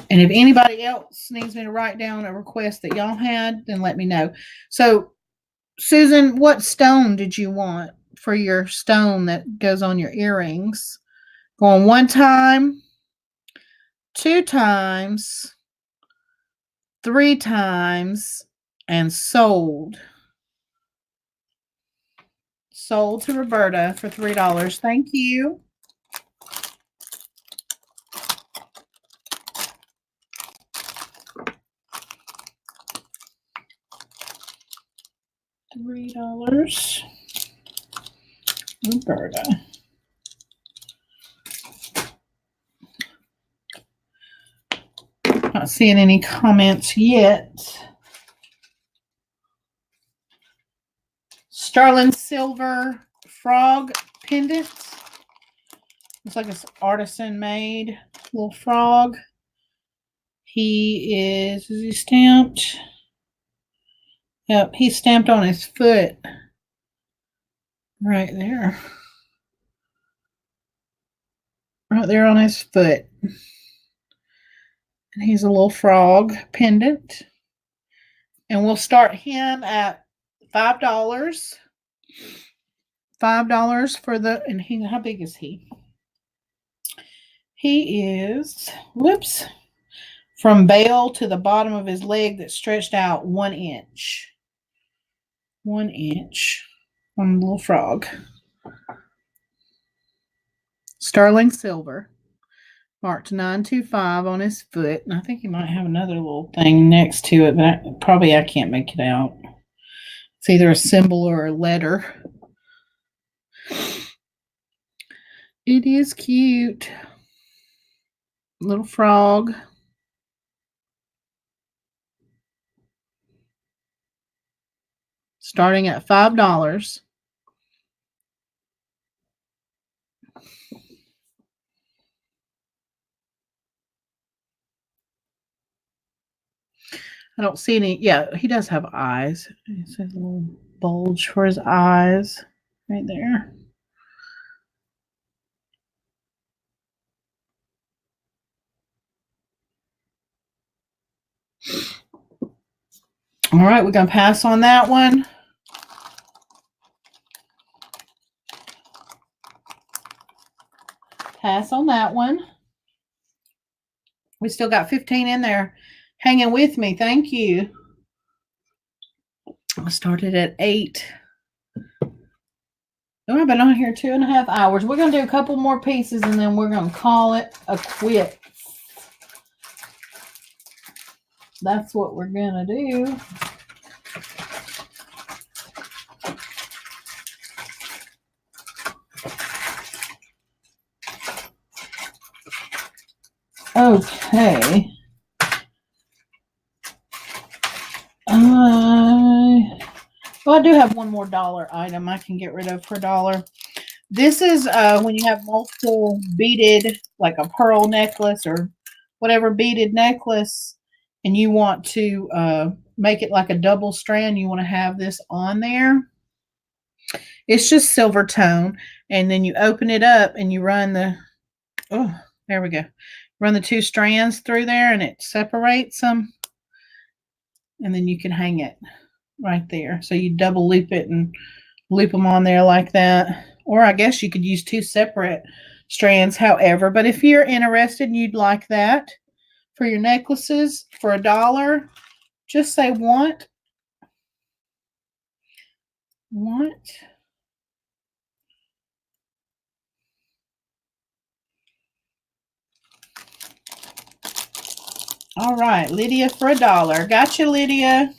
And if anybody else needs me to write down a request that y'all had, then let me know. So, Susan, what stone did you want for your stone that goes on your earrings? Going 1 time, 2 times, 3 times, and sold. Sold to Roberta for $3. Thank you. $3. Roberta. Not seeing any comments yet. Sterling silver frog pendant. Looks like it's artisan made little frog. Is he stamped? Yep, he's stamped on his foot. Right there. Right there on his foot. And he's a little frog pendant. And we'll start him at $5. $5 for the, and he, how big is he? He is, whoops, from bail to the bottom of his leg that stretched out 1 inch. 1 inch on the little frog. Sterling silver. Marked 925 on his foot. And I think he might have another little thing next to it, but I can't make it out. It's either a symbol or a letter. It is cute. Little frog. Starting at $5. I don't see any. Yeah, he does have eyes. It's a little bulge for his eyes right there. All right, we're going to pass on that one. Pass on that one. We still got 15 in there hanging with me. Thank you. I started at 8. Oh, I've been on here 2.5 hours. We're going to do a couple more pieces and then we're going to call it a quit. That's what we're going to do. Okay. Well, I do have one more dollar item I can get rid of for $1. This is when you have multiple beaded, like a pearl necklace or whatever beaded necklace, and you want to make it like a double strand. You want to have this on there. It's just silver tone, and then you open it up and you run the, oh, there we go. Run the 2 strands through there and it separates them, and then you can hang it right there. So you double loop it and loop them on there like that. Or I guess you could use 2 separate strands, however. But if you're interested and you'd like that for your necklaces for $1, just say want. All right, Lydia for $1. Gotcha, Lydia.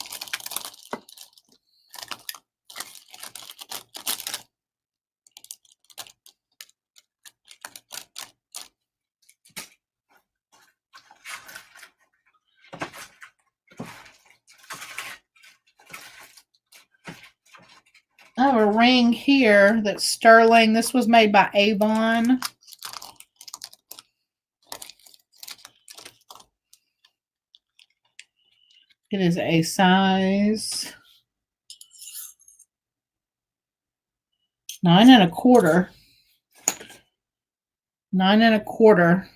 I have a ring here that's sterling. This was made by Avon. It is a size 9 1/4. 9 1/4.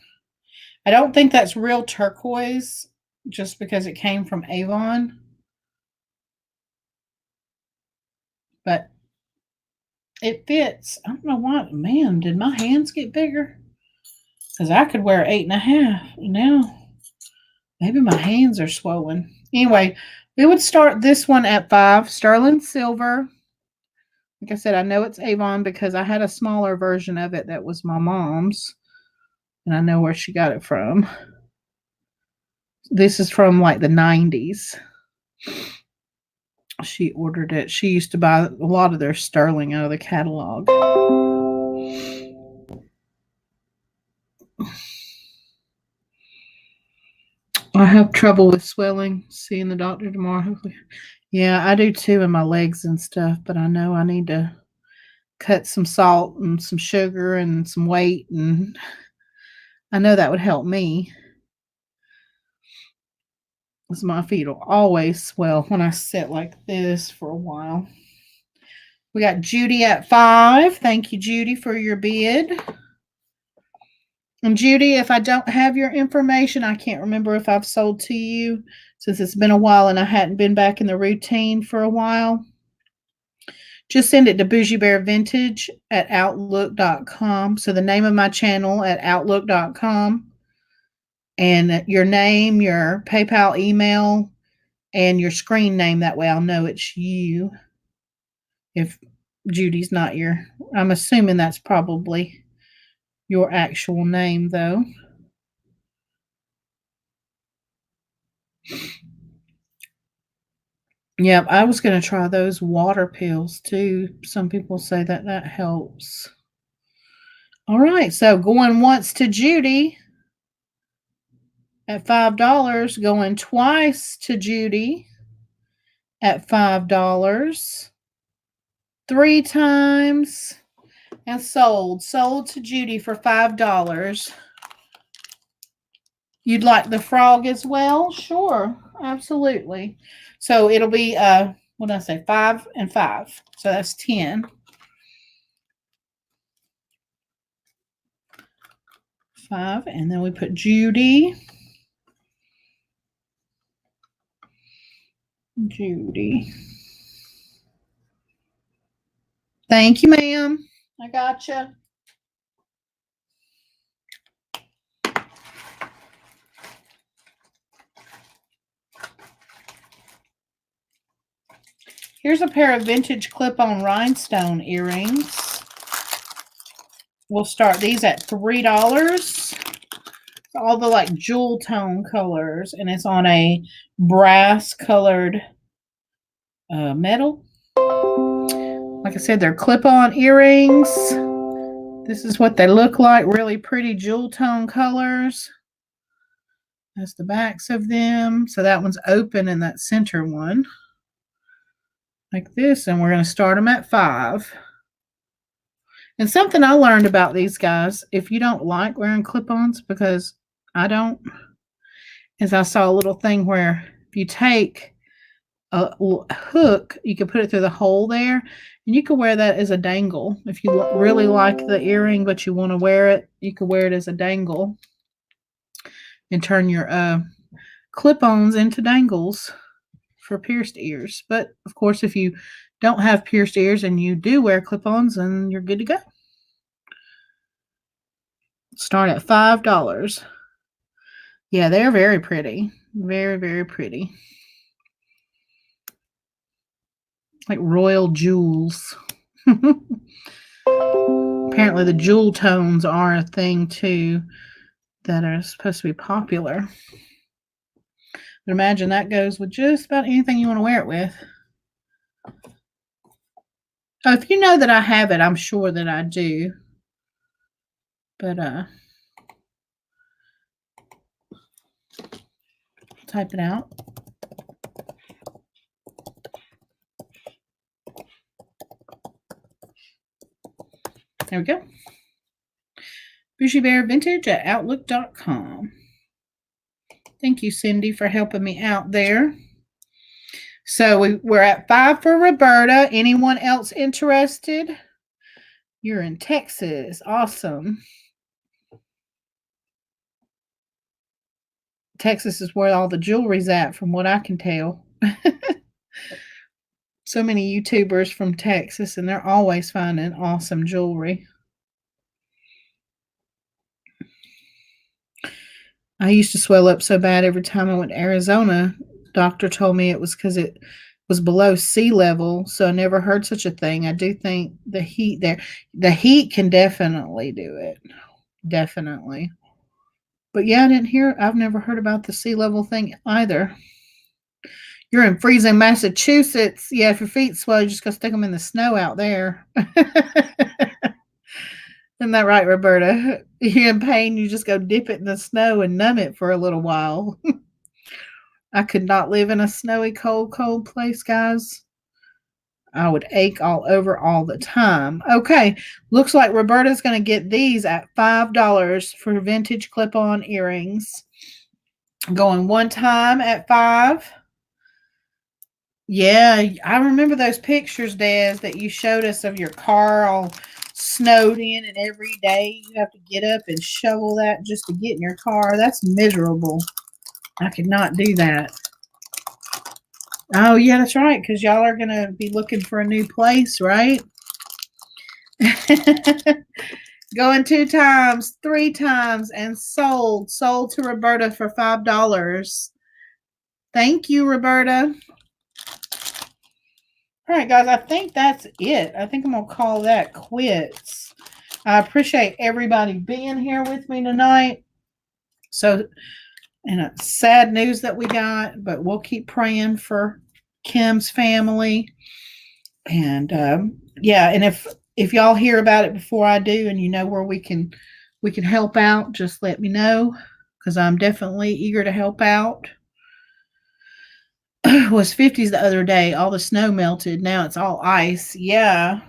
I don't think that's real turquoise just because it came from Avon. But it fits. I don't know why. Man, did my hands get bigger? Because I could wear 8 1/2. Now, maybe my hands are swollen. Anyway, we would start this one at 5. Sterling silver. Like I said, I know it's Avon because I had a smaller version of it that was my mom's. And I know where she got it from. This is from like the 90s. She ordered it. She used to buy a lot of their sterling out of the catalog. I have trouble with swelling. Seeing the doctor tomorrow, hopefully. Yeah, I do too in my legs and stuff, but I know I need to cut some salt and some sugar and some weight, and I know that would help me. Because my feet will always swell when I sit like this for a while. We got Judy at 5. Thank you, Judy, for your bid. And Judy, if I don't have your information, I can't remember if I've sold to you since it's been a while and I hadn't been back in the routine for a while. Just send it to Bougie Bear Vintage at Outlook.com. So the name of my channel at Outlook.com, and your name, your PayPal email, and your screen name. That way I'll know it's you. If Judy's not your, I'm assuming that's probably your actual name, though. Yep, I was going to try those water pills too. Some people say that that helps. All right, so going once to Judy at $5, going twice to Judy at $5, 3 times, and sold. Sold to Judy for $5. You'd like the frog as well? Sure, absolutely. So it'll be what did I say? 5 and 5. So that's 10. 5, and then we put Judy. Judy. Thank you, ma'am. I gotcha. Here's a pair of vintage clip-on rhinestone earrings. We'll start these at $3. All the like jewel tone colors, and it's on a brass colored metal. Like I said, they're clip-on earrings. This is what they look like. Really pretty jewel tone colors. That's the backs of them. So that one's open in that center one. Like this. And we're going to start them at $5. And something I learned about these guys, if you don't like wearing clip-ons, because I don't, is I saw a little thing where if you take a hook, you can put it through the hole there, and you can wear that as a dangle. If you really like the earring, but you want to wear it, you can wear it as a dangle and turn your clip-ons into dangles for pierced ears. But of course, if you don't have pierced ears and you do wear clip-ons, then you're good to go. Start at $5. Yeah, they're very pretty. Very, very pretty. Like royal jewels. Apparently the jewel tones are a thing too that are supposed to be popular. But imagine that goes with just about anything you want to wear it with. Oh, if you know that I have it, I'm sure that I do. But type it out. There we go. Bougie Bear Vintage at Outlook.com. Thank you, Cindy, for helping me out there. So we're at $5 for Roberta. Anyone else interested? You're in Texas. Awesome. Texas is where all the jewelry's at, from what I can tell. So many YouTubers from Texas, and they're always finding awesome jewelry. I used to swell up so bad every time I went to Arizona. Doctor told me it was because it was below sea level, so I never heard such a thing. I do think the heat there, the heat can definitely do it. Definitely. But yeah, I've never heard about the sea level thing either. You're in freezing Massachusetts. Yeah, if your feet swell, you just go stick them in the snow out there. Isn't that right, Roberta? You're in pain, you just go dip it in the snow and numb it for a little while. I could not live in a snowy, cold, cold place, guys. I would ache all over all the time. Okay, looks like Roberta's going to get these at $5 for vintage clip-on earrings. Going one time at $5. Yeah, I remember those pictures, Des, that you showed us of your car all snowed in, and every day you have to get up and shovel that just to get in your car. That's miserable. I could not do that. Oh, yeah, that's right, because y'all are going to be looking for a new place, right? Going 2 times, 3 times, and sold. Sold to Roberta for $5. Thank you, Roberta. All right, guys, I think that's it. I think I'm going to call that quits. I appreciate everybody being here with me tonight. So, and sad news that we got, but we'll keep praying for Kim's family. And yeah, and if y'all hear about it before I do, and you know where we can help out, just let me know, because I'm definitely eager to help out. It was 50s the other day. All the snow melted. Now it's all ice. Yeah.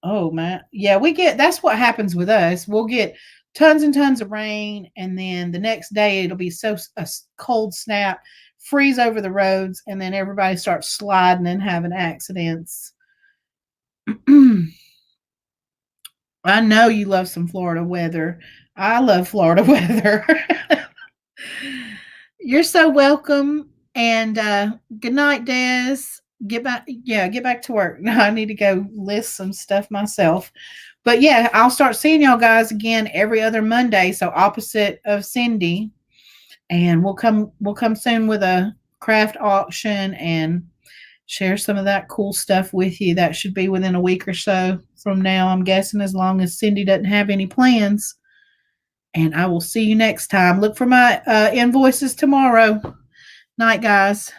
Oh man. Yeah, that's what happens with us. We'll get tons and tons of rain, and then the next day it'll be a cold snap, freeze over the roads, and then everybody starts sliding and having accidents. I know you love some Florida weather. I love Florida weather. You're so welcome. And good night, Des. Get back to work. I need to go list some stuff myself. But yeah, I'll start seeing y'all guys again every other Monday. So opposite of Cindy. And we'll come soon with a craft auction and share some of that cool stuff with you. That should be within a week or so from now, I'm guessing, as long as Cindy doesn't have any plans. And I will see you next time. Look for my invoices tomorrow. Night, guys.